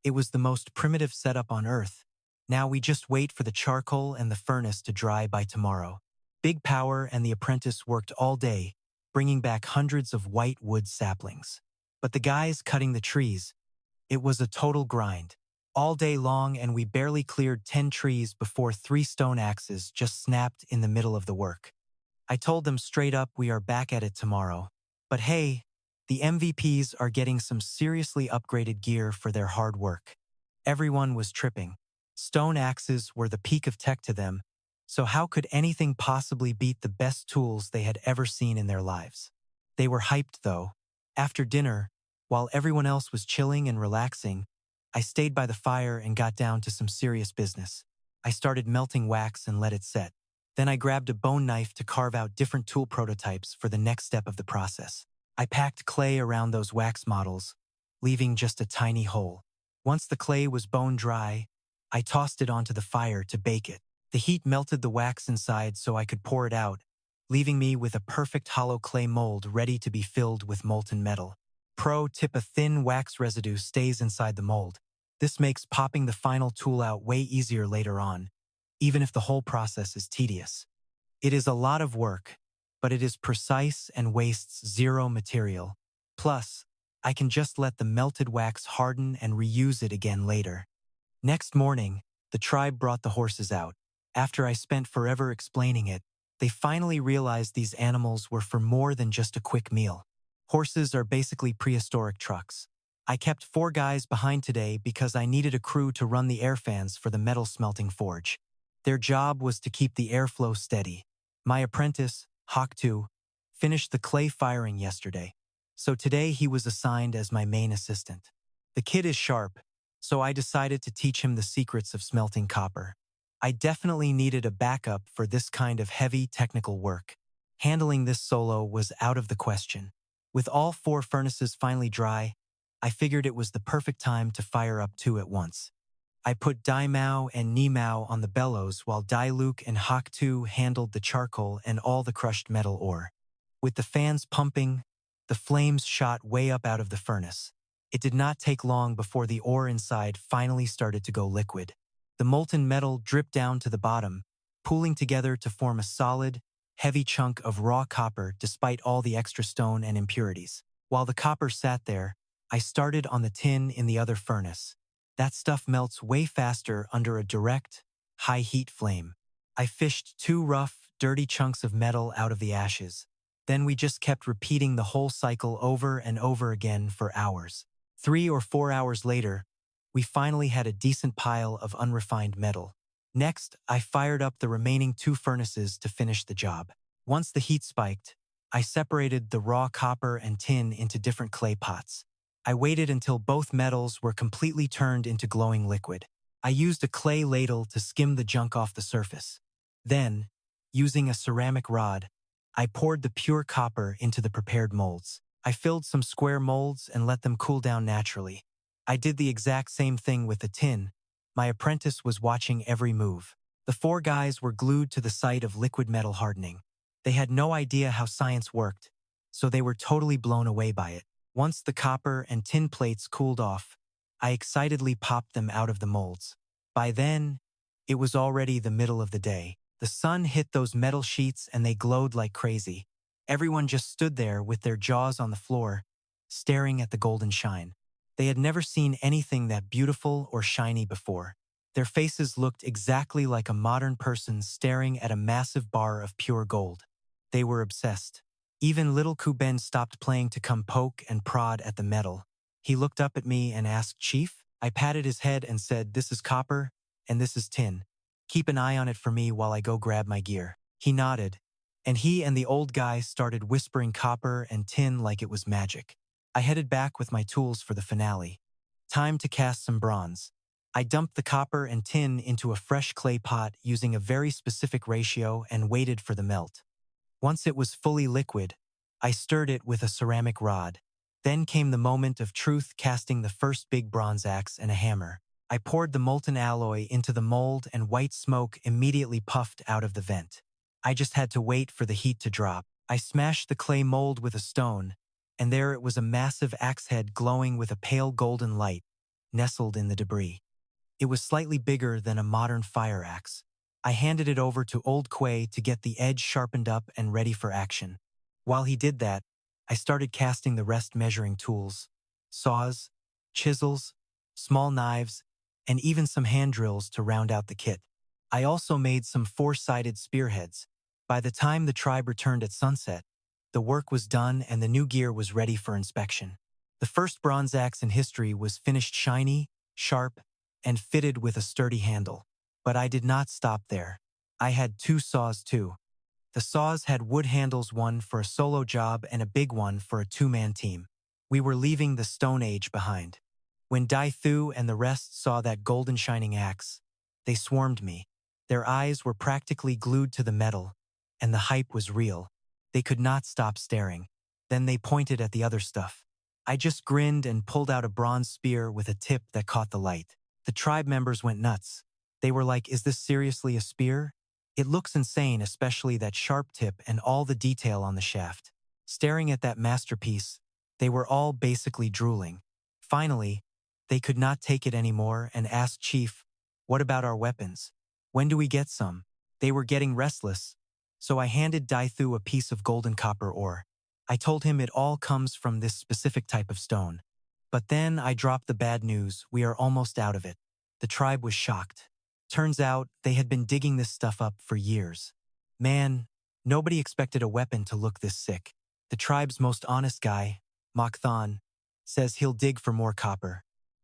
It was the most primitive setup on Earth. Now we just wait for the charcoal and the furnace to dry by tomorrow. Big Power and the apprentice worked all day, bringing back hundreds of white wood saplings. But the guys cutting the trees, it was a total grind. All day long, and we barely cleared 10 trees before 3 stone axes just snapped in the middle of the work. I told them straight up we are back at it tomorrow. But hey, the MVPs are getting some seriously upgraded gear for their hard work. Everyone was tripping. Stone axes were the peak of tech to them, so how could anything possibly beat the best tools they had ever seen in their lives? They were hyped though. After dinner, while everyone else was chilling and relaxing, I stayed by the fire and got down to some serious business. I started melting wax and let it set. Then I grabbed a bone knife to carve out different tool prototypes for the next step of the process. I packed clay around those wax models, leaving just a tiny hole. Once the clay was bone dry, I tossed it onto the fire to bake it. The heat melted the wax inside so I could pour it out, leaving me with a perfect hollow clay mold ready to be filled with molten metal. Pro tip: a thin wax residue stays inside the mold. This makes popping the final tool out way easier later on, even if the whole process is tedious. It is a lot of work, but it is precise and wastes 0 material. Plus, I can just let the melted wax harden and reuse it again later. Next morning, the tribe brought the horses out. After I spent forever explaining it, they finally realized these animals were for more than just a quick meal. Horses are basically prehistoric trucks. I kept 4 guys behind today because I needed a crew to run the air fans for the metal smelting forge. Their job was to keep the airflow steady. My apprentice, Hawk2, finished the clay firing yesterday, so today he was assigned as my main assistant. The kid is sharp, so I decided to teach him the secrets of smelting copper. I definitely needed a backup for this kind of heavy technical work. Handling this solo was out of the question. With all 4 furnaces finally dry, I figured it was the perfect time to fire up 2 at once. I put Dai Mao and Ni Mao on the bellows while Dai Luke and Hawk 2 handled the charcoal and all the crushed metal ore. With the fans pumping, the flames shot way up out of the furnace. It did not take long before the ore inside finally started to go liquid. The molten metal dripped down to the bottom, pooling together to form a solid, heavy chunk of raw copper despite all the extra stone and impurities. While the copper sat there, I started on the tin in the other furnace. That stuff melts way faster under a direct, high-heat flame. I fished 2 rough, dirty chunks of metal out of the ashes. Then we just kept repeating the whole cycle over and over again for hours. 3 or 4 hours later, we finally had a decent pile of unrefined metal. Next, I fired up the remaining 2 furnaces to finish the job. Once the heat spiked, I separated the raw copper and tin into different clay pots. I waited until both metals were completely turned into glowing liquid. I used a clay ladle to skim the junk off the surface. Then, using a ceramic rod, I poured the pure copper into the prepared molds. I filled some square molds and let them cool down naturally. I did the exact same thing with the tin. My apprentice was watching every move. The 4 guys were glued to the sight of liquid metal hardening. They had no idea how science worked, so they were totally blown away by it. Once the copper and tin plates cooled off, I excitedly popped them out of the molds. By then, it was already the middle of the day. The sun hit those metal sheets and they glowed like crazy. Everyone just stood there with their jaws on the floor, staring at the golden shine. They had never seen anything that beautiful or shiny before. Their faces looked exactly like a modern person staring at a massive bar of pure gold. They were obsessed. Even little Kuben stopped playing to come poke and prod at the metal. He looked up at me and asked, "Chief?" I patted his head and said, "This is copper, and this is tin. Keep an eye on it for me while I go grab my gear." He nodded, and he and the old guy started whispering copper and tin like it was magic. I headed back with my tools for the finale. Time to cast some bronze. I dumped the copper and tin into a fresh clay pot using a very specific ratio and waited for the melt. Once it was fully liquid, I stirred it with a ceramic rod. Then came the moment of truth, casting the first big bronze axe and a hammer. I poured the molten alloy into the mold and white smoke immediately puffed out of the vent. I just had to wait for the heat to drop. I smashed the clay mold with a stone, and there it was, a massive axe head glowing with a pale golden light, nestled in the debris. It was slightly bigger than a modern fire axe. I handed it over to Old Quay to get the edge sharpened up and ready for action. While he did that, I started casting the rest: measuring tools, saws, chisels, small knives, and even some hand drills to round out the kit. I also made some four-sided spearheads. By the time the tribe returned at sunset, the work was done and the new gear was ready for inspection. The first bronze axe in history was finished shiny, sharp, and fitted with a sturdy handle. But I did not stop there. I had two saws too. The saws had wood handles, one for a solo job and a big one for a two-man team. We were leaving the Stone Age behind. When The and the rest saw that golden shining axe, they swarmed me. Their eyes were practically glued to the metal, and the hype was real. They could not stop staring. Then they pointed at the other stuff. I just grinned and pulled out a bronze spear with a tip that caught the light. The tribe members went nuts. They were like, "Is this seriously a spear? It looks insane, especially that sharp tip and all the detail on the shaft." Staring at that masterpiece, they were all basically drooling. Finally, they could not take it anymore and asked Chief, "What about our weapons? When do we get some?" They were getting restless, so I handed Dithu a piece of golden copper ore. I told him it all comes from this specific type of stone. But then I dropped the bad news: we are almost out of it. The tribe was shocked. Turns out they had been digging this stuff up for years. Man, nobody expected a weapon to look this sick. The tribe's most honest guy, Mokthan, says he'll dig for more copper.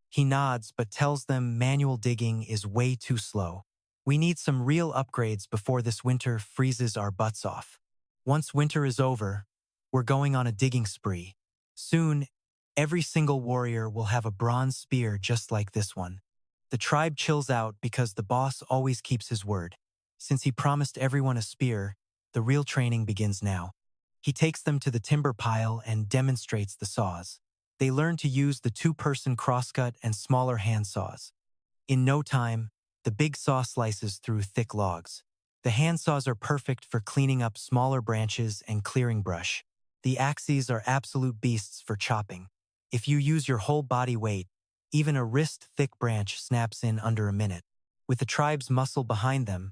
He nods but tells them manual digging is way too slow. We need some real upgrades before this winter freezes our butts off. Once winter is over, we're going on a digging spree. Soon, every single warrior will have a bronze spear just like this one. The tribe chills out because the boss always keeps his word. Since he promised everyone a spear, the real training begins now. He takes them to the timber pile and demonstrates the saws. They learn to use the two-person crosscut and smaller hand saws. In no time, the big saw slices through thick logs. The hand saws are perfect for cleaning up smaller branches and clearing brush. The axes are absolute beasts for chopping. If you use your whole body weight, even a wrist-thick branch snaps in under a minute. With the tribe's muscle behind them,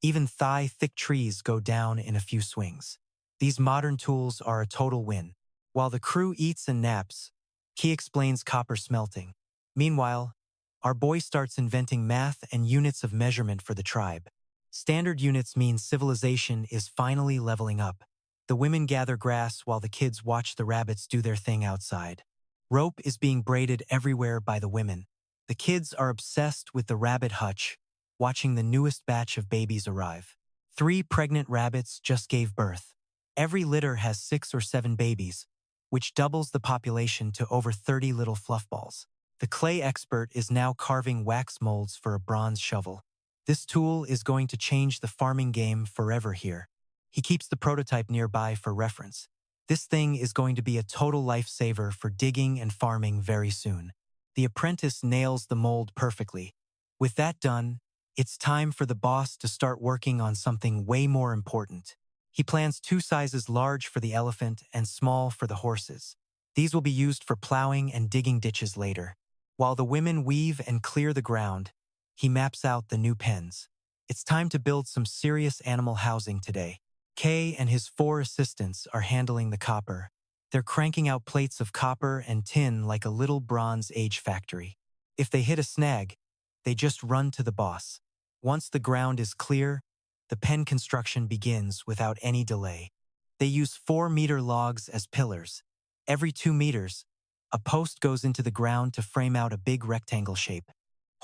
even thigh-thick trees go down in a few swings. These modern tools are a total win. While the crew eats and naps, Key explains copper smelting. Meanwhile, our boy starts inventing math and units of measurement for the tribe. Standard units mean civilization is finally leveling up. The women gather grass while the kids watch the rabbits do their thing outside. Rope is being braided everywhere by the women. The kids are obsessed with the rabbit hutch, watching the newest batch of babies arrive. 3 pregnant rabbits just gave birth. Every litter has 6 or 7 babies, which doubles the population to over 30 little fluffballs. The clay expert is now carving wax molds for a bronze shovel. This tool is going to change the farming game forever here. He keeps the prototype nearby for reference. This thing is going to be a total lifesaver for digging and farming very soon. The apprentice nails the mold perfectly. With that done, it's time for the boss to start working on something way more important. He plans 2 sizes: large for the elephant and small for the horses. These will be used for plowing and digging ditches later. While the women weave and clear the ground, he maps out the new pens. It's time to build some serious animal housing today. Kay and his 4 assistants are handling the copper. They're cranking out plates of copper and tin like a little Bronze Age factory. If they hit a snag, they just run to the boss. Once the ground is clear, the pen construction begins without any delay. They use 4-meter logs as pillars. Every 2 meters, A post goes into the ground to frame out a big rectangle shape.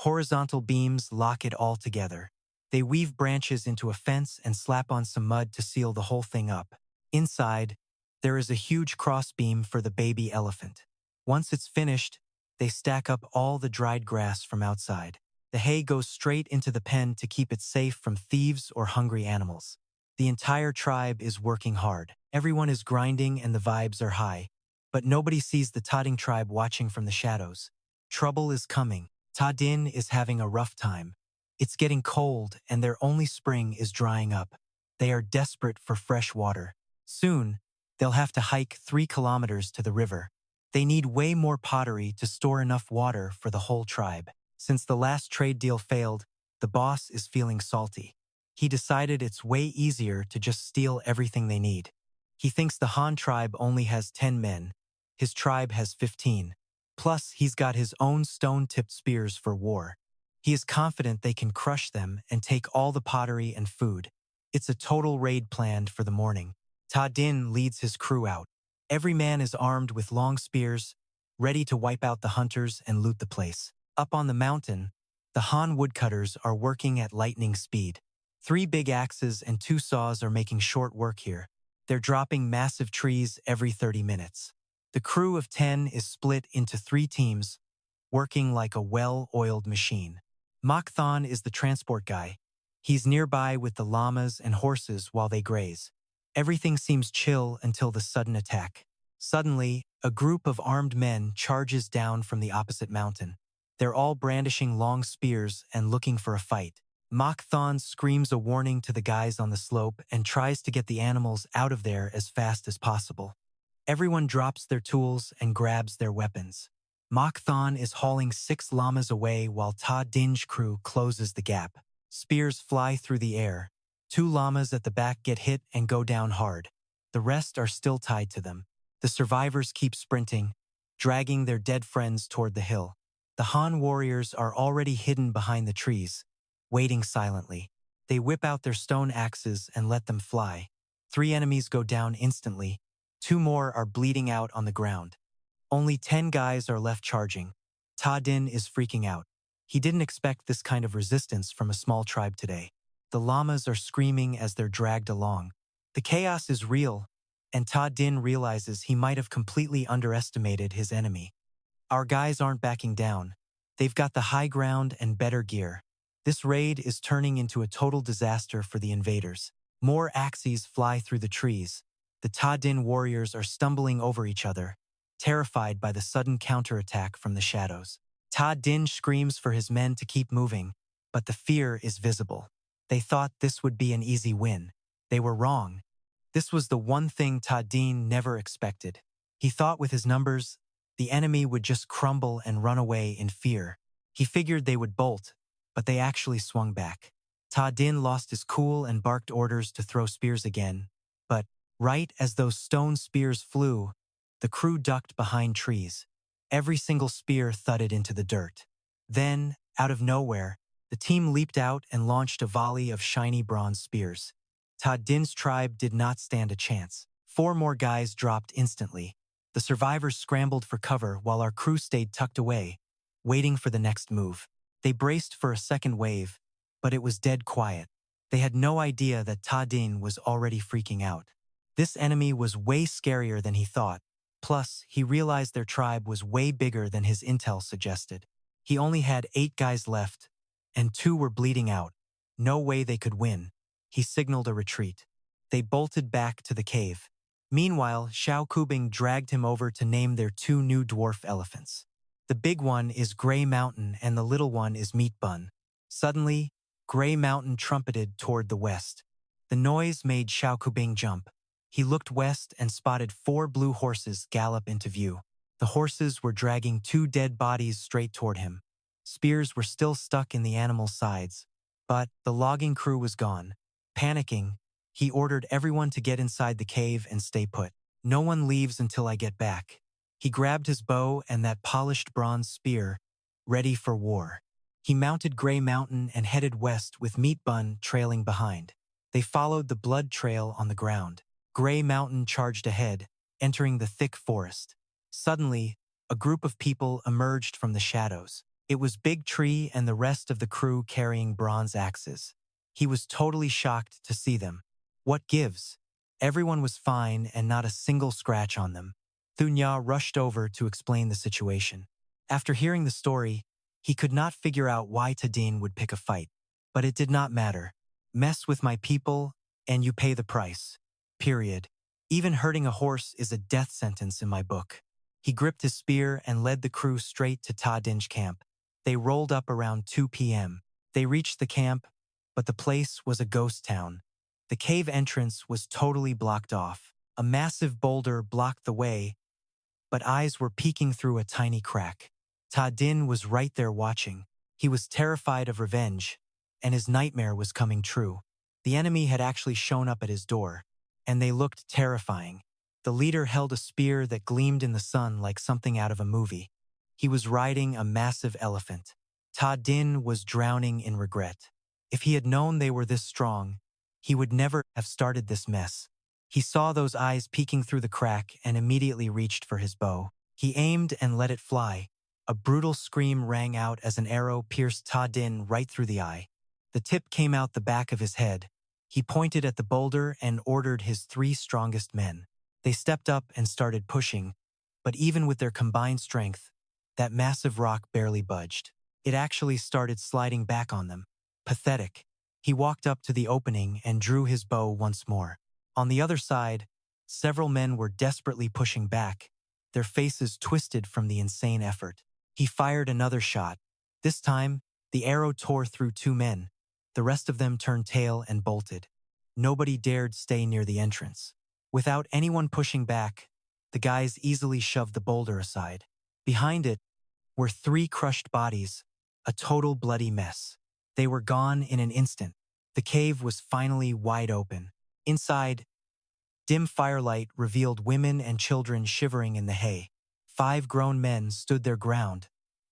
Horizontal beams lock it all together. They weave branches into a fence and slap on some mud to seal the whole thing up. Inside, there is a huge crossbeam for the baby elephant. Once it's finished, they stack up all the dried grass from outside. The hay goes straight into the pen to keep it safe from thieves or hungry animals. The entire tribe is working hard. Everyone is grinding and the vibes are high. But nobody sees the Tadding tribe watching from the shadows. Trouble is coming. Ta-Din is having a rough time. It's getting cold and their only spring is drying up. They are desperate for fresh water. Soon, they'll have to hike 3 kilometers to the river. They need way more pottery to store enough water for the whole tribe. Since the last trade deal failed, the boss is feeling salty. He decided it's way easier to just steal everything they need. He thinks the Han tribe only has 10 men. His tribe has 15. Plus, he's got his own stone-tipped spears for war. He is confident they can crush them and take all the pottery and food. It's a total raid planned for the morning. Ta-Din leads his crew out. Every man is armed with long spears, ready to wipe out the hunters and loot the place. Up on the mountain, the Han woodcutters are working at lightning speed. 3 big axes and 2 saws are making short work here. They're dropping massive trees every 30 minutes. The crew of 10 is split into 3 teams, working like a well-oiled machine. Mok Thon is the transport guy. He's nearby with the llamas and horses while they graze. Everything seems chill until the sudden attack. Suddenly, a group of armed men charges down from the opposite mountain. They're all brandishing long spears and looking for a fight. Mok Thon screams a warning to the guys on the slope and tries to get the animals out of there as fast as possible. Everyone drops their tools and grabs their weapons. Mok Thon is hauling 6 llamas away while Ta-Din's crew closes the gap. Spears fly through the air. 2 llamas at the back get hit and go down hard. The rest are still tied to them. The survivors keep sprinting, dragging their dead friends toward the hill. The Han warriors are already hidden behind the trees, waiting silently. They whip out their stone axes and let them fly. 3 enemies go down instantly. 2 more are bleeding out on the ground. Only 10 guys are left charging. Ta-Din is freaking out. He didn't expect this kind of resistance from a small tribe today. The llamas are screaming as they're dragged along. The chaos is real, and Ta-Din realizes he might have completely underestimated his enemy. Our guys aren't backing down. They've got the high ground and better gear. This raid is turning into a total disaster for the invaders. More axes fly through the trees. The Ta-Din warriors are stumbling over each other, terrified by the sudden counterattack from the shadows. Ta-Din screams for his men to keep moving, but the fear is visible. They thought this would be an easy win. They were wrong. This was the one thing Ta-Din never expected. He thought with his numbers, the enemy would just crumble and run away in fear. He figured they would bolt, but they actually swung back. Ta-Din lost his cool and barked orders to throw spears again, but right as those stone spears flew, the crew ducked behind trees. Every single spear thudded into the dirt. Then, out of nowhere, the team leaped out and launched a volley of shiny bronze spears. Ta-Din's tribe did not stand a chance. 4 more guys dropped instantly. The survivors scrambled for cover while our crew stayed tucked away, waiting for the next move. They braced for a second wave, but it was dead quiet. They had no idea that Ta-Din was already freaking out. This enemy was way scarier than he thought. Plus, he realized their tribe was way bigger than his intel suggested. He only had 8 guys left, and 2 were bleeding out. No way they could win. He signaled a retreat. They bolted back to the cave. Meanwhile, Xiao Kubing dragged him over to name their 2 new dwarf elephants. The big one is Gray Mountain and the little one is Meat Bun. Suddenly, Gray Mountain trumpeted toward the west. The noise made Xiao Kubing jump. He looked west and spotted 4 blue horses gallop into view. The horses were dragging 2 dead bodies straight toward him. Spears were still stuck in the animals' sides, but the logging crew was gone. Panicking, he ordered everyone to get inside the cave and stay put. No one leaves until I get back. He grabbed his bow and that polished bronze spear, ready for war. He mounted Gray Mountain and headed west with Meat Bun trailing behind. They followed the blood trail on the ground. Gray Mountain charged ahead, entering the thick forest. Suddenly, a group of people emerged from the shadows. It was Big Tree and the rest of the crew carrying bronze axes. He was totally shocked to see them. What gives? Everyone was fine and not a single scratch on them. Thunya rushed over to explain the situation. After hearing the story, he could not figure out why Tadin would pick a fight. But it did not matter. Mess with my people, and you pay the price. Period. Even hurting a horse is a death sentence in my book. He gripped his spear and led the crew straight to Tadin's camp. They rolled up around 2 p.m. They reached the camp, but the place was a ghost town. The cave entrance was totally blocked off. A massive boulder blocked the way, but eyes were peeking through a tiny crack. Tadin was right there watching. He was terrified of revenge, and his nightmare was coming true. The enemy had actually shown up at his door, and they looked terrifying. The leader held a spear that gleamed in the sun like something out of a movie. He was riding a massive elephant. Tadin was drowning in regret. If he had known they were this strong, he would never have started this mess. He saw those eyes peeking through the crack and immediately reached for his bow. He aimed and let it fly. A brutal scream rang out as an arrow pierced Tadin right through the eye. The tip came out the back of his head. He pointed at the boulder and ordered his 3 strongest men. They stepped up and started pushing, but even with their combined strength, that massive rock barely budged. It actually started sliding back on them. Pathetic. He walked up to the opening and drew his bow once more. On the other side, several men were desperately pushing back, their faces twisted from the insane effort. He fired another shot. This time, the arrow tore through 2 men. The rest of them turned tail and bolted. Nobody dared stay near the entrance. Without anyone pushing back, the guys easily shoved the boulder aside. Behind it were 3 crushed bodies, a total bloody mess. They were gone in an instant. The cave was finally wide open. Inside, dim firelight revealed women and children shivering in the hay. 5 grown men stood their ground,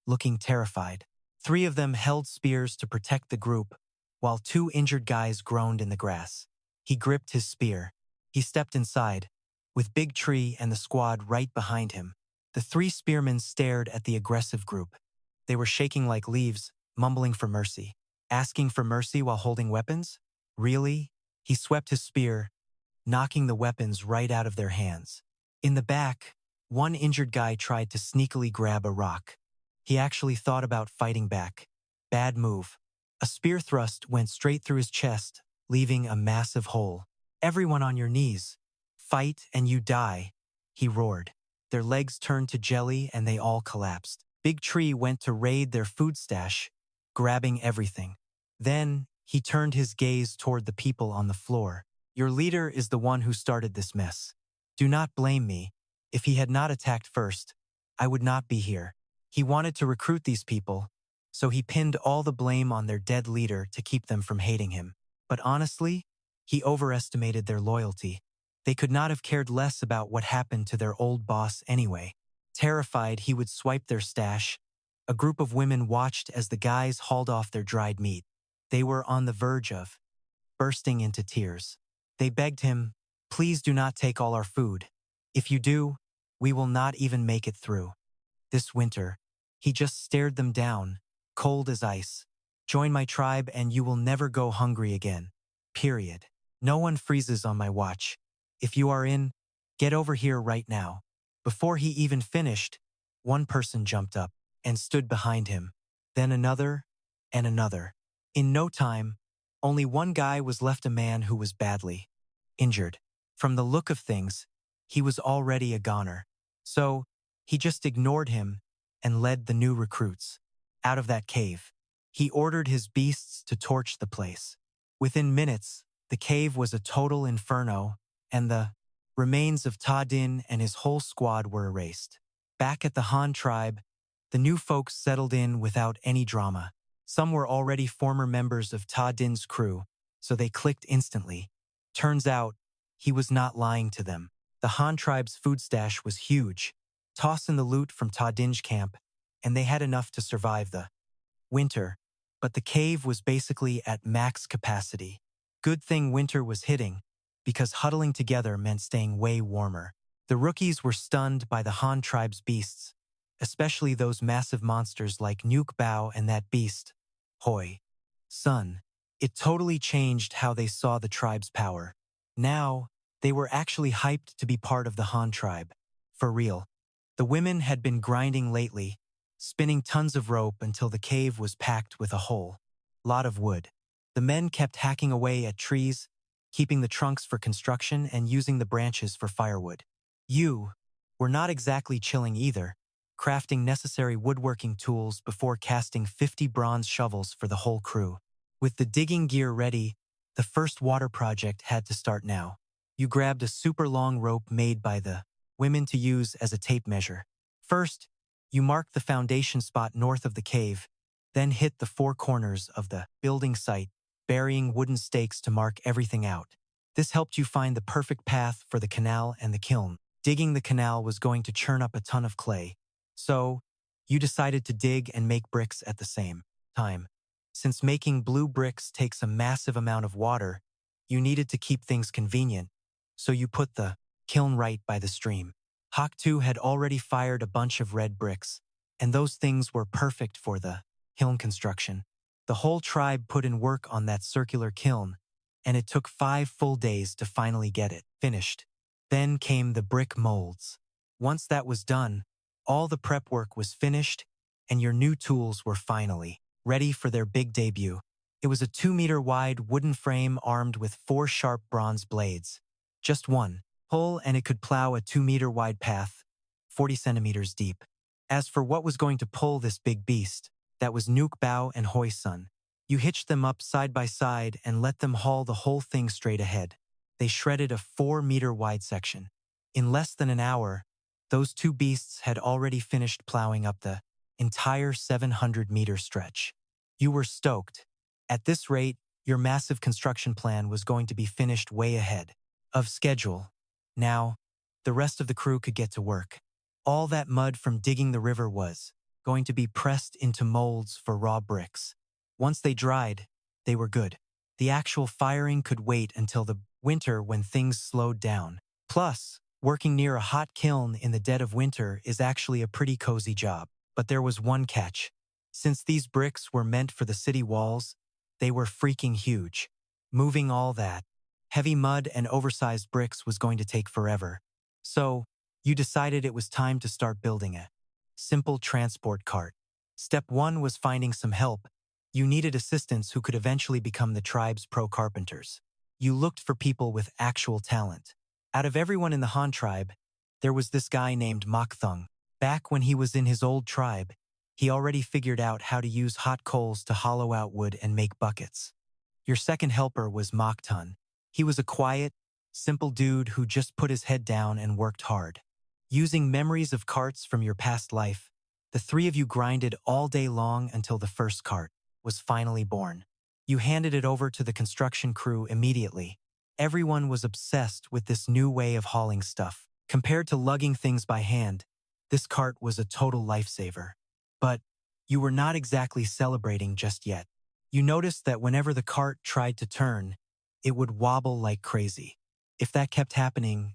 looking terrified. 3 of them held spears to protect the group, while 2 injured guys groaned in the grass. He gripped his spear. He stepped inside, with Big Tree and the squad right behind him. The 3 spearmen stared at the aggressive group. They were shaking like leaves, mumbling for mercy. Asking for mercy while holding weapons? Really? He swept his spear, knocking the weapons right out of their hands. In the back, one injured guy tried to sneakily grab a rock. He actually thought about fighting back. Bad move. A spear thrust went straight through his chest, leaving a massive hole. "Everyone on your knees. Fight and you die," he roared. Their legs turned to jelly and they all collapsed. Big Tree went to raid their food stash, grabbing everything. Then, he turned his gaze toward the people on the floor. "Your leader is the one who started this mess. Do not blame me. If he had not attacked first, I would not be here." He wanted to recruit these people, so he pinned all the blame on their dead leader to keep them from hating him. But honestly, he overestimated their loyalty. They could not have cared less about what happened to their old boss anyway. Terrified he would swipe their stash, a group of women watched as the guys hauled off their dried meat. They were on the verge of bursting into tears. They begged him, "Please do not take all our food. If you do, we will not even make it through." This winter, he just stared them down, cold as ice. "Join my tribe and you will never go hungry again. Period. No one freezes on my watch. If you are in, get over here right now." Before he even finished, one person jumped up and stood behind him, then another and another. In no time, only one guy was left, a man who was badly injured. From the look of things, he was already a goner. So, he just ignored him and led the new recruits out of that cave. He ordered his beasts to torch the place. Within minutes, the cave was a total inferno, and the remains of Tadin and his whole squad were erased. Back at the Han tribe, the new folks settled in without any drama. Some were already former members of Tadin's crew, so they clicked instantly. Turns out, he was not lying to them. The Han tribe's food stash was huge. Toss in the loot from Tadin's camp, and they had enough to survive the winter. But the cave was basically at max capacity. Good thing winter was hitting, because huddling together meant staying way warmer. The rookies were stunned by the Han tribe's beasts. especially those massive monsters like Nuke Bao and that beast, Hoi. Son, it totally changed how they saw the tribe's power. Now, they were actually hyped to be part of the Han tribe. For real. The women had been grinding lately, spinning tons of rope until the cave was packed with a whole lot of wood. The men kept hacking away at trees, keeping the trunks for construction and using the branches for firewood. You were not exactly chilling either, crafting necessary woodworking tools before casting 50 bronze shovels for the whole crew. With the digging gear ready, the first water project had to start now. You grabbed a super long rope made by the women to use as a tape measure. First, you marked the foundation spot north of the cave, then hit the four corners of the building site, burying wooden stakes to mark everything out. This helped you find the perfect path for the canal and the kiln. Digging the canal was going to churn up a ton of clay, so you decided to dig and make bricks at the same time. Since making blue bricks takes a massive amount of water, you needed to keep things convenient, so you put the kiln right by the stream. Hawk 2 had already fired a bunch of red bricks, and those things were perfect for the kiln construction. The whole tribe put in work on that circular kiln, and it took 5 full days to finally get it finished. Then came the brick molds. Once that was done, all the prep work was finished, and your new tools were finally ready for their big debut. It was a 2-meter wide wooden frame armed with 4 sharp bronze blades. Just one pull and it could plow a 2-meter wide path, 40 centimeters deep. As for what was going to pull this big beast, that was Nuke Bao and Hoi's son. You hitched them up side by side and let them haul the whole thing straight ahead. They shredded a 4-meter wide section. In less than an hour, those two beasts had already finished plowing up the entire 700-meter stretch. You were stoked. At this rate, your massive construction plan was going to be finished way ahead of schedule. Now, the rest of the crew could get to work. All that mud from digging the river was going to be pressed into molds for raw bricks. Once they dried, they were good. The actual firing could wait until the winter when things slowed down. Plus, working near a hot kiln in the dead of winter is actually a pretty cozy job. But there was one catch. Since these bricks were meant for the city walls, they were freaking huge. Moving all that heavy mud and oversized bricks was going to take forever. So, you decided it was time to start building a simple transport cart. Step 1 was finding some help. You needed assistants who could eventually become the tribe's pro carpenters. You looked for people with actual talent. Out of everyone in the Han tribe, there was this guy named Mok Thung. Back when he was in his old tribe, he already figured out how to use hot coals to hollow out wood and make buckets. Your second helper was Mok Tun. He was a quiet, simple dude who just put his head down and worked hard. Using memories of carts from your past life, the three of you grinded all day long until the first cart was finally born. You handed it over to the construction crew immediately. Everyone was obsessed with this new way of hauling stuff. Compared to lugging things by hand, this cart was a total lifesaver. But you were not exactly celebrating just yet. You noticed that whenever the cart tried to turn, it would wobble like crazy. If that kept happening,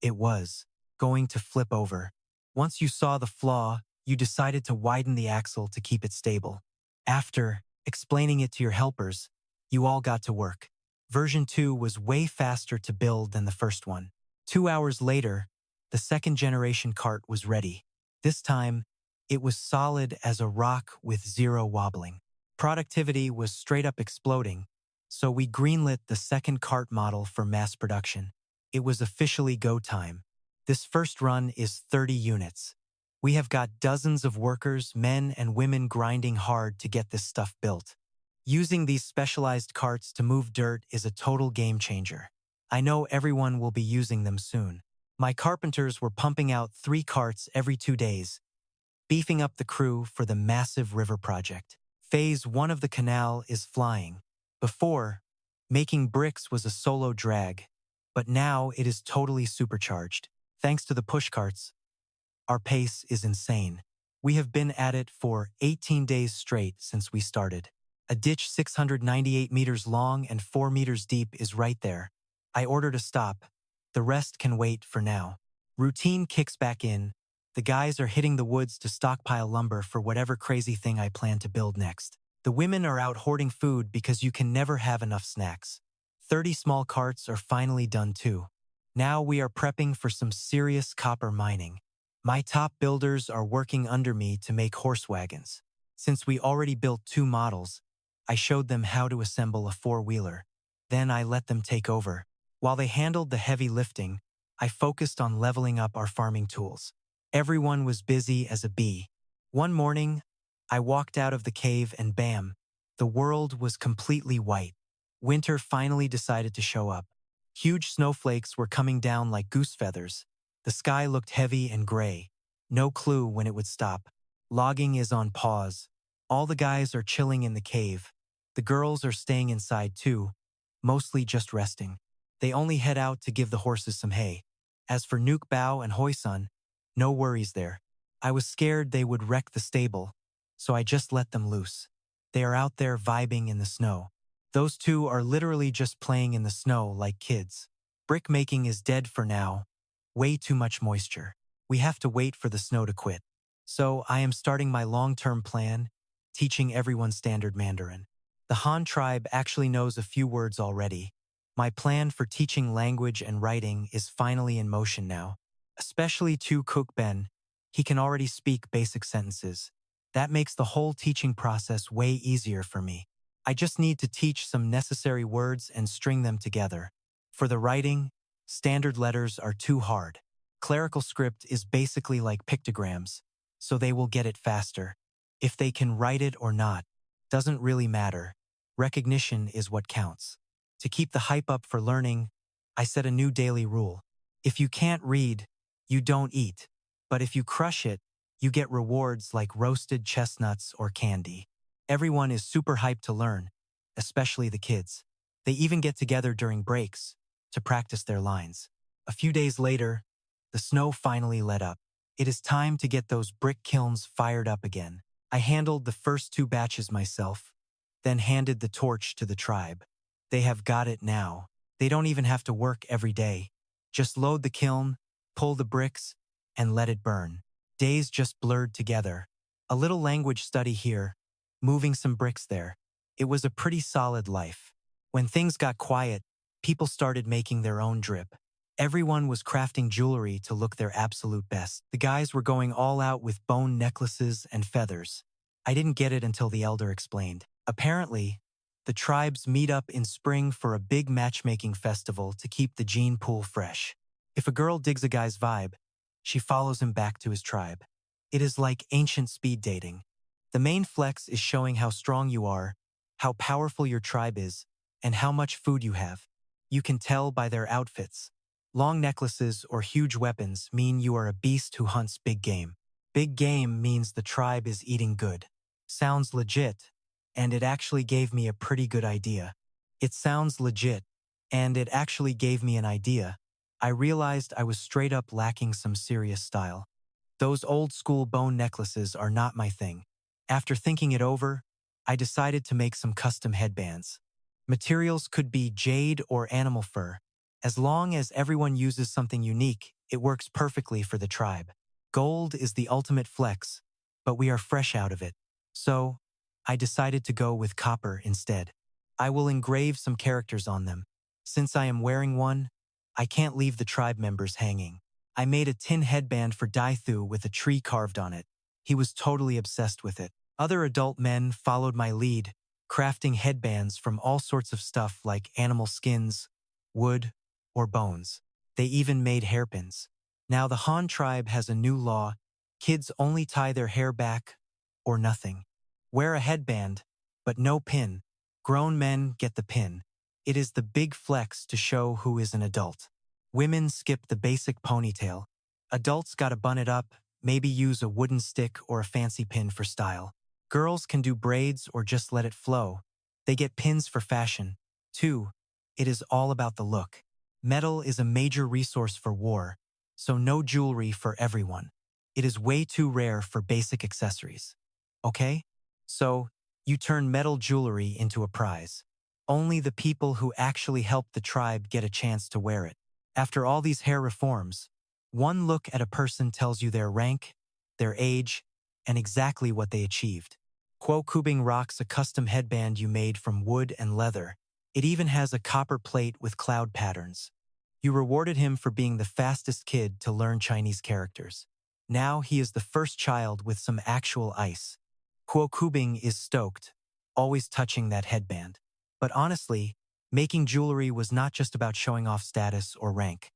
it was going to flip over. Once you saw the flaw, you decided to widen the axle to keep it stable. After explaining it to your helpers, you all got to work. Version 2 was way faster to build than the first one. 2 hours later, the second generation cart was ready. This time, it was solid as a rock with zero wobbling. Productivity was straight up exploding, so we greenlit the second cart model for mass production. It was officially go time. This first run is 30 units. We have got dozens of workers, men and women grinding hard to get this stuff built. Using these specialized carts to move dirt is a total game changer. I know everyone will be using them soon. My carpenters were pumping out 3 carts every 2 days, beefing up the crew for the massive river project. Phase 1 of the canal is flying. Before, making bricks was a solo drag, but now it is totally supercharged. Thanks to the pushcarts, our pace is insane. We have been at it for 18 days straight since we started. A ditch 698 meters long and 4 meters deep is right there. I ordered a stop. The rest can wait for now. Routine kicks back in. The guys are hitting the woods to stockpile lumber for whatever crazy thing I plan to build next. The women are out hoarding food because you can never have enough snacks. 30 small carts are finally done too. Now we are prepping for some serious copper mining. My top builders are working under me to make horse wagons. Since we already built 2 models, I showed them how to assemble a 4-wheeler. Then I let them take over. While they handled the heavy lifting, I focused on leveling up our farming tools. Everyone was busy as a bee. One morning, I walked out of the cave and bam, the world was completely white. Winter finally decided to show up. Huge snowflakes were coming down like goose feathers. The sky looked heavy and gray. No clue when it would stop. Logging is on pause. All the guys are chilling in the cave. The girls are staying inside too, mostly just resting. They only head out to give the horses some hay. As for Nuke Bao and Hoi-sun, no worries there. I was scared they would wreck the stable, so I just let them loose. They are out there vibing in the snow. Those two are literally just playing in the snow like kids. Brick making is dead for now. Way too much moisture. We have to wait for the snow to quit. So I am starting my long-term plan, teaching everyone standard Mandarin. The Han tribe actually knows a few words already. My plan for teaching language and writing is finally in motion now. Especially to Cook Ben, he can already speak basic sentences. That makes the whole teaching process way easier for me. I just need to teach some necessary words and string them together. For the writing, standard letters are too hard. Clerical script is basically like pictograms, so they will get it faster. If they can write it or not, doesn't really matter. Recognition is what counts. To keep the hype up for learning, I set a new daily rule. If you can't read, you don't eat. But if you crush it, you get rewards like roasted chestnuts or candy. Everyone is super hyped to learn, especially the kids. They even get together during breaks to practice their lines. A few days later, the snow finally let up. It is time to get those brick kilns fired up again. I handled the first 2 batches myself, then handed the torch to the tribe. They have got it now. They don't even have to work every day. Just load the kiln, pull the bricks, and let it burn. Days just blurred together. A little language study here, moving some bricks there. It was a pretty solid life. When things got quiet, people started making their own drip. Everyone was crafting jewelry to look their absolute best. The guys were going all out with bone necklaces and feathers. I didn't get it until the elder explained. Apparently, the tribes meet up in spring for a big matchmaking festival to keep the gene pool fresh. If a girl digs a guy's vibe, she follows him back to his tribe. It is like ancient speed dating. The main flex is showing how strong you are, how powerful your tribe is, and how much food you have. You can tell by their outfits. Long necklaces or huge weapons mean you are a beast who hunts big game. Big game means the tribe is eating good. Sounds legit, and it actually gave me a pretty good idea. It sounds legit, and it actually gave me an idea. I realized I was straight up lacking some serious style. Those old school bone necklaces are not my thing. After thinking it over, I decided to make some custom headbands. Materials could be jade or animal fur. As long as everyone uses something unique, it works perfectly for the tribe. Gold is the ultimate flex, but we are fresh out of it. So, I decided to go with copper instead. I will engrave some characters on them. Since I am wearing one, I can't leave the tribe members hanging. I made a tin headband for Daithu with a tree carved on it. He was totally obsessed with it. Other adult men followed my lead, crafting headbands from all sorts of stuff like animal skins, wood, or bones. They even made hairpins. Now the Han tribe has a new law. Kids only tie their hair back or nothing. Wear a headband, but no pin. Grown men get the pin. It is the big flex to show who is an adult. Women skip the basic ponytail. Adults gotta bun it up, maybe use a wooden stick or a fancy pin for style. Girls can do braids or just let it flow. They get pins for fashion. 2. It is all about the look. Metal is a major resource for war, so no jewelry for everyone. It is way too rare for basic accessories. Okay? So, you turn metal jewelry into a prize. Only the people who actually help the tribe get a chance to wear it. After all these hair reforms, One look at a person tells you their rank, their age, and exactly what they achieved. Kubing rocks a custom headband you made from wood and leather. It even has a copper plate with cloud patterns. You rewarded him for being the fastest kid to learn Chinese characters. Now he is the first child with some actual ice. Kubing is stoked, always touching that headband. But honestly, making jewelry was not just about showing off status or rank.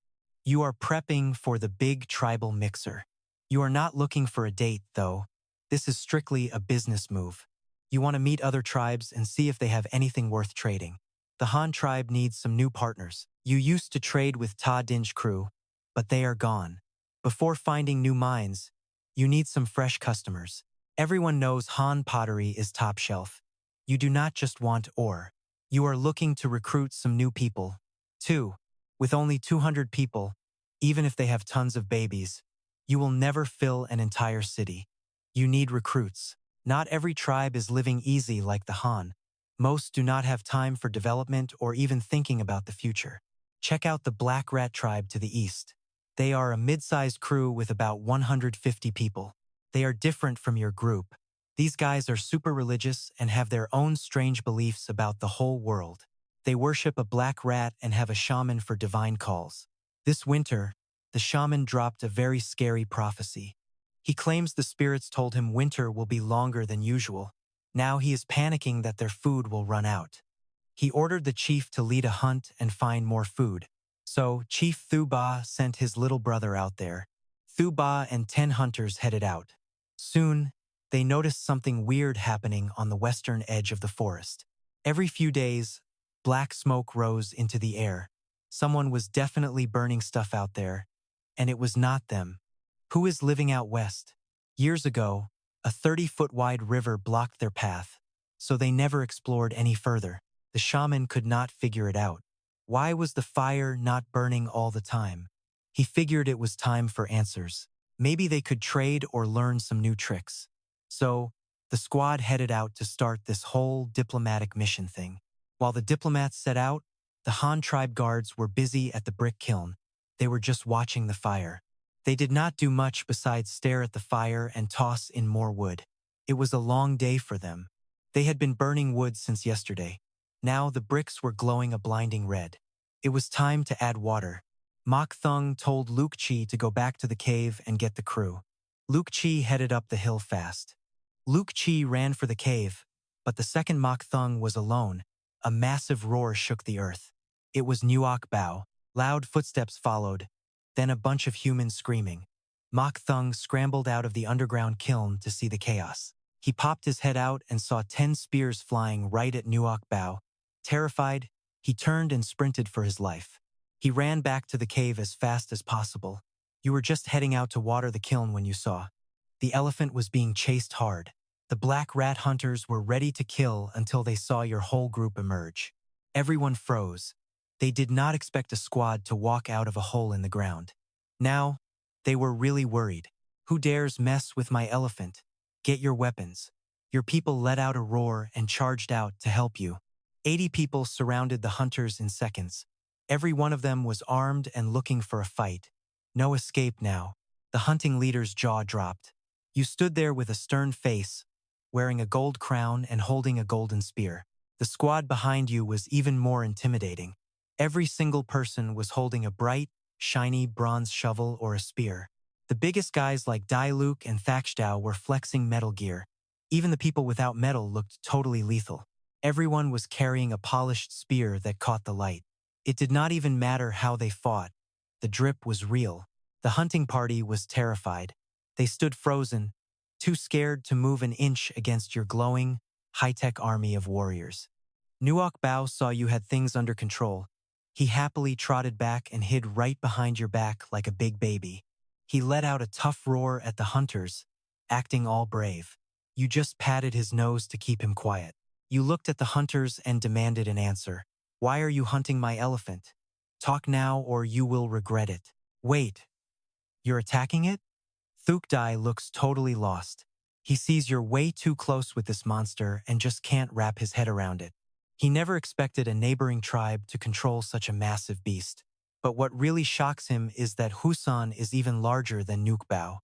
You are prepping for the big tribal mixer. You are not looking for a date, though. This is strictly a business move. You want to meet other tribes and see if they have anything worth trading. The Han tribe needs some new partners. You used to trade with Ta Dinge crew, but they are gone. Before finding new mines, you need some fresh customers. Everyone knows Han pottery is top shelf. You do not just want ore. You are looking to recruit some new people. 2. With only 200 people, even if they have tons of babies, you will never fill an entire city. You need recruits. Not every tribe is living easy like the Han. Most do not have time for development or even thinking about the future. Check out the Black Rat tribe to the east. They are a mid-sized crew with about 150 people. They are different from your group. These guys are super religious and have their own strange beliefs about the whole world. They worship a black rat and have a shaman for divine calls. This winter, the shaman dropped a very scary prophecy. He claims the spirits told him winter will be longer than usual. Now he is panicking that their food will run out. He ordered the chief to lead a hunt and find more food. So Chief Thu-Ba sent his little brother out there. Thu-Ba and 10 hunters headed out. Soon, they noticed something weird happening on the western edge of the forest. Every few days, black smoke rose into the air. Someone was definitely burning stuff out there, and it was not them. Who is living out west? Years ago, a 30-foot wide river blocked their path, so they never explored any further. The shaman could not figure it out. Why was the fire not burning all the time? He figured it was time for answers. Maybe they could trade or learn some new tricks. So, the squad headed out to start this whole diplomatic mission thing. While the diplomats set out, the Han tribe guards were busy at the brick kiln. They were just watching the fire. They did not do much besides stare at the fire and toss in more wood. It was a long day for them. They had been burning wood since yesterday. Now the bricks were glowing a blinding red. It was time to add water. Mok Thung told Luke Chi to go back to the cave and get the crew. Luke Chi headed up the hill fast. Luke Chi ran for the cave, but the second Mok Thung was alone. A massive roar shook the earth. It was Nuok Bao. Loud footsteps followed, then a bunch of humans screaming. Mok Thung scrambled out of the underground kiln to see the chaos. He popped his head out and saw 10 spears flying right at Nuok Bao. Terrified, he turned and sprinted for his life. He ran back to the cave as fast as possible. You were just heading out to water the kiln when you saw. The elephant was being chased hard. The black rat hunters were ready to kill until they saw your whole group emerge. Everyone froze. They did not expect a squad to walk out of a hole in the ground. Now, they were really worried. Who dares mess with my elephant? Get your weapons. Your people let out a roar and charged out to help you. 80 people surrounded the hunters in seconds. Every one of them was armed and looking for a fight. No escape now. The hunting leader's jaw dropped. You stood there with a stern face, wearing a gold crown and holding a golden spear. The squad behind you was even more intimidating. Every single person was holding a bright, shiny bronze shovel or a spear. The biggest guys like Dai Luke and Thakstao were flexing metal gear. Even the people without metal looked totally lethal. Everyone was carrying a polished spear that caught the light. It did not even matter how they fought. The drip was real. The hunting party was terrified. They stood frozen, too scared to move an inch against your glowing, high-tech army of warriors. Nuok Bao saw you had things under control. He happily trotted back and hid right behind your back like a big baby. He let out a tough roar at the hunters, acting all brave. You just patted his nose to keep him quiet. You looked at the hunters and demanded an answer. Why are you hunting my elephant? Talk now or you will regret it. Wait. You're attacking it? Thukdai looks totally lost. He sees you're way too close with this monster and just can't wrap his head around it. He never expected a neighboring tribe to control such a massive beast. But what really shocks him is that Husan is even larger than Nuke Bao.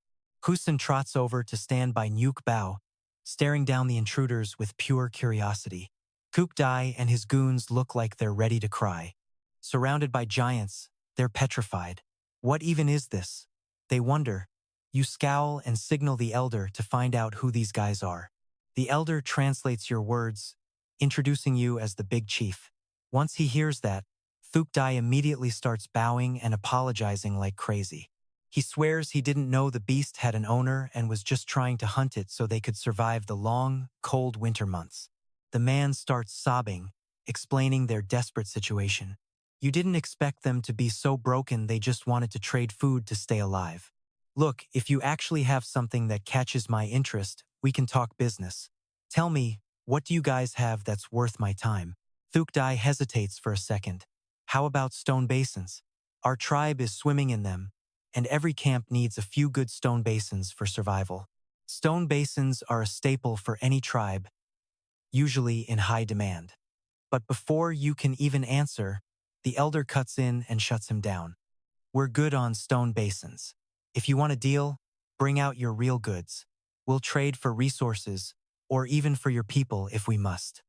Husan trots over to stand by Nuke Bao, staring down the intruders with pure curiosity. Kook Dai and his goons look like they're ready to cry. Surrounded by giants, they're petrified. What even is this? They wonder. You scowl and signal the elder to find out who these guys are. The elder translates your words, introducing you as the big chief. Once he hears that, Thuk Dai immediately starts bowing and apologizing like crazy. He swears he didn't know the beast had an owner and was just trying to hunt it so they could survive the long, cold winter months. The man starts sobbing, explaining their desperate situation. You didn't expect them to be so broken they just wanted to trade food to stay alive. Look, if you actually have something that catches my interest, we can talk business. Tell me, what do you guys have that's worth my time? Thuk Dai hesitates for a second. How about stone basins? Our tribe is swimming in them, and every camp needs a few good stone basins for survival. Stone basins are a staple for any tribe, usually in high demand. But before you can even answer, the elder cuts in and shuts him down. We're good on stone basins. If you want a deal, bring out your real goods. We'll trade for resources, or even for your people if we must.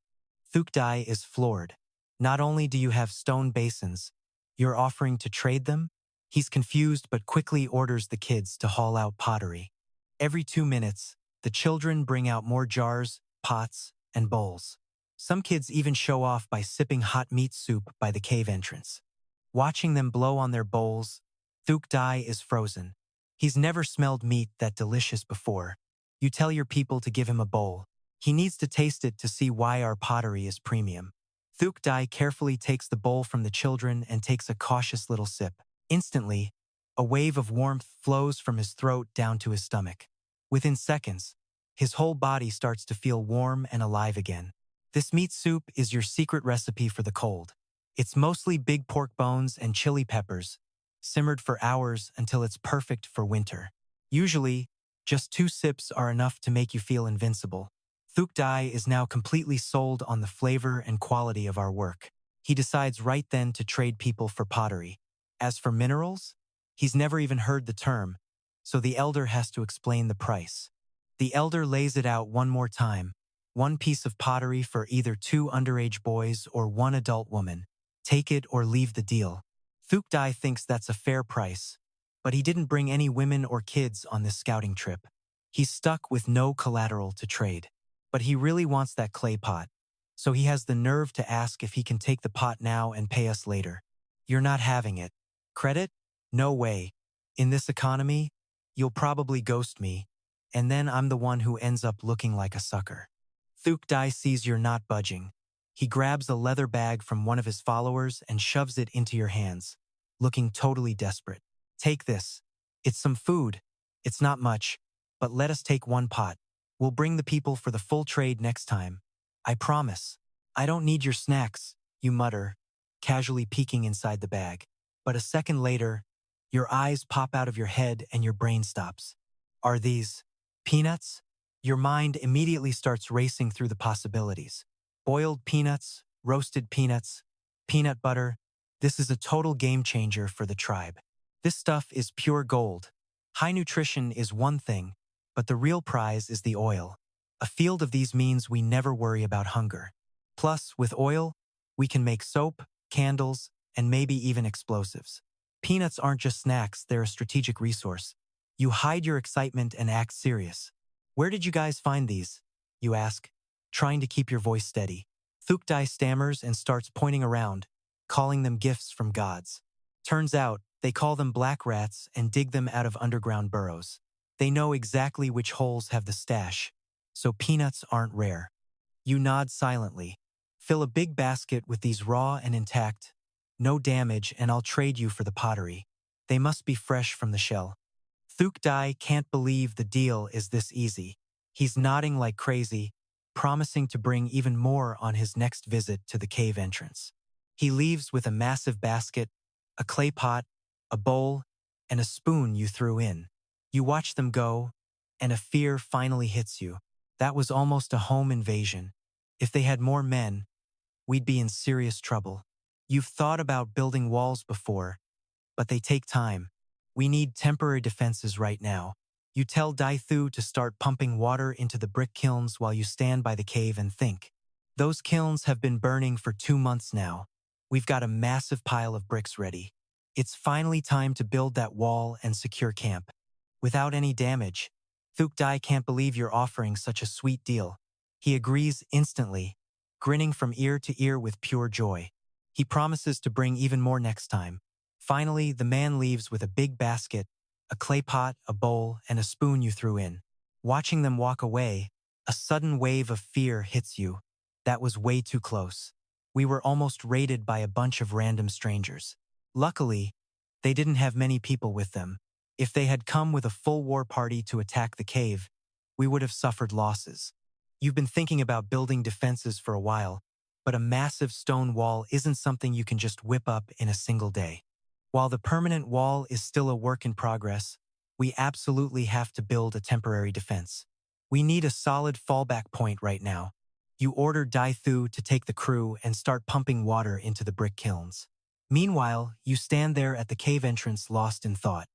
Thuk Dai is floored. Not only do you have stone basins, you're offering to trade them? He's confused but quickly orders the kids to haul out pottery. Every 2 minutes, the children bring out more jars, pots, and bowls. Some kids even show off by sipping hot meat soup by the cave entrance. Watching them blow on their bowls, Thuk Dai is frozen. He's never smelled meat that delicious before. You tell your people to give him a bowl. He needs to taste it to see why our pottery is premium. Thuk Dai carefully takes the bowl from the children and takes a cautious little sip. Instantly, a wave of warmth flows from his throat down to his stomach. Within seconds, his whole body starts to feel warm and alive again. This meat soup is your secret recipe for the cold. It's mostly big pork bones and chili peppers, simmered for hours until it's perfect for winter. Usually, just 2 sips are enough to make you feel invincible. Thuk Dai is now completely sold on the flavor and quality of our work. He decides right then to trade people for pottery. As for minerals, he's never even heard the term, so the elder has to explain the price. The elder lays it out one more time. 1 piece of pottery for either 2 underage boys or 1 adult woman. Take it or leave the deal. Thuk Dai thinks that's a fair price, but he didn't bring any women or kids on this scouting trip. He's stuck with no collateral to trade. But he really wants that clay pot, so he has the nerve to ask if he can take the pot now and pay us later. You're not having it. Credit? No way. In this economy, you'll probably ghost me, and then I'm the one who ends up looking like a sucker. Thuk Dai sees you're not budging. He grabs a leather bag from one of his followers and shoves it into your hands, looking totally desperate. Take this. It's some food. It's not much, but let us take 1 pot. We'll bring the people for the full trade next time. I promise. I don't need your snacks, you mutter, casually peeking inside the bag. But a second later, your eyes pop out of your head and your brain stops. Are these peanuts? Your mind immediately starts racing through the possibilities. Boiled peanuts, roasted peanuts, peanut butter. This is a total game changer for the tribe. This stuff is pure gold. High nutrition is one thing, but the real prize is the oil. A field of these means we never worry about hunger. Plus, with oil, we can make soap, candles, and maybe even explosives. Peanuts aren't just snacks, they're a strategic resource. You hide your excitement and act serious. Where did you guys find these? You ask, trying to keep your voice steady. Thuk Dai stammers and starts pointing around, calling them gifts from gods. Turns out, they call them black rats and dig them out of underground burrows. They know exactly which holes have the stash, so peanuts aren't rare. You nod silently. Fill a big basket with these raw and intact. No damage, and I'll trade you for the pottery. They must be fresh from the shell. Thuk Dai can't believe the deal is this easy. He's nodding like crazy, promising to bring even more on his next visit to the cave entrance. He leaves with a massive basket, a clay pot, a bowl, and a spoon you threw in. You watch them go, and a fear finally hits you. That was almost a home invasion. If they had more men, we'd be in serious trouble. You've thought about building walls before, but they take time. We need temporary defenses right now. You tell Dithu to start pumping water into the brick kilns while you stand by the cave and think. Those kilns have been burning for 2 months now. We've got a massive pile of bricks ready. It's finally time to build that wall and secure camp. Without any damage. Thukdai can't believe you're offering such a sweet deal. He agrees instantly, grinning from ear to ear with pure joy. He promises to bring even more next time. Finally, the man leaves with a big basket, a clay pot, a bowl, and a spoon you threw in. Watching them walk away, a sudden wave of fear hits you. That was way too close. We were almost raided by a bunch of random strangers. Luckily, they didn't have many people with them. If they had come with a full war party to attack the cave, we would have suffered losses. You've been thinking about building defenses for a while, but a massive stone wall isn't something you can just whip up in a single day. While the permanent wall is still a work in progress, we absolutely have to build a temporary defense. We need a solid fallback point right now. You order Dithu to take the crew and start pumping water into the brick kilns. Meanwhile, you stand there at the cave entrance lost in thought.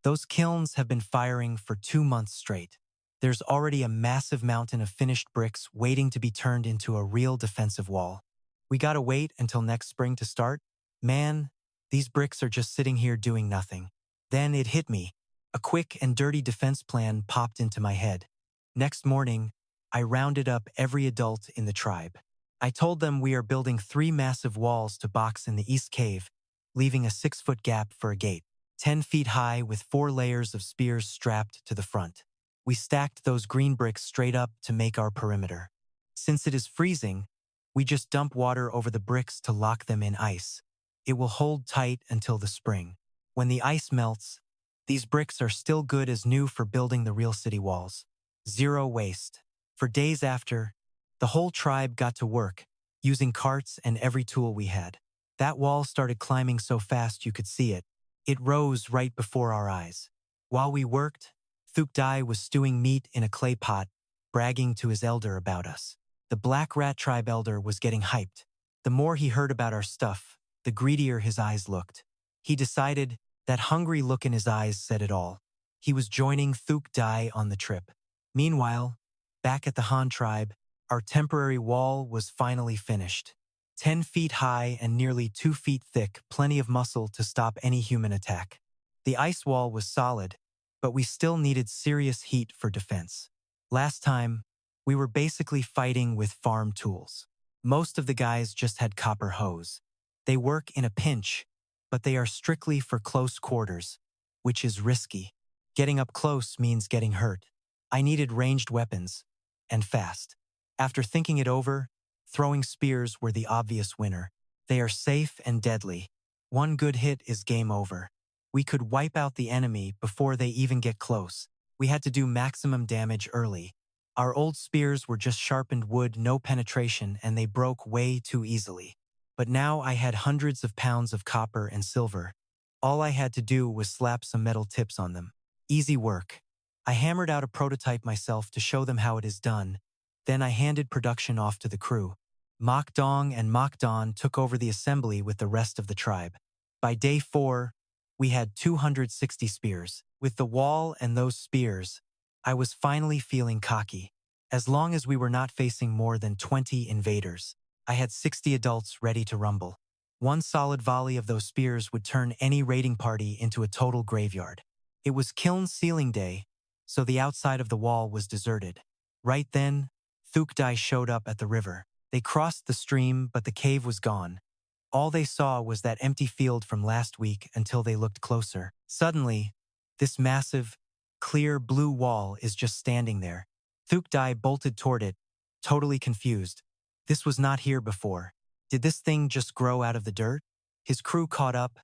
Those kilns have been firing for 2 months straight. There's already a massive mountain of finished bricks waiting to be turned into a real defensive wall. We gotta wait until next spring to start? Man, these bricks are just sitting here doing nothing. Then it hit me. A quick and dirty defense plan popped into my head. Next morning, I rounded up every adult in the tribe. I told them we are building 3 massive walls to box in the east cave, leaving a 6-foot gap for a gate, 10 feet high with 4 layers of spears strapped to the front. We stacked those green bricks straight up to make our perimeter. Since it is freezing, we just dump water over the bricks to lock them in ice. It will hold tight until the spring. When the ice melts, these bricks are still good as new for building the real city walls. Zero waste. For days after, the whole tribe got to work, using carts and every tool we had. That wall started climbing so fast you could see it. It rose right before our eyes. While we worked, Thukdai was stewing meat in a clay pot, bragging to his elder about us. The Black Rat tribe elder was getting hyped. The more he heard about our stuff, the greedier his eyes looked. He decided that hungry look in his eyes said it all. He was joining Thukdai on the trip. Meanwhile, back at the Han tribe, our temporary wall was finally finished. 10 feet high and nearly 2 feet thick, plenty of muscle to stop any human attack. The ice wall was solid, but we still needed serious heat for defense. Last time, we were basically fighting with farm tools. Most of the guys just had copper hose. They work in a pinch, but they are strictly for close quarters, which is risky. Getting up close means getting hurt. I needed ranged weapons, and fast. After thinking it over, throwing spears were the obvious winner. They are safe and deadly. One good hit is game over. We could wipe out the enemy before they even get close. We had to do maximum damage early. Our old spears were just sharpened wood, no penetration, and they broke way too easily. But now I had hundreds of pounds of copper and silver. All I had to do was slap some metal tips on them. Easy work. I hammered out a prototype myself to show them how it is done. Then I handed production off to the crew. Mok Dong and Mok Don took over the assembly with the rest of the tribe. By day 4, we had 260 spears. With the wall and those spears, I was finally feeling cocky. As long as we were not facing more than 20 invaders, I had 60 adults ready to rumble. One solid volley of those spears would turn any raiding party into a total graveyard. It was kiln sealing day, so the outside of the wall was deserted. Right then, Thukdai showed up at the river. They crossed the stream, but the cave was gone. All they saw was that empty field from last week until they looked closer. Suddenly, this massive, clear blue wall is just standing there. Thukdai bolted toward it, totally confused. This was not here before. Did this thing just grow out of the dirt? His crew caught up,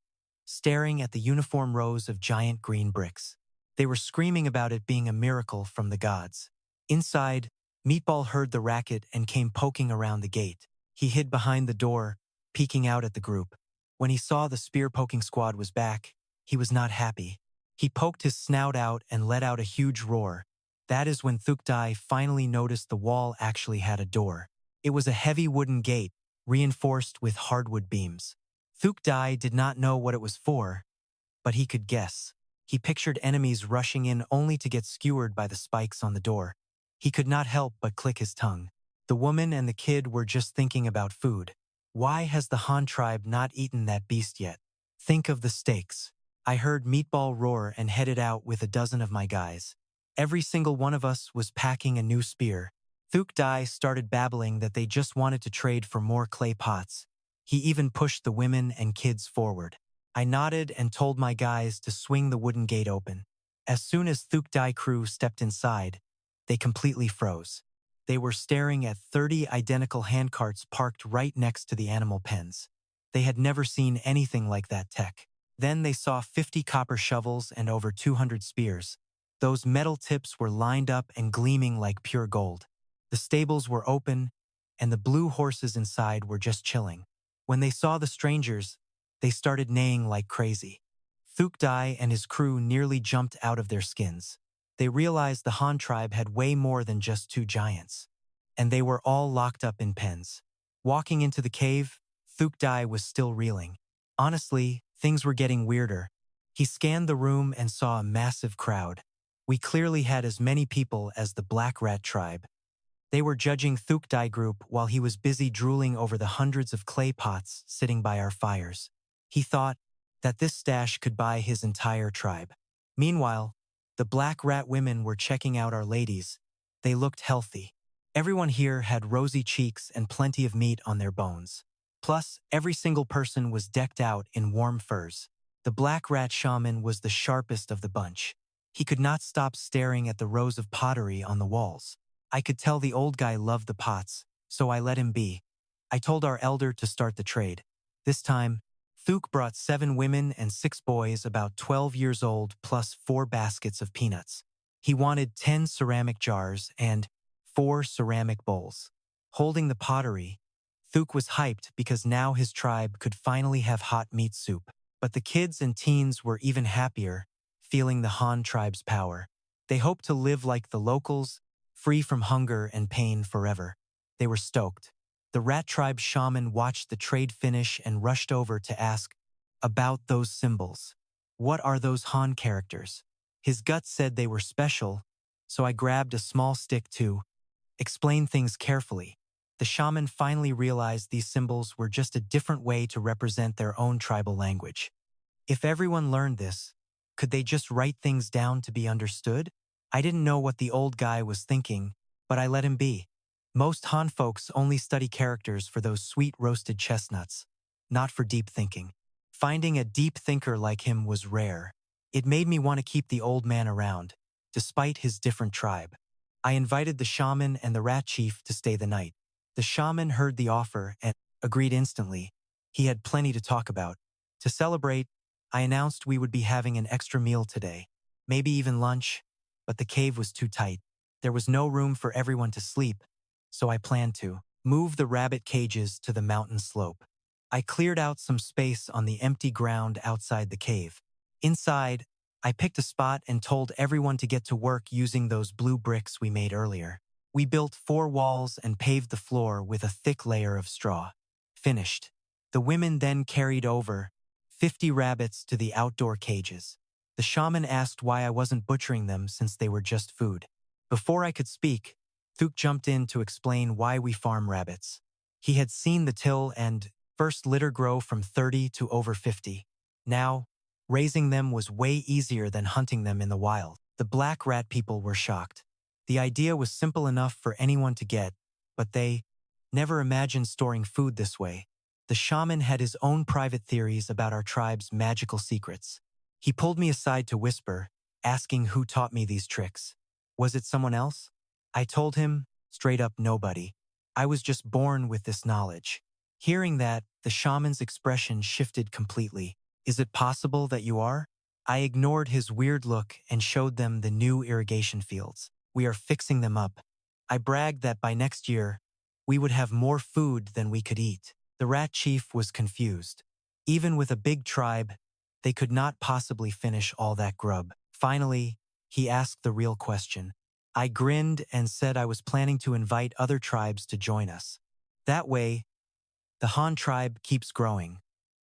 staring at the uniform rows of giant green bricks. They were screaming about it being a miracle from the gods. Inside, Meatball heard the racket and came poking around the gate. He hid behind the door, peeking out at the group. When he saw the spear-poking squad was back, he was not happy. He poked his snout out and let out a huge roar. That is when Thukdai finally noticed the wall actually had a door. It was a heavy wooden gate, reinforced with hardwood beams. Thukdai did not know what it was for, but he could guess. He pictured enemies rushing in only to get skewered by the spikes on the door. He could not help but click his tongue. The woman and the kid were just thinking about food. Why has the Han tribe not eaten that beast yet? Think of the stakes. I heard Meatball roar and headed out with a dozen of my guys. Every single one of us was packing a new spear. The started babbling that they just wanted to trade for more clay pots. He even pushed the women and kids forward. I nodded and told my guys to swing the wooden gate open. As soon as the crew stepped inside, they completely froze. They were staring at 30 identical handcarts parked right next to the animal pens. They had never seen anything like that tech. Then they saw 50 copper shovels and over 200 spears. Those metal tips were lined up and gleaming like pure gold. The stables were open, and the blue horses inside were just chilling. When they saw the strangers, they started neighing like crazy. Thukdai and his crew nearly jumped out of their skins. They realized the Han tribe had way more than just two giants. And they were all locked up in pens. Walking into the cave, Thukdai was still reeling. Honestly, things were getting weirder. He scanned the room and saw a massive crowd. We clearly had as many people as the Black Rat tribe. They were judging Thukdai group while he was busy drooling over the hundreds of clay pots sitting by our fires. He thought that this stash could buy his entire tribe. Meanwhile, the Black Rat women were checking out our ladies. They looked healthy. Everyone here had rosy cheeks and plenty of meat on their bones. Plus, every single person was decked out in warm furs. The Black Rat shaman was the sharpest of the bunch. He could not stop staring at the rows of pottery on the walls. I could tell the old guy loved the pots, so I let him be. I told our elder to start the trade. This time, Thuk brought 7 women and 6 boys about 12 years old plus 4 baskets of peanuts. He wanted 10 ceramic jars and 4 ceramic bowls. Holding the pottery, Thuk was hyped because now his tribe could finally have hot meat soup. But the kids and teens were even happier, feeling the Han tribe's power. They hoped to live like the locals, free from hunger and pain forever. They were stoked. The Rat tribe shaman watched the trade finish and rushed over to ask about those symbols. What are those Han characters? His gut said they were special, so I grabbed a small stick to explain things carefully. The shaman finally realized these symbols were just a different way to represent their own tribal language. If everyone learned this, could they just write things down to be understood? I didn't know what the old guy was thinking, but I let him be. Most Han folks only study characters for those sweet roasted chestnuts, not for deep thinking. Finding a deep thinker like him was rare. It made me want to keep the old man around, despite his different tribe. I invited the shaman and the rat chief to stay the night. The shaman heard the offer and agreed instantly. He had plenty to talk about. To celebrate, I announced we would be having an extra meal today, maybe even lunch, but the cave was too tight. There was no room for everyone to sleep, so I planned to move the rabbit cages to the mountain slope. I cleared out some space on the empty ground outside the cave. Inside, I picked a spot and told everyone to get to work using those blue bricks we made earlier. We built 4 walls and paved the floor with a thick layer of straw. Finished. The women then carried over 50 rabbits to the outdoor cages. The shaman asked why I wasn't butchering them since they were just food. Before I could speak, Thuk jumped in to explain why we farm rabbits. He had seen the till and first litter grow from 30 to over 50. Now, raising them was way easier than hunting them in the wild. The Black Rat people were shocked. The idea was simple enough for anyone to get, but they never imagined storing food this way. The shaman had his own private theories about our tribe's magical secrets. He pulled me aside to whisper, asking who taught me these tricks. Was it someone else? I told him, straight up nobody. I was just born with this knowledge. Hearing that, the shaman's expression shifted completely. Is it possible that you are? I ignored his weird look and showed them the new irrigation fields. We are fixing them up. I bragged that by next year, we would have more food than we could eat. The rat chief was confused. Even with a big tribe, they could not possibly finish all that grub. Finally, he asked the real question. I grinned and said I was planning to invite other tribes to join us. That way, the Han tribe keeps growing.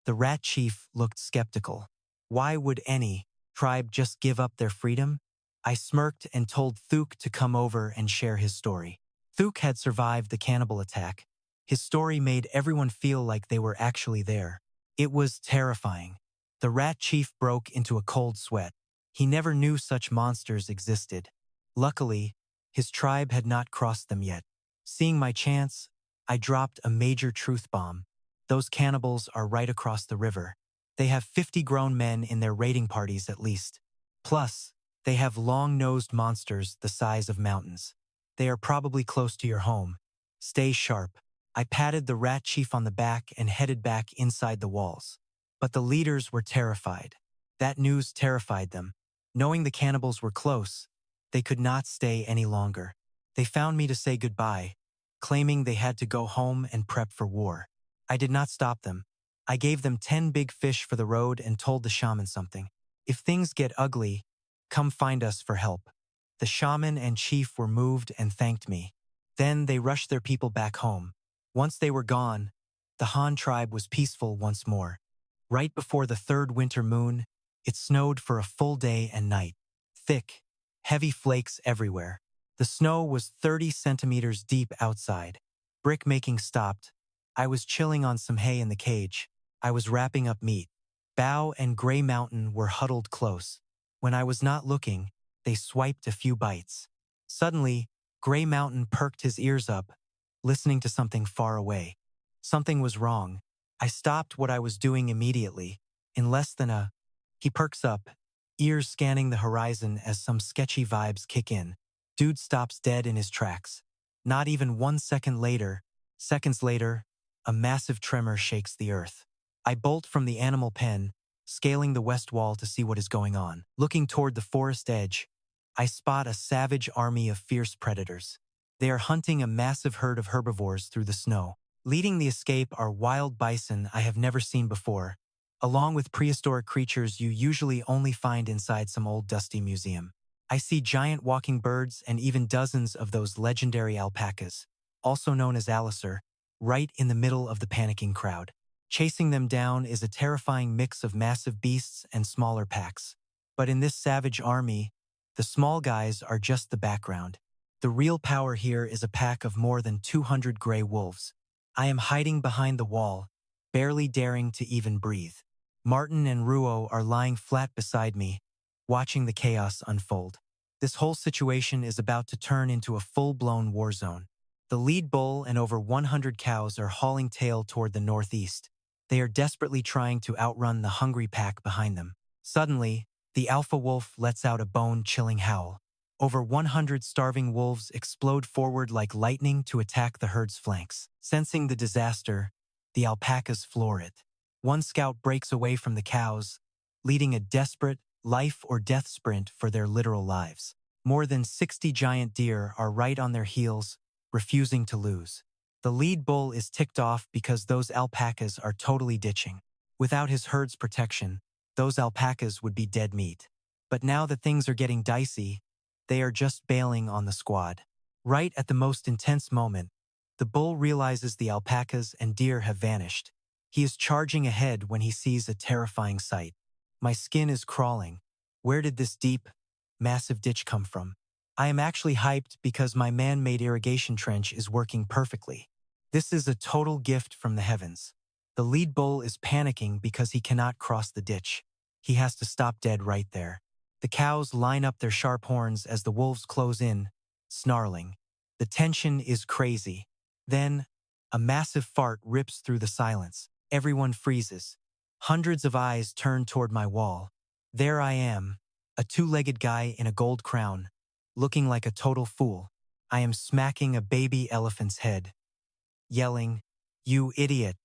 The rat chief looked skeptical. Why would any tribe just give up their freedom? I smirked and told Thuk to come over and share his story. Thuk had survived the cannibal attack. His story made everyone feel like they were actually there. It was terrifying. The rat chief broke into a cold sweat. He never knew such monsters existed. Luckily, his tribe had not crossed them yet. Seeing my chance, I dropped a major truth bomb. Those cannibals are right across the river. They have 50 grown men in their raiding parties at least. Plus, they have long-nosed monsters the size of mountains. They are probably close to your home. Stay sharp. I patted the rat chief on the back and headed back inside the walls. But the leaders were terrified. That news terrified them. Knowing the cannibals were close, they could not stay any longer. They found me to say goodbye, claiming they had to go home and prep for war. I did not stop them. I gave them 10 big fish for the road and told the shaman something. If things get ugly, come find us for help. The shaman and chief were moved and thanked me. Then they rushed their people back home. Once they were gone, the Han tribe was peaceful once more. Right before the third winter moon, it snowed for a full day and night. Thick, heavy flakes everywhere. The snow was 30 centimeters deep outside. Brick making stopped. I was chilling on some hay in the cage. I was wrapping up meat. Bao and Gray Mountain were huddled close. When I was not looking, they swiped a few bites. Suddenly, Gray Mountain perked his ears up, listening to something far away. Something was wrong. I stopped what I was doing immediately. In less than he perks up, ears scanning the horizon as some sketchy vibes kick in. Dude stops dead in his tracks. Not even 1 second later, seconds later, a massive tremor shakes the earth. I bolt from the animal pen, scaling the west wall to see what is going on. Looking toward the forest edge, I spot a savage army of fierce predators. They are hunting a massive herd of herbivores through the snow. Leading the escape are wild bison I have never seen before, along with prehistoric creatures you usually only find inside some old dusty museum. I see giant walking birds and even dozens of those legendary alpacas, also known as alisaur, right in the middle of the panicking crowd. Chasing them down is a terrifying mix of massive beasts and smaller packs. But in this savage army, the small guys are just the background. The real power here is a pack of more than 200 gray wolves. I am hiding behind the wall, barely daring to even breathe. Martin and Ruo are lying flat beside me, watching the chaos unfold. This whole situation is about to turn into a full-blown war zone. The lead bull and over 100 cows are hauling tail toward the northeast. They are desperately trying to outrun the hungry pack behind them. Suddenly, the alpha wolf lets out a bone-chilling howl. Over 100 starving wolves explode forward like lightning to attack the herd's flanks. Sensing the disaster, the alpacas floor it. One scout breaks away from the cows, leading a desperate, life-or-death sprint for their literal lives. More than 60 giant deer are right on their heels, refusing to lose. The lead bull is ticked off because those alpacas are totally ditching. Without his herd's protection, those alpacas would be dead meat. But now that things are getting dicey, they are just bailing on the squad. Right at the most intense moment, the bull realizes the alpacas and deer have vanished. He is charging ahead when he sees a terrifying sight. My skin is crawling. Where did this deep, massive ditch come from? I am actually hyped because my man-made irrigation trench is working perfectly. This is a total gift from the heavens. The lead bull is panicking because he cannot cross the ditch. He has to stop dead right there. The cows line up their sharp horns as the wolves close in, snarling. The tension is crazy. Then, a massive fart rips through the silence. Everyone freezes. Hundreds of eyes turn toward my wall. There I am, a two-legged guy in a gold crown, looking like a total fool. I am smacking a baby elephant's head, yelling, "You idiot!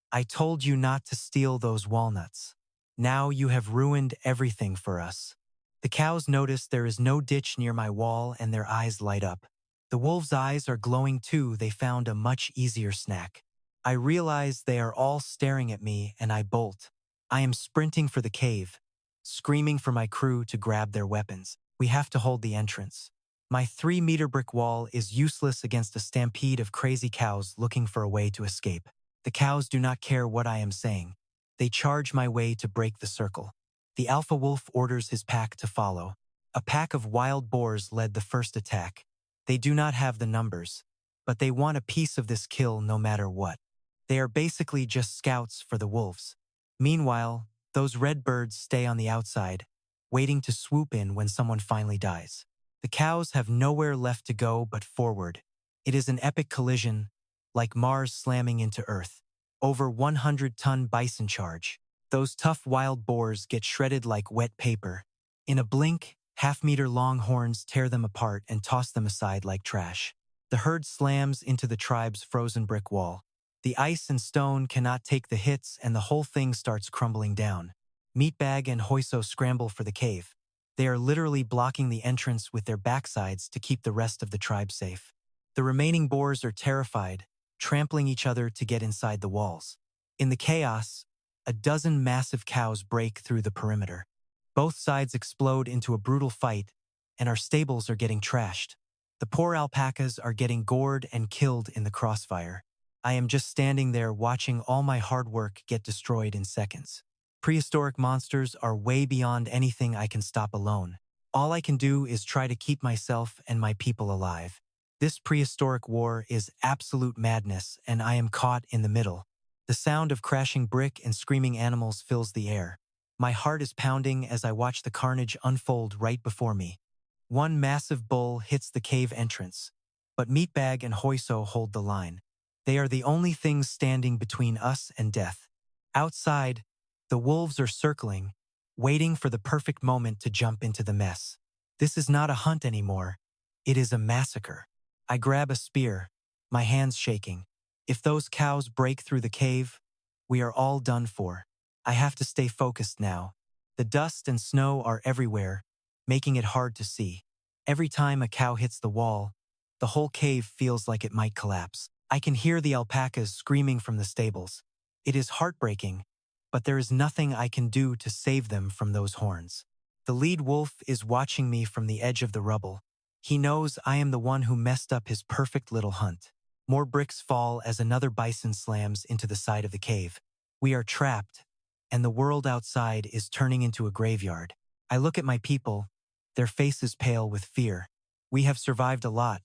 I told you not to steal those walnuts. Now you have ruined everything for us." The cows notice there is no ditch near my wall and their eyes light up. The wolves' eyes are glowing too. They found a much easier snack. I realize they are all staring at me and I bolt. I am sprinting for the cave, screaming for my crew to grab their weapons. We have to hold the entrance. My 3-meter brick wall is useless against a stampede of crazy cows looking for a way to escape. The cows do not care what I am saying. They charge my way to break the circle. The alpha wolf orders his pack to follow. A pack of wild boars led the first attack. They do not have the numbers, but they want a piece of this kill no matter what. They are basically just scouts for the wolves. Meanwhile, those red birds stay on the outside, waiting to swoop in when someone finally dies. The cows have nowhere left to go but forward. It is an epic collision, like Mars slamming into Earth. Over 100-ton bison charge. Those tough wild boars get shredded like wet paper. In a blink, half-meter-long horns tear them apart and toss them aside like trash. The herd slams into the tribe's frozen brick wall. The ice and stone cannot take the hits and the whole thing starts crumbling down. Meatbag and Hoiso scramble for the cave. They are literally blocking the entrance with their backsides to keep the rest of the tribe safe. The remaining boars are terrified, trampling each other to get inside the walls. In the chaos, a dozen massive cows break through the perimeter. Both sides explode into a brutal fight, and our stables are getting trashed. The poor alpacas are getting gored and killed in the crossfire. I am just standing there watching all my hard work get destroyed in seconds. Prehistoric monsters are way beyond anything I can stop alone. All I can do is try to keep myself and my people alive. This prehistoric war is absolute madness, and I am caught in the middle. The sound of crashing brick and screaming animals fills the air. My heart is pounding as I watch the carnage unfold right before me. One massive bull hits the cave entrance, but Meatbag and Hoiso hold the line. They are the only things standing between us and death. Outside, the wolves are circling, waiting for the perfect moment to jump into the mess. This is not a hunt anymore. It is a massacre. I grab a spear, my hands shaking. If those cows break through the cave, we are all done for. I have to stay focused now. The dust and snow are everywhere, making it hard to see. Every time a cow hits the wall, the whole cave feels like it might collapse. I can hear the alpacas screaming from the stables. It is heartbreaking, but there is nothing I can do to save them from those horns. The lead wolf is watching me from the edge of the rubble. He knows I am the one who messed up his perfect little hunt. More bricks fall as another bison slams into the side of the cave. We are trapped, and the world outside is turning into a graveyard. I look at my people, their faces pale with fear. We have survived a lot,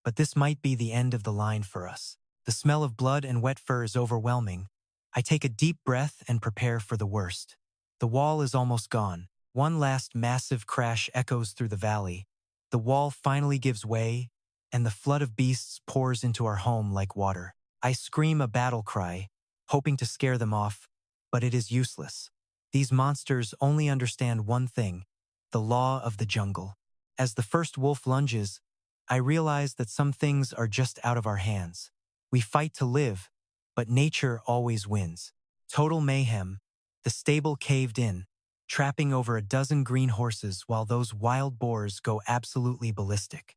but this might be the end of the line for us. The smell of blood and wet fur is overwhelming. I take a deep breath and prepare for the worst. The wall is almost gone. One last massive crash echoes through the valley. The wall finally gives way, and the flood of beasts pours into our home like water. I scream a battle cry, hoping to scare them off, but it is useless. These monsters only understand one thing: the law of the jungle. As the first wolf lunges, I realize that some things are just out of our hands. We fight to live, but nature always wins. Total mayhem. The stable caved in, trapping over a dozen green horses while those wild boars go absolutely ballistic.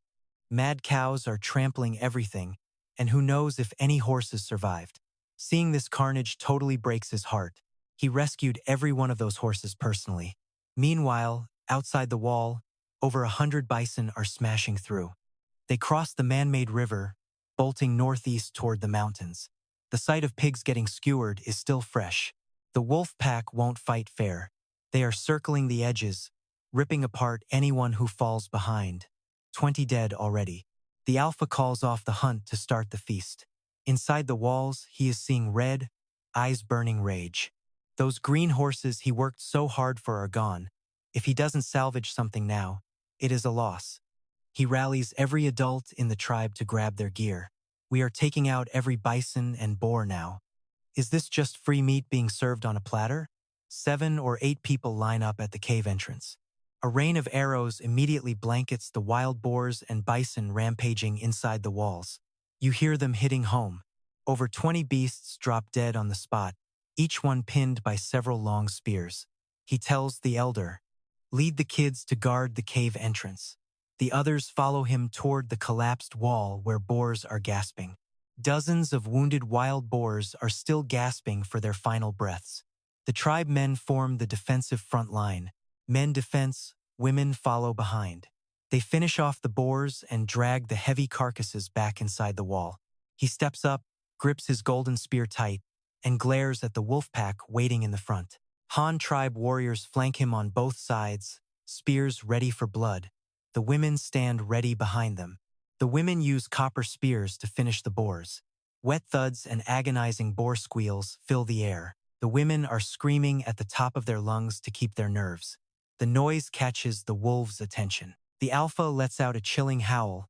Mad cows are trampling everything, and who knows if any horses survived. Seeing this carnage totally breaks his heart. He rescued every one of those horses personally. Meanwhile, outside the wall, over 100 bison are smashing through. They cross the man-made river, bolting northeast toward the mountains. The sight of pigs getting skewered is still fresh. The wolf pack won't fight fair. They are circling the edges, ripping apart anyone who falls behind. 20 dead already. The alpha calls off the hunt to start the feast. Inside the walls, he is seeing red, eyes-burning rage. Those green horses he worked so hard for are gone. If he doesn't salvage something now, it is a loss. He rallies every adult in the tribe to grab their gear. We are taking out every bison and boar now. Is this just free meat being served on a platter? 7 or 8 people line up at the cave entrance. A rain of arrows immediately blankets the wild boars and bison rampaging inside the walls. You hear them hitting home. Over 20 beasts drop dead on the spot, each one pinned by several long spears. He tells the elder, "Lead the kids to guard the cave entrance." The others follow him toward the collapsed wall where boars are gasping. Dozens of wounded wild boars are still gasping for their final breaths. The tribe men form the defensive front line. Men defense, women follow behind. They finish off the boars and drag the heavy carcasses back inside the wall. He steps up, grips his golden spear tight, and glares at the wolf pack waiting in the front. Han tribe warriors flank him on both sides, spears ready for blood. The women stand ready behind them. The women use copper spears to finish the boars. Wet thuds and agonizing boar squeals fill the air. The women are screaming at the top of their lungs to keep their nerves. The noise catches the wolves' attention. The alpha lets out a chilling howl,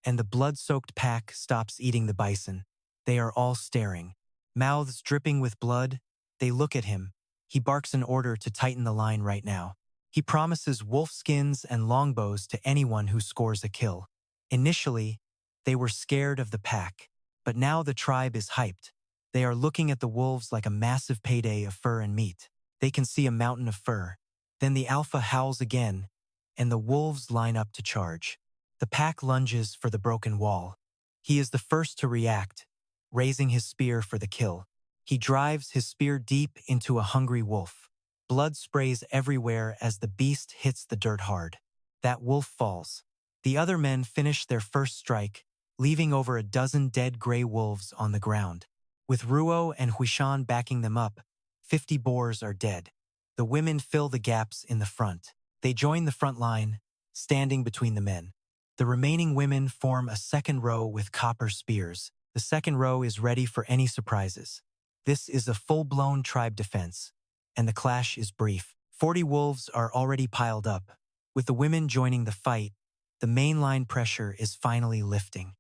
and the blood-soaked pack stops eating the bison. They are all staring. Mouths dripping with blood, they look at him. He barks an order to tighten the line right now. He promises wolf skins and longbows to anyone who scores a kill. Initially, they were scared of the pack, but now the tribe is hyped. They are looking at the wolves like a massive payday of fur and meat. They can see a mountain of fur. Then the alpha howls again, and the wolves line up to charge. The pack lunges for the broken wall. He is the first to react, raising his spear for the kill. He drives his spear deep into a hungry wolf. Blood sprays everywhere as the beast hits the dirt hard. That wolf falls. The other men finish their first strike, leaving over a dozen dead gray wolves on the ground. With Ruo and Huishan backing them up, 50 boars are dead. The women fill the gaps in the front. They join the front line, standing between the men. The remaining women form a second row with copper spears. The second row is ready for any surprises. This is a full-blown tribe defense, and the clash is brief. 40 wolves are already piled up. With the women joining the fight, the main line pressure is finally lifting.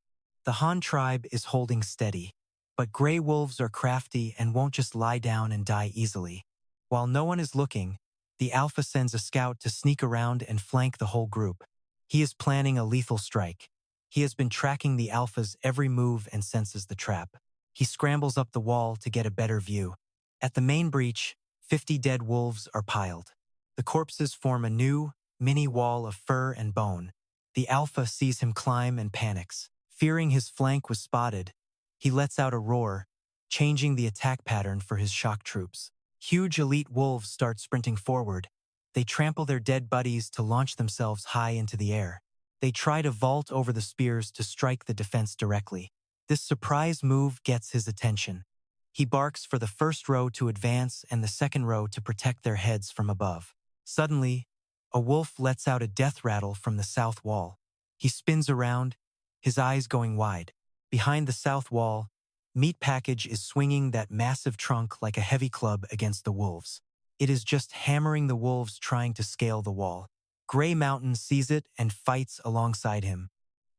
The Han tribe is holding steady, but gray wolves are crafty and won't just lie down and die easily. While no one is looking, the alpha sends a scout to sneak around and flank the whole group. He is planning a lethal strike. He has been tracking the alpha's every move and senses the trap. He scrambles up the wall to get a better view. At the main breach, 50 dead wolves are piled. The corpses form a new, mini wall of fur and bone. The alpha sees him climb and panics. Fearing his flank was spotted, he lets out a roar, changing the attack pattern for his shock troops. Huge elite wolves start sprinting forward. They trample their dead buddies to launch themselves high into the air. They try to vault over the spears to strike the defense directly. This surprise move gets his attention. He barks for the first row to advance and the second row to protect their heads from above. Suddenly, a wolf lets out a death rattle from the south wall. He spins around, his eyes going wide. Behind the south wall, Meat Package is swinging that massive trunk like a heavy club against the wolves. It is just hammering the wolves trying to scale the wall. Gray Mountain sees it and fights alongside him.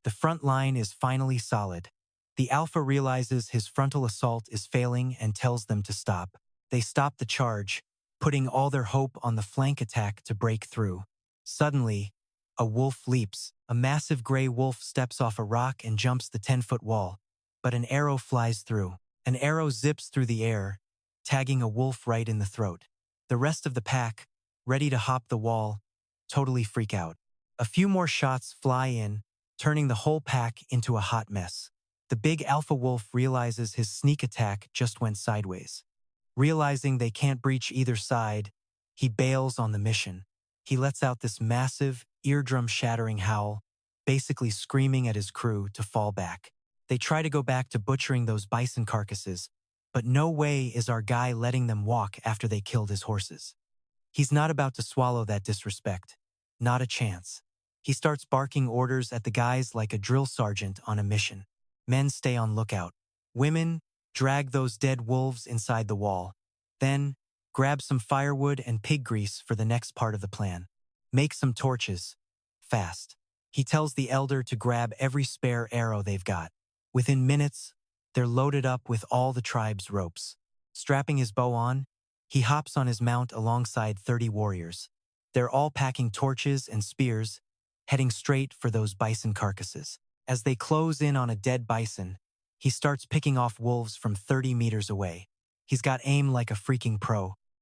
The front line is finally solid. The alpha realizes his frontal assault is failing and tells them to stop. They stop the charge, putting all their hope on the flank attack to break through. Suddenly, a wolf leaps. A massive gray wolf steps off a rock and jumps the 10-foot wall, but an arrow flies through. An arrow zips through the air, tagging a wolf right in the throat. The rest of the pack, ready to hop the wall, totally freak out. A few more shots fly in, turning the whole pack into a hot mess. The big alpha wolf realizes his sneak attack just went sideways. Realizing they can't breach either side, he bails on the mission. He lets out this massive, eardrum-shattering howl, basically screaming at his crew to fall back. They try to go back to butchering those bison carcasses, but no way is our guy letting them walk after they killed his horses. He's not about to swallow that disrespect. Not a chance. He starts barking orders at the guys like a drill sergeant on a mission. Men stay on lookout. Women drag those dead wolves inside the wall. Then, grab some firewood and pig grease for the next part of the plan. Make some torches. Fast. He tells the elder to grab every spare arrow they've got. Within minutes, they're loaded up with all the tribe's ropes. Strapping his bow on, he hops on his mount alongside 30 warriors. They're all packing torches and spears, heading straight for those bison carcasses. As they close in on a dead bison, he starts picking off wolves from 30 meters away. He's got aim like a freaking pro.